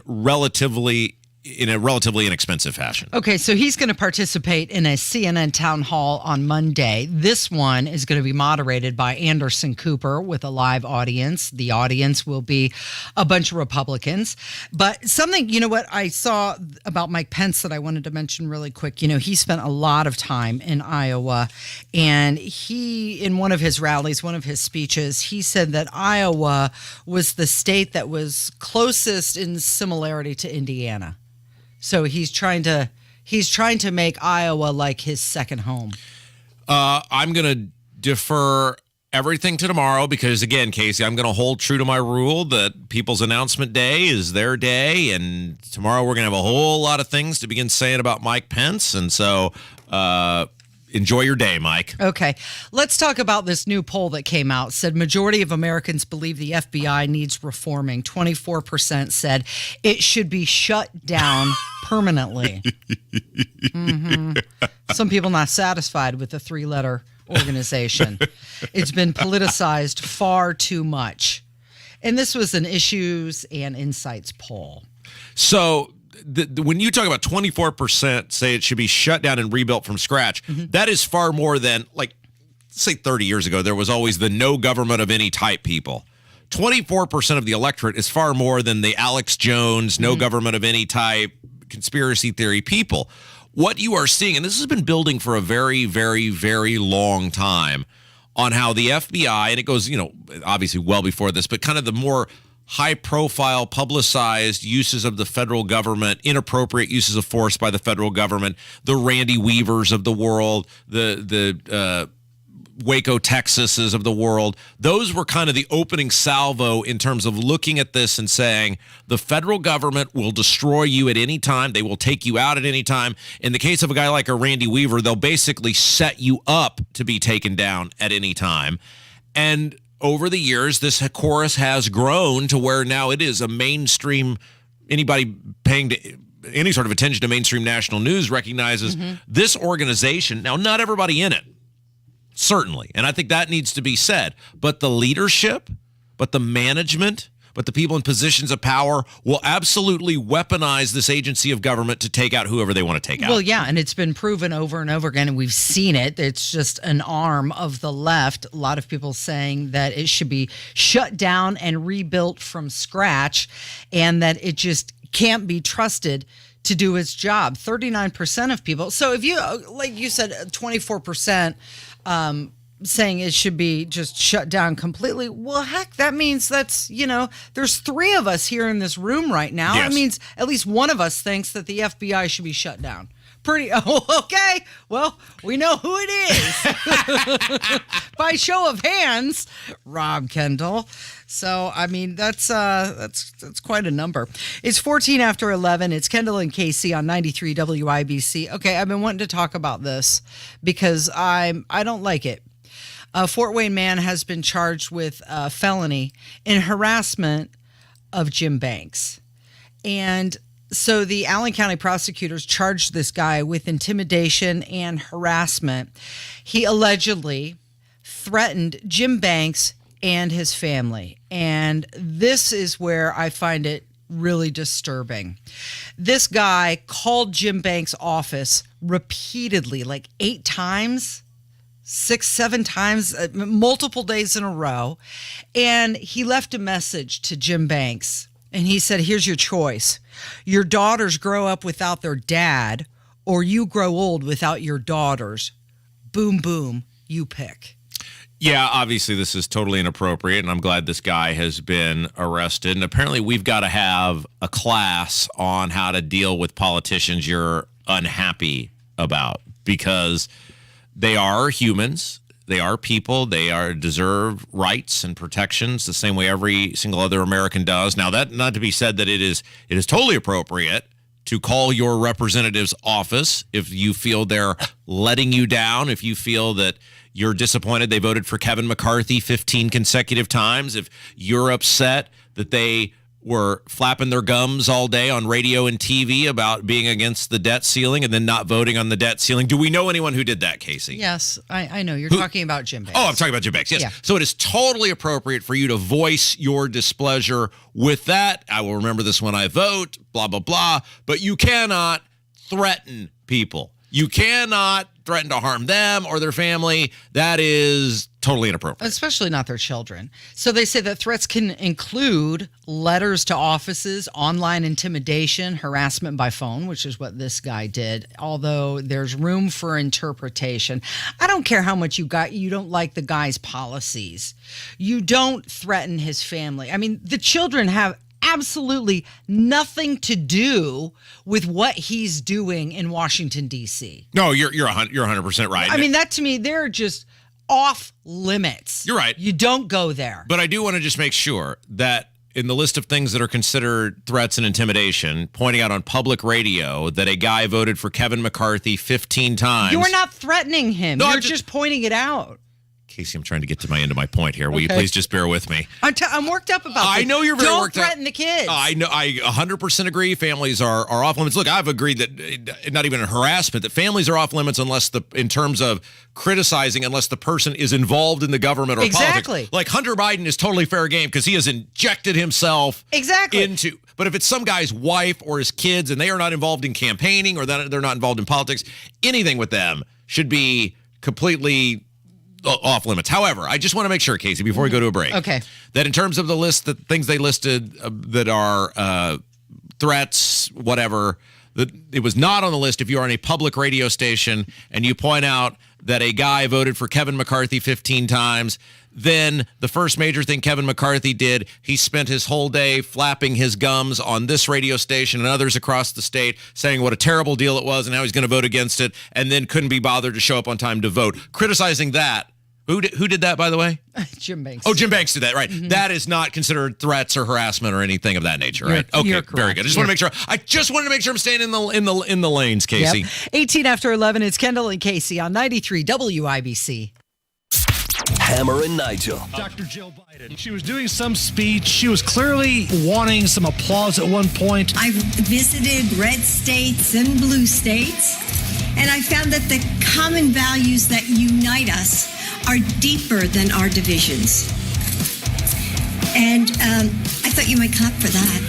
in a relatively inexpensive fashion. Okay, so he's going to participate in a CNN town hall on Monday. This one is going to be moderated by Anderson Cooper with a live audience. The audience will be a bunch of Republicans. But something, what I saw about Mike Pence that I wanted to mention really quick, he spent a lot of time in Iowa, and he, in one of his rallies, one of his speeches, he said that Iowa was the state that was closest in similarity to Indiana. So he's trying to make Iowa like his second home. I'm going to defer everything to tomorrow because, again, Casey, I'm going to hold true to my rule that people's announcement day is their day, and tomorrow we're going to have a whole lot of things to begin saying about Mike Pence. And so enjoy your day, Mike. Okay. Let's talk about this new poll that came out. Said majority of Americans believe the FBI needs reforming. 24% said it should be shut down permanently. Some people not satisfied with the 3-letter organization. It's been politicized far too much. And this was an Issues and Insights poll. So when you talk about 24% say it should be shut down and rebuilt from scratch, that is far more than, like, say 30 years ago, there was always the no government of any type people. 24% of the electorate is far more than the Alex Jones, no government of any type, conspiracy theory people. What you are seeing, and this has been building for a very, very, very long time, on how the FBI, and it goes, obviously well before this, but kind of the more high-profile, publicized uses of the federal government, inappropriate uses of force by the federal government, the Randy Weavers of the world, the Waco, Texases of the world. Those were kind of the opening salvo in terms of looking at this and saying the federal government will destroy you at any time. They will take you out at any time. In the case of a guy like a Randy Weaver, they'll basically set you up to be taken down at any time. And over the years, this chorus has grown to where now it is a mainstream, anybody paying any sort of attention to mainstream national news recognizes this organization. Now, not everybody in it, certainly, and I think that needs to be said, but the leadership, but the management, but the people in positions of power will absolutely weaponize this agency of government to take out whoever they want to take out. Well, yeah, and it's been proven over and over again, and we've seen it. It's just an arm of the left. A lot of people saying that it should be shut down and rebuilt from scratch, and that it just can't be trusted to do its job. 39% of people. So if you, like you said, 24%, saying it should be just shut down completely. Well, heck, that means that's, there's 3 of us here in this room right now. Yes. That means at least one of us thinks that the FBI should be shut down. Okay. Well, we know who it is. By show of hands, Rob Kendall. So, I mean, that's quite a number. It's 14 after 11. It's Kendall and Casey on 93 WIBC. Okay, I've been wanting to talk about this because I don't like it. A Fort Wayne man has been charged with a felony in harassment of Jim Banks. And so the Allen County prosecutors charged this guy with intimidation and harassment. He allegedly threatened Jim Banks and his family. And this is where I find it really disturbing. This guy called Jim Banks' office repeatedly, like 8 times. 6-7 times, multiple days in a row. And he left a message to Jim Banks. And he said, here's your choice. Your daughters grow up without their dad, or you grow old without your daughters. Boom, boom, you pick. Yeah, obviously this is totally inappropriate, and I'm glad this guy has been arrested. And apparently we've got to have a class on how to deal with politicians you're unhappy about, because they are humans. They are people. They deserve rights and protections the same way every single other American does. Now, that not to be said that it is totally appropriate to call your representative's office if you feel they're letting you down, if you feel that you're disappointed they voted for Kevin McCarthy 15 consecutive times, if you're upset that they were flapping their gums all day on radio and TV about being against the debt ceiling and then not voting on the debt ceiling. Do we know anyone who did that, Casey? Yes, I know. You're talking about Jim Banks. Oh, I'm talking about Jim Banks, yes. Yeah. So it is totally appropriate for you to voice your displeasure with that. I will remember this when I vote, blah, blah, blah. But you cannot threaten people. You cannot threaten to harm them or their family. That is totally inappropriate. Especially not their children. So they say that threats can include letters to offices, online intimidation, harassment by phone, which is what this guy did, although there's room for interpretation. I don't care how much you don't like the guy's policies. You don't threaten his family. I mean, the children have absolutely nothing to do with what he's doing in Washington, D.C. No, you're 100% right. I mean, that to me, they're just off limits. You're right. You don't go there. But I do want to just make sure that in the list of things that are considered threats and intimidation, pointing out on public radio that a guy voted for Kevin McCarthy 15 times. You are not threatening him. No, You're just pointing it out. Casey, I'm trying to get to my end of my point here. Will you please just bear with me? I'm worked up about this. I know you're very worked up. Don't threaten the kids. I know. I 100% agree. Families are off limits. Look, I've agreed that not even a harassment, that families are off limits in terms of criticizing, unless the person is involved in the government or politics. Like Hunter Biden is totally fair game because he has injected himself into. But if it's some guy's wife or his kids and they are not involved in campaigning or that they're not involved in politics, anything with them should be completely off limits. However, I just want to make sure, Casey, before we go to a break, that in terms of the list, the things they listed that are threats, whatever, that it was not on the list. If you're on a public radio station and you point out that a guy voted for Kevin McCarthy 15 times, then the first major thing Kevin McCarthy did, he spent his whole day flapping his gums on this radio station and others across the state, saying what a terrible deal it was and how he's going to vote against it, and then couldn't be bothered to show up on time to vote. Criticizing that. Who did that, by the way? Jim Banks. Oh, Jim Banks did that, right. That is not considered threats or harassment or anything of that nature, right? Okay, very good. I just wanted to make sure I'm staying in the lanes, Casey. Yep. 18 after 11, it's Kendall and Casey on 93 WIBC. Hammer and Nigel. Dr. Jill Biden. She was doing some speech. She was clearly wanting some applause at one point. I've visited red states and blue states, and I found that the common values that unite us are deeper than our divisions. And I thought you might clap for that.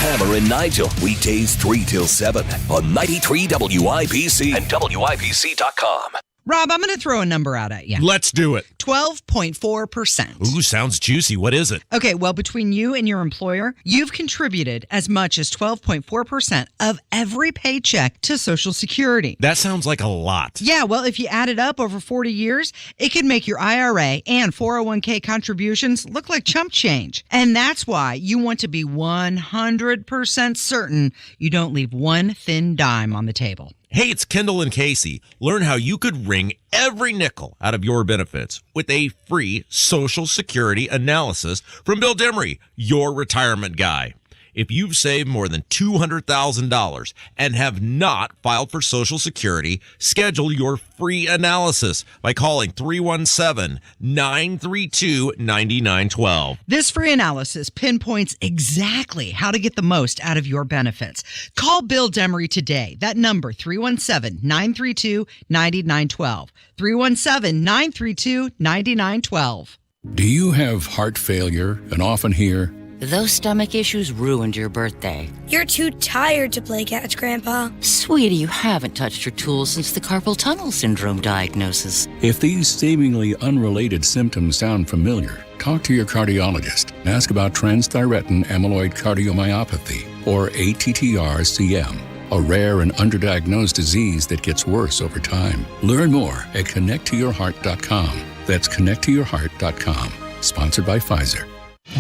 Hammer and Nigel, weekdays 3 till 7 on 93 WIBC and WIBC.com. Rob, I'm going to throw a number out at you. Let's do it. 12.4%. Ooh, sounds juicy. What is it? Okay, well, between you and your employer, you've contributed as much as 12.4% of every paycheck to Social Security. That sounds like a lot. Yeah, well, if you add it up over 40 years, it could make your IRA and 401k contributions look like chump change. And that's why you want to be 100% certain you don't leave one thin dime on the table. Hey, it's Kendall and Casey. Learn how you could wring every nickel out of your benefits with a free Social Security analysis from Bill Demery, your retirement guy. If you've saved more than $200,000 and have not filed for Social Security, schedule your free analysis by calling 317-932-9912. This free analysis pinpoints exactly how to get the most out of your benefits. Call Bill Demery today. That number, 317-932-9912. 317-932-9912. Do you have heart failure and often hear, "Those stomach issues ruined your birthday"? "You're too tired to play catch, Grandpa." Sweetie, you haven't touched your tools since the carpal tunnel syndrome diagnosis. If these seemingly unrelated symptoms sound familiar, talk to your cardiologist and ask about transthyretin amyloid cardiomyopathy, or ATTR-CM, a rare and underdiagnosed disease that gets worse over time. Learn more at connecttoyourheart.com. That's connecttoyourheart.com. Sponsored by Pfizer.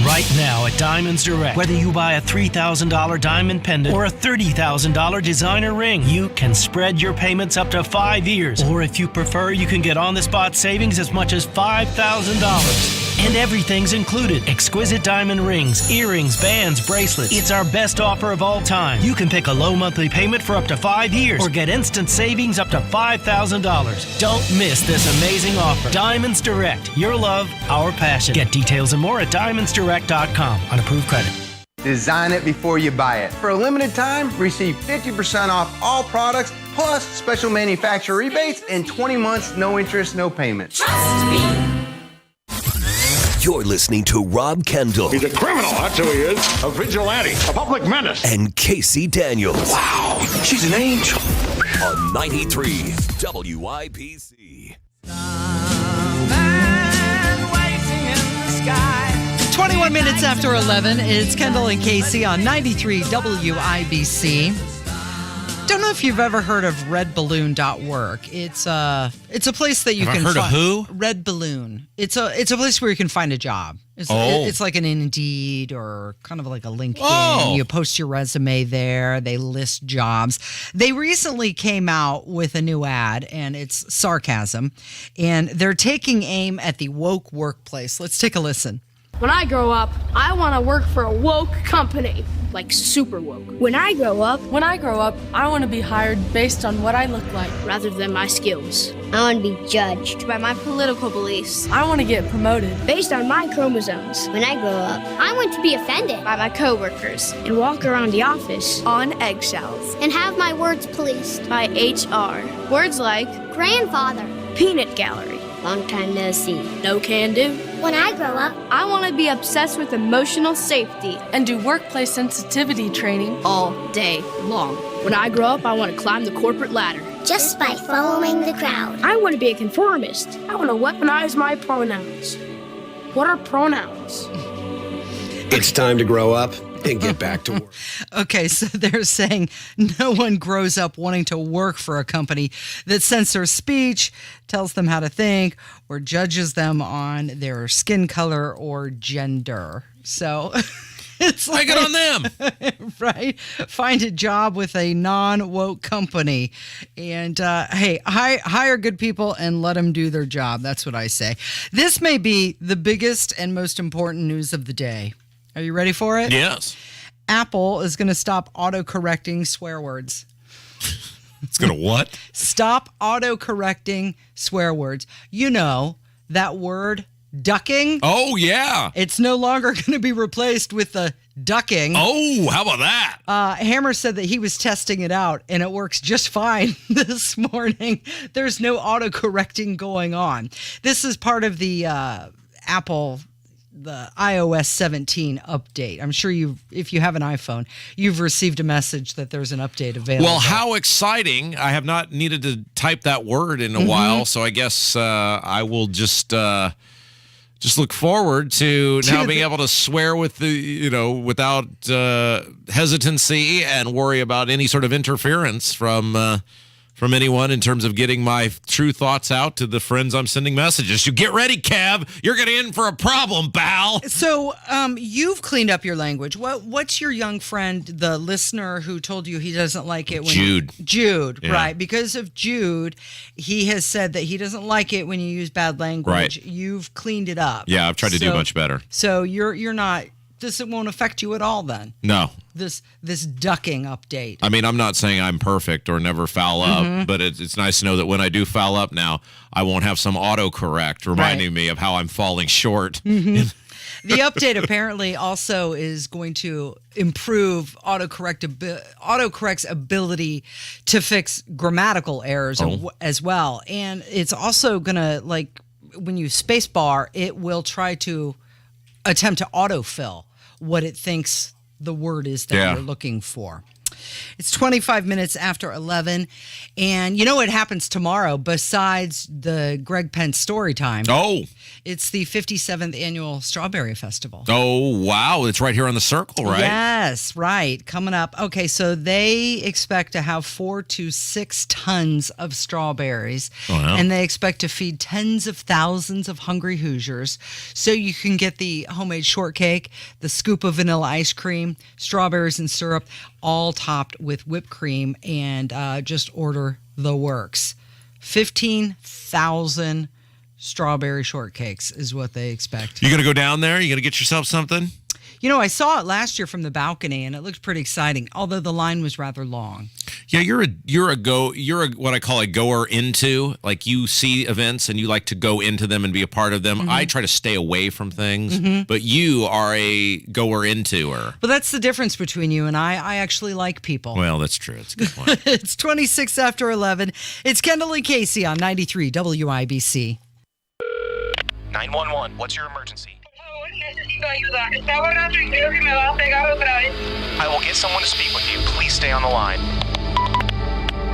Right now at Diamonds Direct, whether you buy a $3,000 diamond pendant or a $30,000 designer ring, you can spread your payments up to 5 years. Or if you prefer, you can get on-the-spot savings as much as $5,000. And everything's included. Exquisite diamond rings, earrings, bands, bracelets. It's our best offer of all time. You can pick a low monthly payment for up to 5 years or get instant savings up to $5,000. Don't miss this amazing offer. Diamonds Direct. Your love, our passion. Get details and more at diamondsdirect.com on approved credit. Design it before you buy it. For a limited time, receive 50% off all products, plus special manufacturer rebates and 20 months, no interest, no payment. Trust me. You're listening to Rob Kendall. He's a criminal, that's who he is. A vigilante, a public menace. And Casey Daniels. Wow, she's an angel. On 93 WIBC. 21 minutes after 11, it's Kendall and Casey on 93 WIBC. Don't know if you've ever heard of redballoon.org. It's a place that you can heard of who? Red Balloon. It's a place where you can find a job. It's like an Indeed or kind of like a LinkedIn. Oh. You post your resume there. They list jobs. They recently came out with a new ad, and it's sarcasm. And they're taking aim at the woke workplace. Let's take a listen. When I grow up, I want to work for a woke company, like super woke. When I grow up, I want to be hired based on what I look like rather than my skills. I want to be judged By my political beliefs. I want to get promoted based on my chromosomes. When I grow up, I want to be offended by my coworkers and walk around the office on eggshells and have my words policed by HR. Words like grandfather, peanut gallery, long time no see, no can do. When I grow up, I want to be obsessed with emotional safety and do workplace sensitivity training all day long. When I grow up, I want to climb the corporate ladder just by following the crowd. I want to be a conformist. I want to weaponize my pronouns. What are pronouns? It's time to grow up and get back to work. Okay, so they're saying no one grows up wanting to work for a company that censors speech, tells them how to think, or judges them on their skin color or gender. So it's like, good on them. Right? Find a job with a non-woke company. And, hey, hire good people and let them do their job. That's what I say. This may be the biggest and most important news of the day. Are you ready for it? Yes. Apple is going to stop auto-correcting swear words. It's going to what? Stop auto-correcting swear words. You know, that word ducking. Oh, yeah. It's no longer going to be replaced with the ducking. Oh, how about that? Hammer said that he was testing it out, and it works just fine this morning. There's no auto-correcting going on. This is part of the Apple... the iOS 17 update. I'm sure if you have an iPhone, you've received a message that there's an update available. Well, how exciting. I have not needed to type that word in a while, so I guess I will just look forward to now being able to swear with without hesitancy and worry about any sort of interference from anyone in terms of getting my true thoughts out to the friends I'm sending messages. You get ready, Kev. You're going to in for a problem, pal. So you've cleaned up your language. What's your young friend, the listener who told you he doesn't like it when Jude, yeah. Right? Because of Jude, he has said that he doesn't like it when you use bad language. Right. You've cleaned it up. Yeah, I've tried to do much better. So you're not. This won't affect you at all then. No. This ducking update. I mean, I'm not saying I'm perfect or never foul up, but it's nice to know that when I do foul up now, I won't have some autocorrect reminding me of how I'm falling short. The update apparently also is going to improve autocorrect's ability to fix grammatical errors as well. And it's also going to, like, when you spacebar, it will try to attempt to autofill what it thinks the word is that you're looking for. It's 25 minutes after 11, and you know what happens tomorrow besides the Greg Pence story time? Oh. It's the 57th annual Strawberry Festival. Oh, wow. It's right here on the Circle, right? Yes, right. Coming up. Okay, so they expect to have 4 to 6 tons of strawberries, and they expect to feed tens of thousands of hungry Hoosiers. So you can get the homemade shortcake, the scoop of vanilla ice cream, strawberries and syrup, all topped with whipped cream, and just order the works. 15,000 strawberry shortcakes is what they expect. You going to go down there? You going to get yourself something? You know, I saw it last year from the balcony, and it looked pretty exciting, although the line was rather long. Yeah, you're what I call a goer into. Like, you see events and you like to go into them and be a part of them. I try to stay away from things, but you are a goer into-er. But that's the difference between you and I. I actually like people. Well, that's true. It's a good point. It's 26 after 11. It's Kendall and Casey on 93 WIBC. 911, what's your emergency? I will get someone to speak with you. Please stay on the line.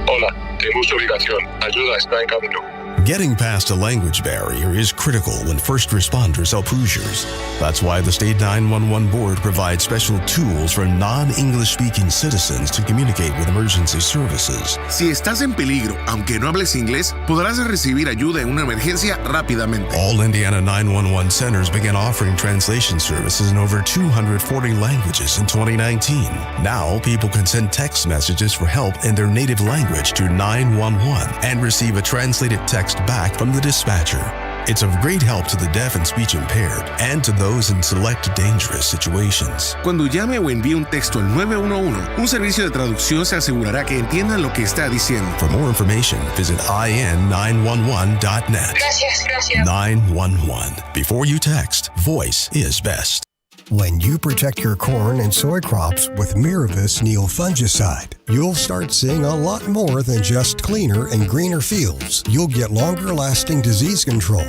Hola, tenemos ubicación. Ayuda está en camino. Getting past a language barrier is critical when first responders help Hoosiers. That's why the State 911 Board provides special tools for non-English speaking citizens to communicate with emergency services. Si estás en peligro, aunque no hables inglés, podrás recibir ayuda en una emergencia rápidamente. All Indiana 911 centers began offering translation services in over 240 languages in 2019. Now, people can send text messages for help in their native language to 911 and receive a translated text back from the dispatcher. It's of great help to the deaf and speech impaired and to those in select dangerous situations. Cuando llame o envíe un texto al 911, un servicio de traducción se asegurará que entiendan lo que está diciendo. For more information, visit in911.net. Gracias. 911. Before you text, voice is best. When you protect your corn and soy crops with Miravis Neem fungicide, you'll start seeing a lot more than just cleaner and greener fields. You'll get longer-lasting disease control,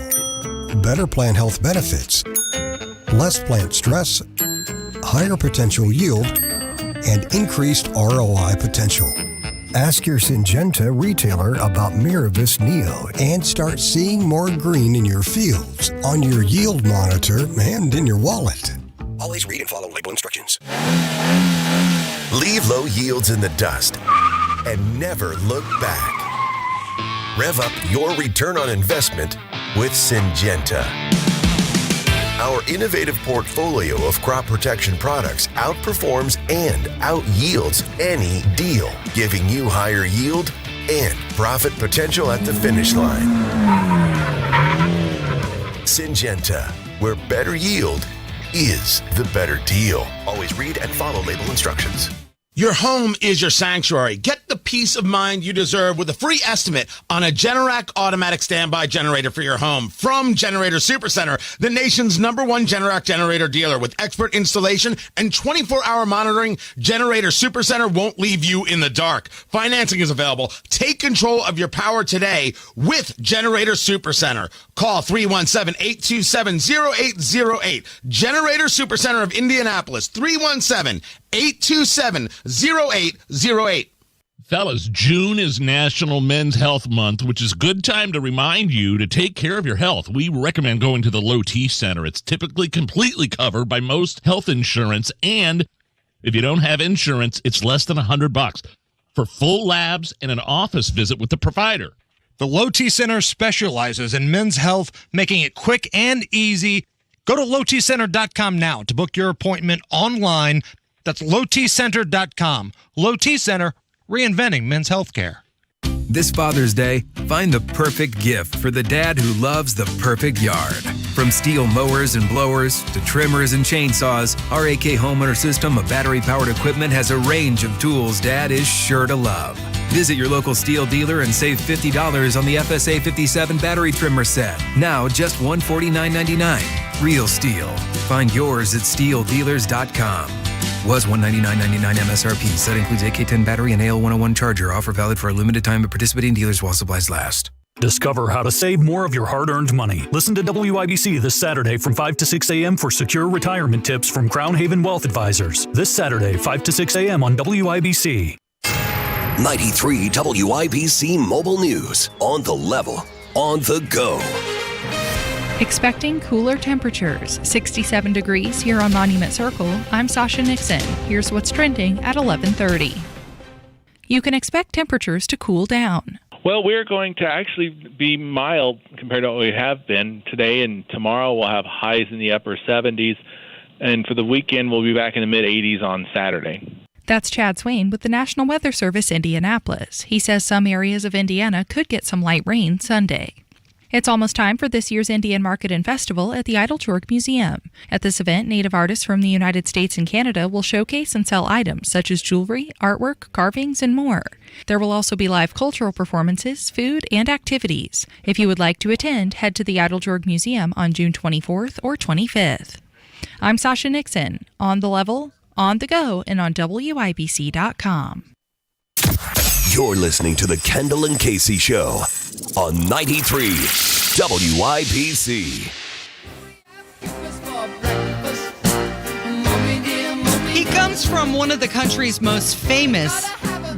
better plant health benefits, less plant stress, higher potential yield, and increased ROI potential. Ask your Syngenta retailer about Miravis Neo and start seeing more green in your fields, on your yield monitor, and in your wallet. Always read and follow label instructions. Leave low yields in the dust and never look back. Rev up your return on investment with Syngenta. Our innovative portfolio of crop protection products outperforms and out-yields any deal, giving you higher yield and profit potential at the finish line. Syngenta, where better yield is the better deal. Always read and follow label instructions. Your home is your sanctuary. Get the peace of mind you deserve with a free estimate on a Generac automatic standby generator for your home from Generator Supercenter, the nation's #1 Generac generator dealer. With expert installation and 24-hour monitoring, Generator Supercenter won't leave you in the dark. Financing is available. Take control of your power today with Generator Supercenter. Call 317-827-0808. Generator Supercenter of Indianapolis, 317-827-0808. Fellas, June is National Men's Health Month, which is a good time to remind you to take care of your health. We recommend going to the Low T Center. It's typically completely covered by most health insurance, and if you don't have insurance, it's less than $100 for full labs and an office visit with the provider. The Low T Center specializes in men's health, making it quick and easy. Go to lowtcenter.com now to book your appointment online. That's lowtcenter.com. Low T Center, reinventing men's health care. This Father's Day, find the perfect gift for the dad who loves the perfect yard. From steel mowers and blowers to trimmers and chainsaws, RAK Homeowner System of battery-powered equipment has a range of tools Dad is sure to love. Visit your local steel dealer and save $50 on the FSA 57 battery trimmer set. Now just $149.99. Real steel. Find yours at steeldealers.com. Was $199.99 MSRP. Set includes AK-10 battery and AL101 charger. Offer valid for a limited time at participating dealers while supplies last. Discover how to save more of your hard-earned money. Listen to WIBC this Saturday from 5 to 6 a.m. for secure retirement tips from Crown Haven Wealth Advisors. This Saturday, 5 to 6 a.m. on WIBC. 93 WIBC Mobile News. On the level, on the go. Expecting cooler temperatures, 67 degrees here on Monument Circle. I'm Sasha Nixon. Here's what's trending at 11:30. You can expect temperatures to cool down. Well, we're going to actually be mild compared to what we have been. Today and tomorrow we'll have highs in the upper 70s, and for the weekend we'll be back in the mid-80s on Saturday. That's Chad Swain with the National Weather Service Indianapolis. He says some areas of Indiana could get some light rain Sunday. It's almost time for this year's Indian Market and Festival at the Idle-Jorg Museum. At this event, Native artists from the United States and Canada will showcase and sell items such as jewelry, artwork, carvings, and more. There will also be live cultural performances, food, and activities. If you would like to attend, head to the Idle-Jorg Museum on June 24th or 25th. I'm Sasha Nixon, on the level, on the go, and on WIBC.com. You're listening to the Kendall and Casey Show on 93 WIBC. He comes from one of the country's most famous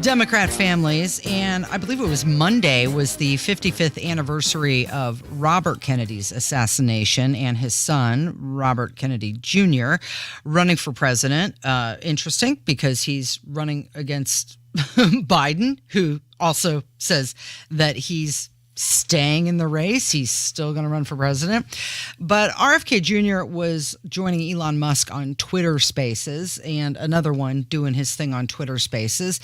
Democrat families, and I believe it was Monday was the 55th anniversary of Robert Kennedy's assassination, and his son, Robert Kennedy Jr., running for president. Interesting, because he's running against Biden, who also says that he's staying in the race. He's still going to run for president. But RFK Jr. was joining Elon Musk on Twitter Spaces, and another one doing his thing on Twitter Spaces.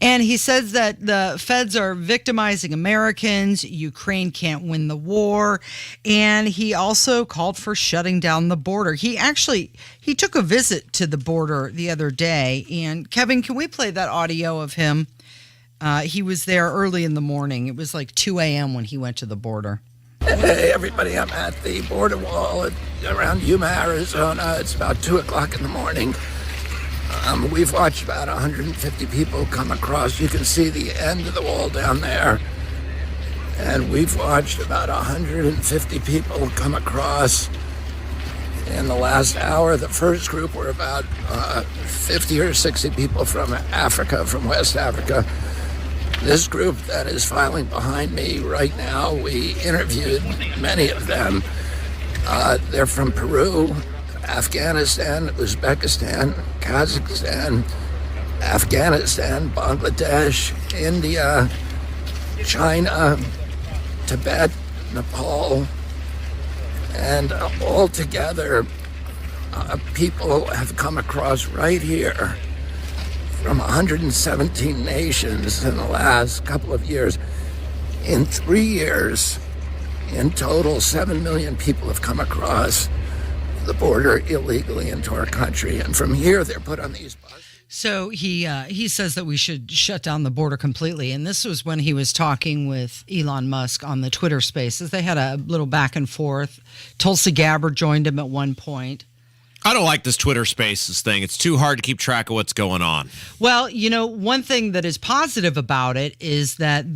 And he says that the feds are victimizing Americans. Ukraine can't win the war. And he also called for shutting down the border. He took a visit to the border the other day. And Kevin, can we play that audio of him? He was there early in the morning. It was like 2 a.m. when he went to the border. Hey, everybody, I'm at the border wall around Yuma, Arizona. It's about 2 o'clock in the morning. We've watched about 150 people come across. You can see the end of the wall down there. And we've watched about 150 people come across in the last hour. The first group were about 50 or 60 people from Africa, from West Africa. This group that is filing behind me right now, we interviewed many of them. They're from Peru, Afghanistan, Uzbekistan, Kazakhstan, Afghanistan, Bangladesh, India, China, Tibet, Nepal, and all together, people have come across right here from 117 nations in the last couple of years. In 3 years, in total, 7 million people have come across the border illegally into our country. And from here, they're put on these buses. So he says that we should shut down the border completely. And this was when he was talking with Elon Musk on the Twitter Spaces. They had a little back and forth. Tulsi Gabbard joined him at one point. I don't like this Twitter Spaces thing. It's too hard to keep track of what's going on. Well, one thing that is positive about it is that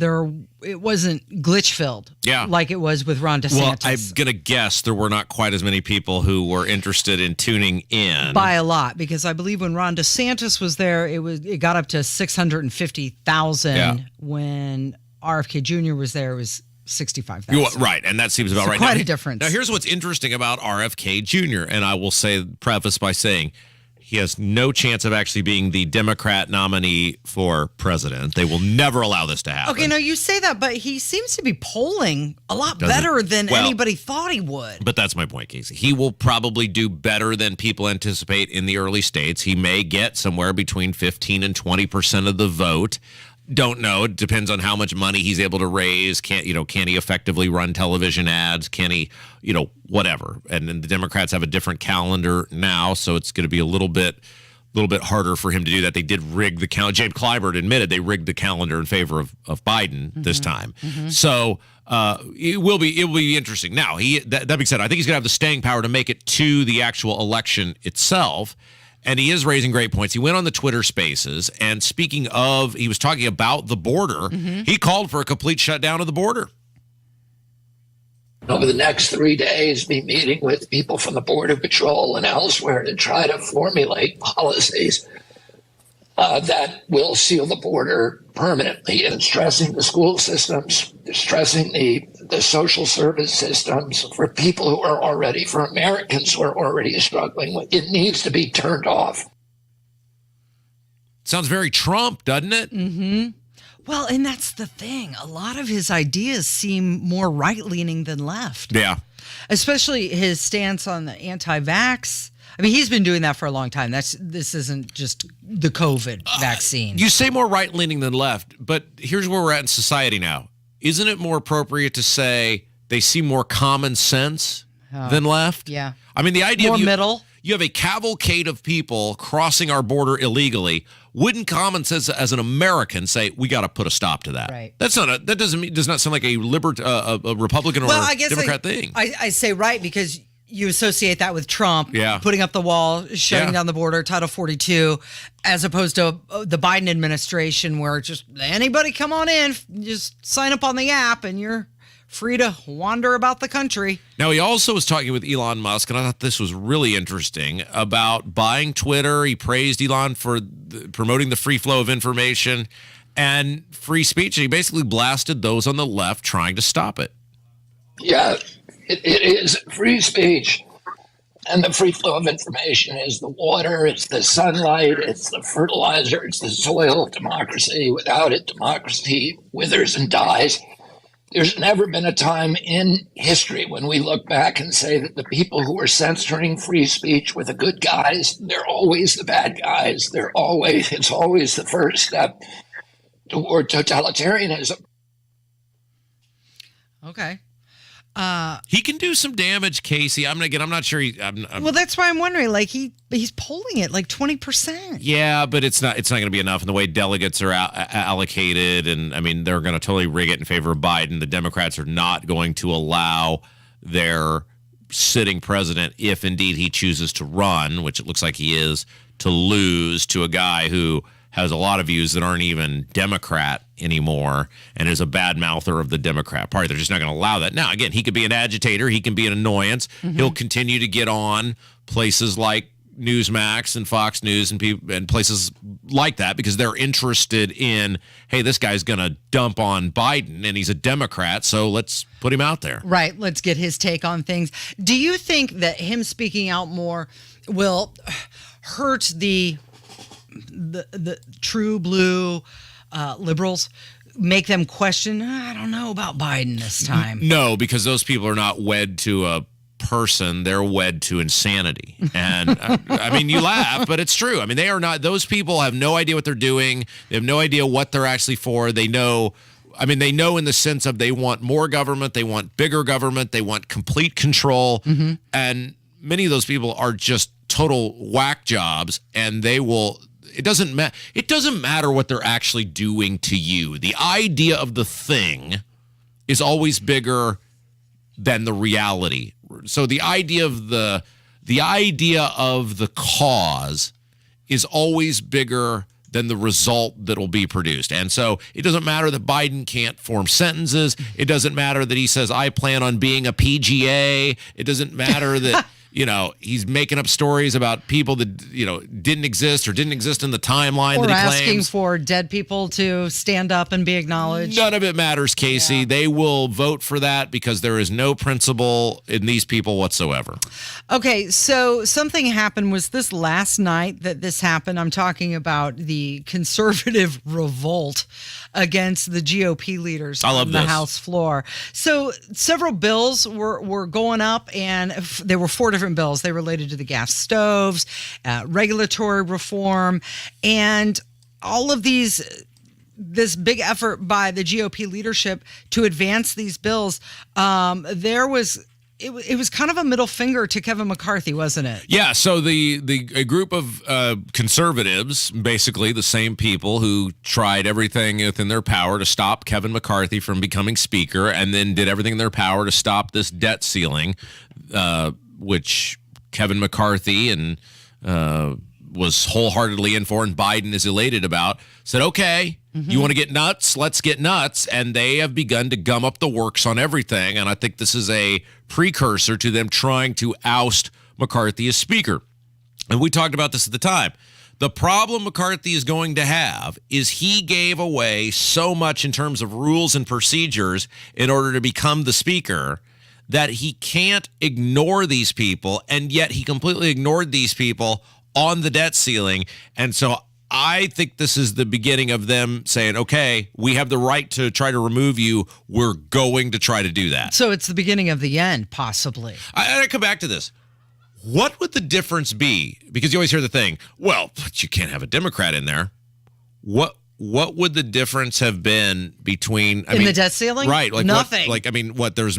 it wasn't glitch-filled like it was with Ron DeSantis. Well, I'm going to guess there were not quite as many people who were interested in tuning in. By a lot, because I believe when Ron DeSantis was there, it got up to 650,000. Yeah. When RFK Jr. was there, it was 65,000. Right, and that seems about right. Quite now, a difference. Now, here's what's interesting about RFK Jr., and I will preface by saying he has no chance of actually being the Democrat nominee for president. They will never allow this to happen. Okay, no, you say that, but he seems to be polling a lot better than anybody thought he would. But that's my point, Casey. He will probably do better than people anticipate in the early states. He may get somewhere between 15 and 20% of the vote. Don't know. It depends on how much money he's able to raise. Can he effectively run television ads? Can he, whatever. And then the Democrats have a different calendar now, so it's going to be a little bit harder for him to do that. They did rig the calendar. James Clyburn admitted they rigged the calendar in favor of Biden this time. Mm-hmm. So it will be interesting. Now, that being said, I think he's going to have the staying power to make it to the actual election itself. And he is raising great points. He went on the Twitter Spaces, and speaking of, he was talking about the border. Mm-hmm. He called for a complete shutdown of the border. Over the next 3 days, be meeting with people from the Border Patrol and elsewhere to try to formulate policies that will seal the border permanently, and stressing the school systems, stressing the social service systems for people who are already, for Americans who are already struggling with. It needs to be turned off. Sounds very Trump, doesn't it? Mm-hmm. Well, and that's the thing. A lot of his ideas seem more right-leaning than left. Yeah. Especially his stance on the anti-vax. I mean, he's been doing that for a long time. This isn't just the COVID vaccine. You say more right-leaning than left, but here's where we're at in society now. Isn't it more appropriate to say they seem more common sense than left? Yeah. I mean, the idea more middle. You have a cavalcade of people crossing our border illegally. Wouldn't common sense as an American say we got to put a stop to that? Right. Does not sound like a Republican or Democrat thing. I say right because you associate that with Trump putting up the wall, shutting down the border, Title 42, as opposed to the Biden administration where just anybody come on in, just sign up on the app and you're free to wander about the country. Now, he also was talking with Elon Musk, and I thought this was really interesting, about buying Twitter. He praised Elon for promoting the free flow of information and free speech. And he basically blasted those on the left trying to stop it. Yeah, it is free speech. And the free flow of information is the water, it's the sunlight, it's the fertilizer, it's the soil of democracy. Without it, democracy withers and dies. There's never been a time in history when we look back and say that the people who are censoring free speech were the good guys. They're always the bad guys. It's always the first step toward totalitarianism. Okay. He can do some damage, Casey. I'm not sure. Well, that's why I'm wondering. Like he's polling it like 20%. Yeah, but it's not going to be enough. And the way delegates are allocated, and I mean, they're going to totally rig it in favor of Biden. The Democrats are not going to allow their sitting president, if indeed he chooses to run, which it looks like he is, to lose to a guy who has a lot of views that aren't even Democrat anymore and is a bad mouther of the Democrat Party. They're just not going to allow that. Now, again, he could be an agitator. He can be an annoyance. Mm-hmm. He'll continue to get on places like Newsmax and Fox News and places like that because they're interested in, hey, this guy's going to dump on Biden and he's a Democrat, so let's put him out there. Right. Let's get his take on things. Do you think that him speaking out more will hurt the true blue liberals, make them question, I don't know about Biden this time? No, because those people are not wed to a person, they're wed to insanity. And I mean, you laugh, but it's true. I mean, they are not, those people have no idea what they're doing. They have no idea what they're actually for. They know in the sense of they want more government, they want bigger government, they want complete control. Mm-hmm. And many of those people are just total whack jobs, and they will. It doesn't matter what they're actually doing to you. The idea of the thing is always bigger than the reality. So the idea of the cause is always bigger than the result that will be produced. And so it doesn't matter that Biden can't form sentences. It doesn't matter that he says, I plan on being a PGA. It doesn't matter that he's making up stories about people that, didn't exist in the timeline or that he claims. Or asking for dead people to stand up and be acknowledged. None of it matters, Casey. Yeah. They will vote for that because there is no principle in these people whatsoever. Okay, so something happened. Was this last night that this happened? I'm talking about the conservative revolt against the GOP leaders on the House floor. So several bills were going up, and there were 4 different bills. They related to the gas stoves, regulatory reform, and all of these. This big effort by the GOP leadership to advance these bills. It was kind of a middle finger to Kevin McCarthy, wasn't it? Yeah. So a group of conservatives, basically the same people who tried everything within their power to stop Kevin McCarthy from becoming speaker, and then did everything in their power to stop this debt ceiling, which Kevin McCarthy and was wholeheartedly in for, and Biden is elated about, said, okay, you want to get nuts? Let's get nuts. And they have begun to gum up the works on everything. And I think this is a precursor to them trying to oust McCarthy as speaker. And we talked about this at the time. The problem McCarthy is going to have is he gave away so much in terms of rules and procedures in order to become the speaker that he can't ignore these people. And yet he completely ignored these people on the debt ceiling. And so I think this is the beginning of them saying, okay, we have the right to try to remove you. We're going to try to do that. So it's the beginning of the end, possibly. I come back to this. What would the difference be? Because you always hear the thing, well, but you can't have a Democrat in there. What would the difference have been between the debt ceiling? Right. Like nothing. There's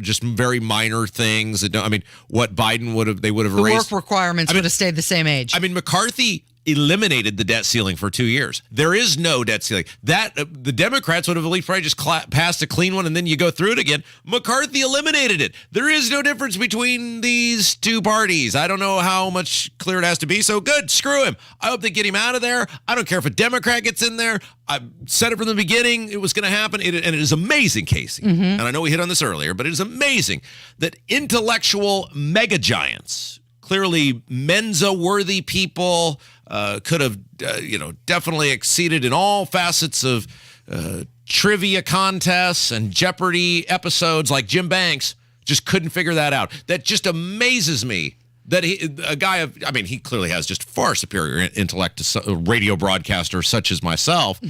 just very minor things that what Biden would have raised. The work requirements would have stayed the same age. McCarthy eliminated the debt ceiling for 2 years. There is no debt ceiling. That the Democrats would have at least probably just passed a clean one and then you go through it again. McCarthy eliminated it. There is no difference between these two parties. I don't know how much clearer it has to be. So good, screw him. I hope they get him out of there. I don't care if a Democrat gets in there. I said it from the beginning. It was going to happen. And it is amazing, Casey. Mm-hmm. And I know we hit on this earlier, but it is amazing that intellectual mega giants, clearly Mensa-worthy people, could have, definitely exceeded in all facets of trivia contests and Jeopardy episodes like Jim Banks, just couldn't figure that out. That just amazes me that he clearly has just far superior intellect to a radio broadcaster such as myself,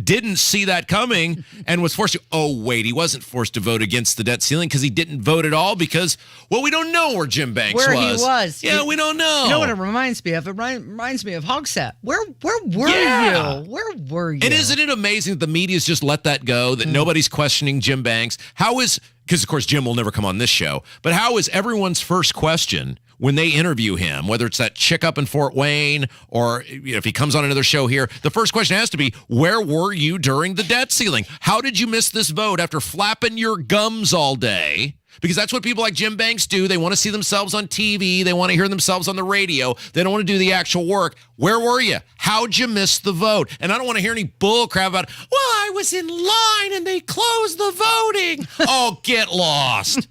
didn't see that coming and was forced to, he wasn't forced to vote against the debt ceiling because he didn't vote at all because, we don't know where Jim Banks where was. He was. Yeah, we don't know. You know what it reminds me of? It reminds me of Hogsett. Where were you? Where were you? And isn't it amazing that the media's just let that go, that nobody's questioning Jim Banks? Because, of course, Jim will never come on this show, but how is everyone's first question when they interview him, whether it's that chick up in Fort Wayne or if he comes on another show here, the first question has to be, where were you during the debt ceiling? How did you miss this vote after flapping your gums all day? Because that's what people like Jim Banks do. They want to see themselves on TV. They want to hear themselves on the radio. They don't want to do the actual work. Where were you? How'd you miss the vote? And I don't want to hear any bull crap about, I was in line and they closed the voting. Oh, get lost.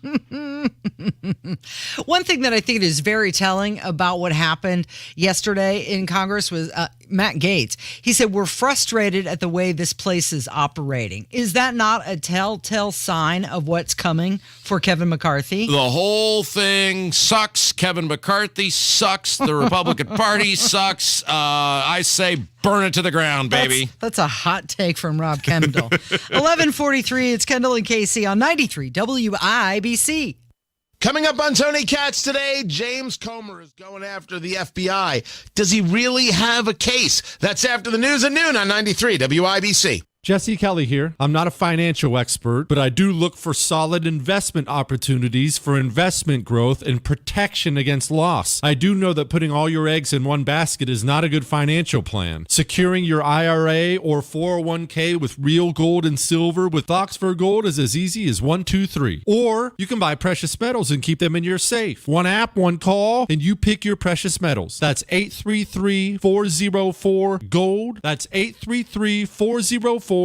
One thing that I think is very telling about what happened yesterday in Congress was Matt Gaetz. He said, we're frustrated at the way this place is operating. Is that not a telltale sign of what's coming for Kevin McCarthy? The whole thing sucks. Kevin McCarthy sucks. The Republican Party sucks. I say burn it to the ground, baby. That's a hot take from Rob Kendall. 11:43, it's Kendall and Casey on 93 WIBC. Coming up on Tony Katz today, James Comer is going after the FBI. Does he really have a case? That's after the news at noon on 93 WIBC. Jesse Kelly here. I'm not a financial expert, but I do look for solid investment opportunities for investment growth and protection against loss. I do know that putting all your eggs in one basket is not a good financial plan. Securing your IRA or 401k with real gold and silver with Oxford Gold is as easy as 1, 2, 3. Or you can buy precious metals and keep them in your safe. One app, one call, and you pick your precious metals. That's 833-404-GOLD. That's 833-404-GOLD.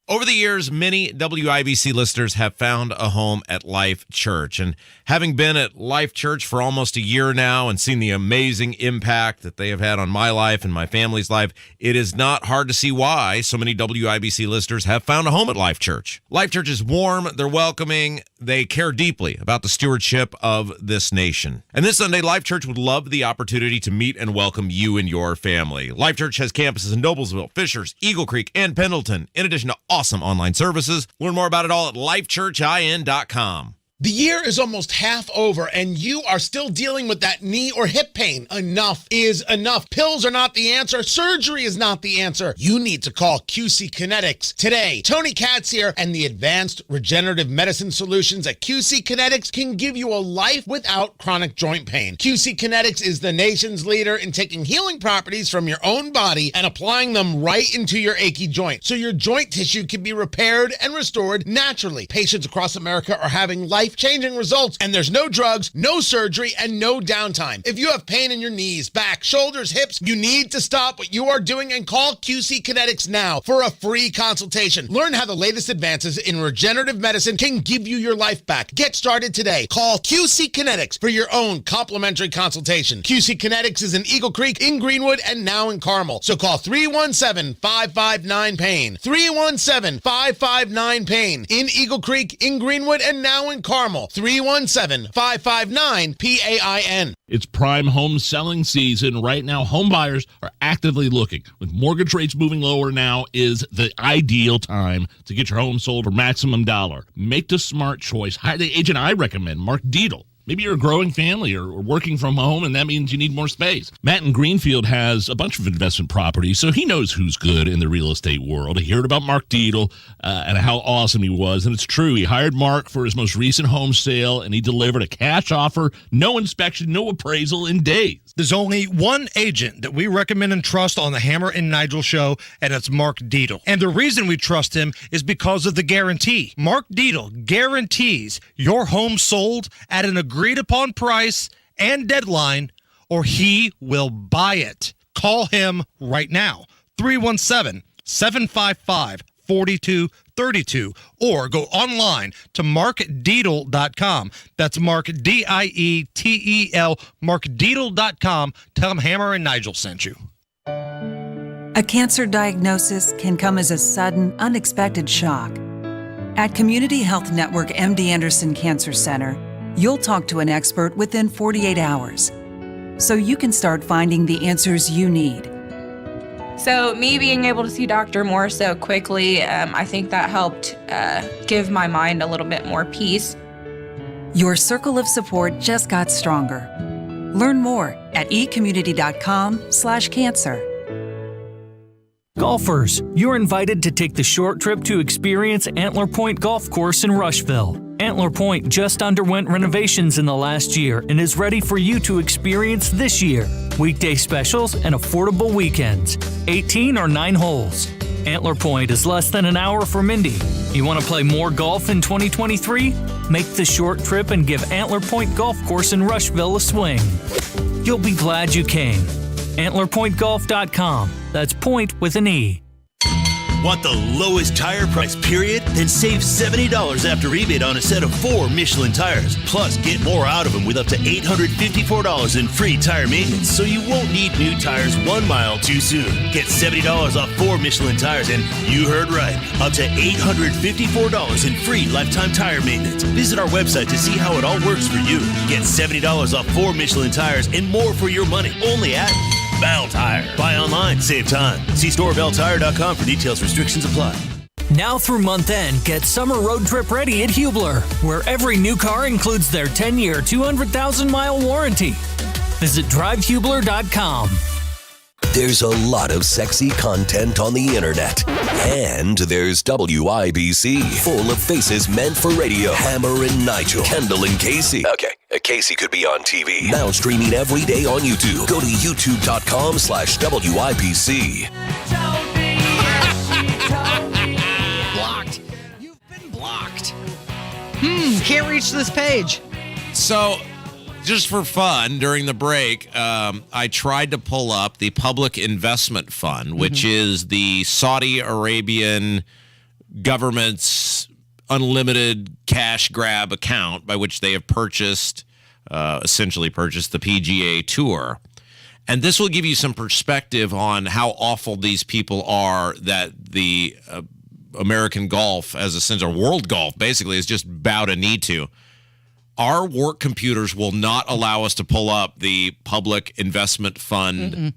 Over the years, many WIBC listeners have found a home at Life Church. And having been at Life Church for almost a year now and seen the amazing impact that they have had on my life and my family's life, it is not hard to see why so many WIBC listeners have found a home at Life Church. Life Church is warm, they're welcoming, they care deeply about the stewardship of this nation. And this Sunday, Life Church would love the opportunity to meet and welcome you and your family. Life Church has campuses in Noblesville, Fishers, Eagle Creek, and Pendleton, in addition to awesome online services. Learn more about it all at lifechurchin.com. The year is almost half over, and you are still dealing with that knee or hip pain. Enough is enough. Pills are not the answer. Surgery is not the answer. You need to call QC Kinetics today. Tony Katz here, and the advanced regenerative medicine solutions at QC Kinetics can give you a life without chronic joint pain. QC Kinetics is the nation's leader in taking healing properties from your own body and applying them right into your achy joint, so your joint tissue can be repaired and restored naturally. Patients across America are having life-changing results, and there's no drugs, no surgery, and no downtime. If you have pain in your knees, back, shoulders, hips, you need to stop what you are doing and call QC Kinetics now for a free consultation. Learn how the latest advances in regenerative medicine can give you your life back. Get started today. Call QC Kinetics for your own complimentary consultation. QC Kinetics is in Eagle Creek, in Greenwood, and now in Carmel. So call 317-559-PAIN. 317-559-PAIN. In Eagle Creek, in Greenwood, and now in Carmel. 317-559-PAIN. It's prime home selling season. Right now, home buyers are actively looking. With mortgage rates moving lower, now is the ideal time to get your home sold for maximum dollar. Make the smart choice. Hire the agent I recommend, Mark Dietl. Maybe you're a growing family or working from home, and that means you need more space. Matt in Greenfield has a bunch of investment properties, so he knows who's good in the real estate world. He heard about Mark Dietl and how awesome he was, and it's true. He hired Mark for his most recent home sale, and he delivered a cash offer, no inspection, no appraisal in days. There's only one agent that we recommend and trust on the Hammer and Nigel show, and it's Mark Dietl. And the reason we trust him is because of the guarantee. Mark Dietl guarantees your home sold at an agreed-upon price and deadline, or he will buy it. Call him right now, 317-755-4232, or go online to markdietl.com. That's Mark, Dietel, markdietl.com. Tell him Hammer and Nigel sent you. A cancer diagnosis can come as a sudden, unexpected shock. At Community Health Network MD Anderson Cancer Center, You'll talk to an expert within 48 hours, so you can start finding the answers you need. So me being able to see Dr. Moore so quickly, I think that helped give my mind a little bit more peace. Your circle of support just got stronger. Learn more at ecommunity.com/cancer. Golfers, you're invited to take the short trip to experience Antler Point Golf Course in Rushville. Antler Point just underwent renovations in the last year and is ready for you to experience this year. Weekday specials and affordable weekends. 18 or 9 holes. Antler Point is less than an hour from Indy. You want to play more golf in 2023? Make the short trip and give Antler Point Golf Course in Rushville a swing. You'll be glad you came. AntlerPointGolf.com. That's point with an E. Want the lowest tire price, period? Then save $70 after rebate on a set of 4 Michelin tires. Plus, get more out of them with up to $854 in free tire maintenance, so you won't need new tires 1 mile too soon. Get $70 off 4 Michelin tires, and you heard right, up to $854 in free lifetime tire maintenance. Visit our website to see how it all works for you. Get $70 off 4 Michelin tires and more for your money, only at Bell Tire. Buy online, save time. See store belltire.com for details. Restrictions apply. Now through month end, get summer road trip ready at Hubler, where every new car includes their 10-year, 200,000-mile warranty. Visit drivehubler.com. There's a lot of sexy content on the internet. And there's WIBC, full of faces meant for radio. Hammer and Nigel, Kendall and Casey. Okay, Casey could be on TV. Now streaming every day on YouTube. Go to youtube.com/WIBC. Blocked. You've been blocked. Can't reach this page. So, just for fun, during the break, I tried to pull up the Public Investment Fund, which is the Saudi Arabian government's unlimited cash grab account by which they have essentially purchased the PGA Tour. And this will give you some perspective on how awful these people are that the American golf, as a sense, or world golf, basically, is just bowed a knee to. Our work computers will not allow us to pull up the Public Investment Fund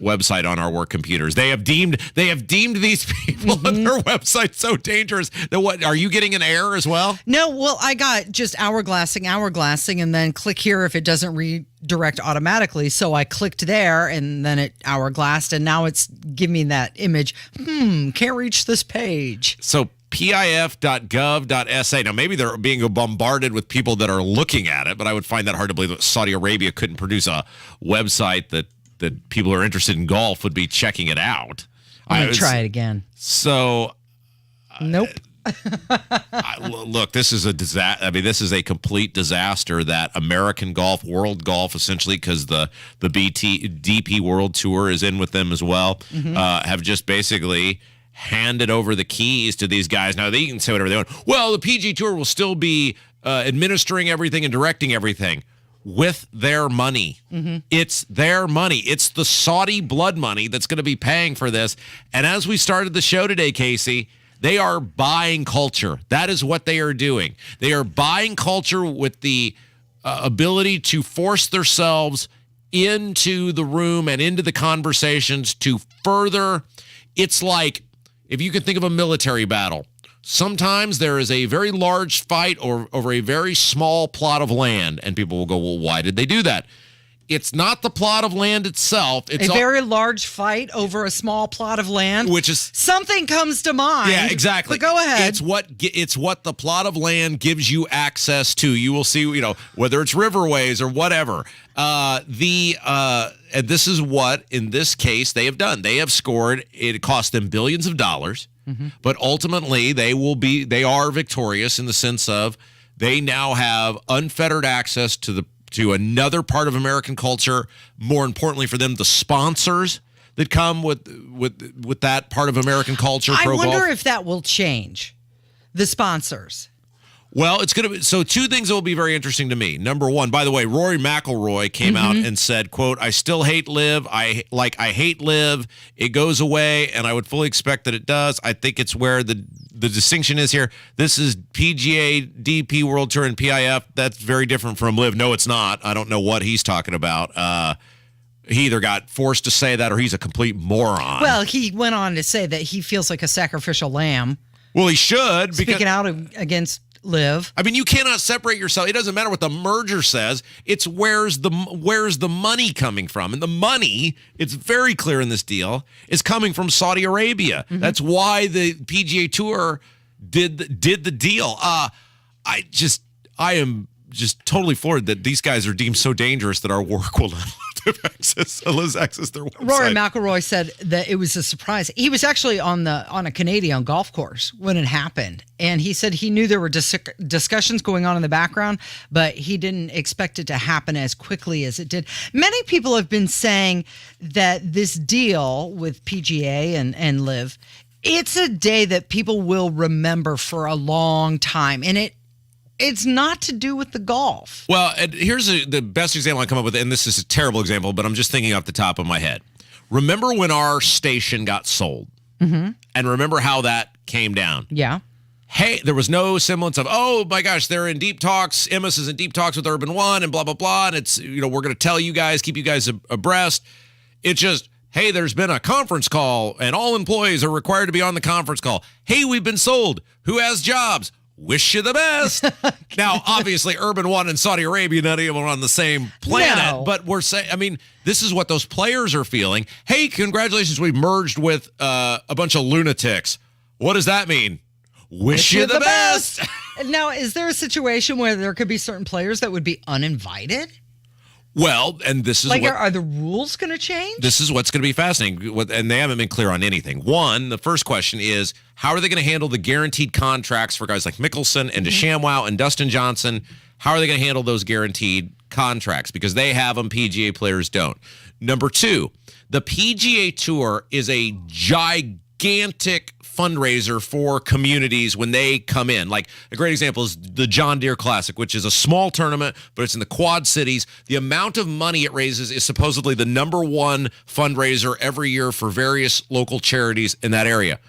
website on our work computers. They have deemed these people on their website so dangerous that what, are you getting an error as well? No, well, I got just hourglassing, and then click here if it doesn't redirect automatically. So I clicked there, and then it hourglassed, and now it's giving me that image. Can't reach this page. So PIF.gov.sa. Now, maybe they're being bombarded with people that are looking at it, but I would find that hard to believe that Saudi Arabia couldn't produce a website that people who are interested in golf would be checking it out. I'm going to try it again. So, nope. Look, this is a disaster. I mean, this is a complete disaster that American golf, world golf, essentially, because the DP World Tour is in with them as well, have just basically handed over the keys to these guys. Now, they can say whatever they want. Well, the PGA Tour will still be administering everything and directing everything with their money. It's their money. It's the Saudi blood money that's going to be paying for this. And as we started the show today, Casey, they are buying culture. That is what they are doing. They are buying culture with the ability to force themselves into the room and into the conversations to further. It's like, if you can think of a military battle, sometimes there is a very large fight over a very small plot of land, and people will go, well, why did they do that? It's not the plot of land itself. It's a very large fight over a small plot of land, which is something comes to mind. Yeah, exactly. But go ahead. It's what the plot of land gives you access to. You will see, whether it's riverways or whatever. And this is what, in this case, they have done. They have scored. It cost them billions of dollars, but ultimately they are victorious in the sense of they now have unfettered access to another part of American culture. More importantly for them, the sponsors that come with that part of American culture. I wonder if that will change. The sponsors. Well, it's going to be, so two things that will be very interesting to me. Number one, by the way, Rory McIlroy came out and said, quote, I still hate LIV. I hate LIV. It goes away, and I would fully expect that it does. I think it's where the the distinction is here. This is PGA, DP World Tour, and PIF. That's very different from LIV. No, it's not. I don't know what he's talking about. He either got forced to say that or he's a complete moron. Well, he went on to say that he feels like a sacrificial lamb. Well, he should. Speaking out against LIV. I mean, you cannot separate yourself. It doesn't matter what the merger says. It's where's the money coming from? And the money, it's very clear in this deal, is coming from Saudi Arabia. Mm-hmm. That's why the PGA Tour did the deal. I am just totally floored that these guys are deemed so dangerous that our work will not access their website. Rory McIlroy said that it was a surprise. He was actually on a Canadian golf course when it happened, and he said he knew there were discussions going on in the background, but he didn't expect it to happen as quickly as it did. Many people have been saying that this deal with PGA and LIV, it's a day that people will remember for a long time, and it's not to do with the golf. Well, here's the best example I come up with, and this is a terrible example, but I'm just thinking off the top of my head. Remember when our station got sold? Mm-hmm. And remember how that came down? Yeah. Hey, there was no semblance of, oh my gosh, they're in deep talks. Emmis is in deep talks with Urban One and blah, blah, blah. And it's, we're going to tell you guys, keep you guys abreast. It's just, hey, there's been a conference call and all employees are required to be on the conference call. Hey, we've been sold. Who has jobs? Wish you the best. Now, obviously, Urban One and Saudi Arabia, not even on the same planet. No. But we're saying, I mean, this is what those players are feeling. Hey, congratulations, we merged with a bunch of lunatics. What does that mean? Wish you the best. Now, is there a situation where there could be certain players that would be uninvited? Well, and this is are the rules going to change? This is what's going to be fascinating, and they haven't been clear on anything. One, the first question is, how are they going to handle the guaranteed contracts for guys like Mickelson and DeChambeau and Dustin Johnson? How are they going to handle those guaranteed contracts? Because they have them, PGA players don't. Number two, the PGA Tour is a gigantic fundraiser for communities when they come in. Like a great example is the John Deere Classic, which is a small tournament, but it's in the Quad Cities. The amount of money it raises is supposedly the number one fundraiser every year for various local charities in that area.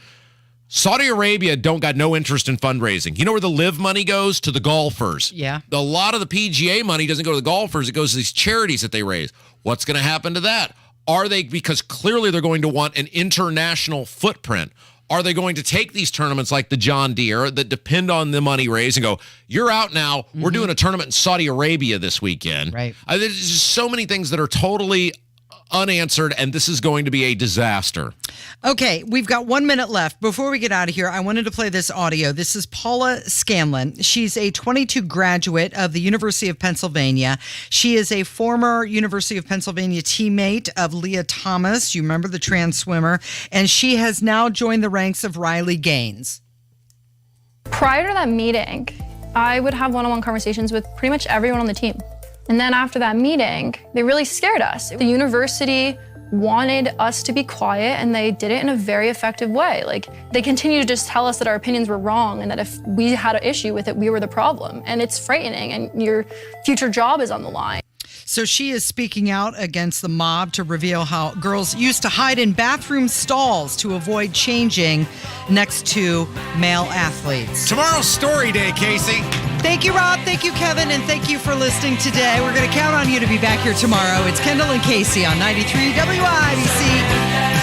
Saudi Arabia don't got no interest in fundraising. You know where the LIV money goes? To the golfers. Yeah. A lot of the PGA money doesn't go to the golfers. It goes to these charities that they raise. What's going to happen to that? Are they, because clearly they're going to want an international footprint, are they going to take these tournaments like the John Deere that depend on the money raised and go, you're out now, we're doing a tournament in Saudi Arabia this weekend? Right. There's just so many things that are totally unanswered, and this is going to be a disaster. Okay, we've got 1 minute left. Before we get out of here, I wanted to play this audio. This is Paula Scanlon. She's a 22 graduate of the University of Pennsylvania. She is a former University of Pennsylvania teammate of Leah Thomas. You remember the trans swimmer. And she has now joined the ranks of Riley Gaines. Prior to that meeting, I would have one-on-one conversations with pretty much everyone on the team. And then after that meeting, they really scared us. The university wanted us to be quiet, and they did it in a very effective way. Like, they continued to just tell us that our opinions were wrong and that if we had an issue with it, we were the problem. And it's frightening, and your future job is on the line. So she is speaking out against the mob to reveal how girls used to hide in bathroom stalls to avoid changing next to male athletes. Tomorrow's story day, Casey. Thank you, Rob. Thank you, Kevin. And thank you for listening today. We're going to count on you to be back here tomorrow. It's Kendall and Casey on 93 WIBC.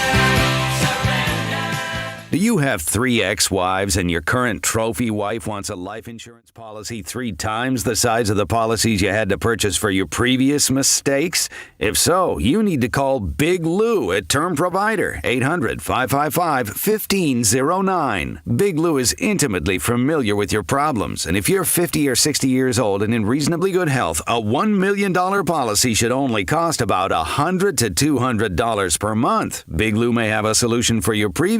Do you have 3 ex-wives and your current trophy wife wants a life insurance policy 3 times the size of the policies you had to purchase for your previous mistakes? If so, you need to call Big Lou at Term Provider, 800-555-1509. Big Lou is intimately familiar with your problems, and if you're 50 or 60 years old and in reasonably good health, a $1 million policy should only cost about $100 to $200 per month. Big Lou may have a solution for your previous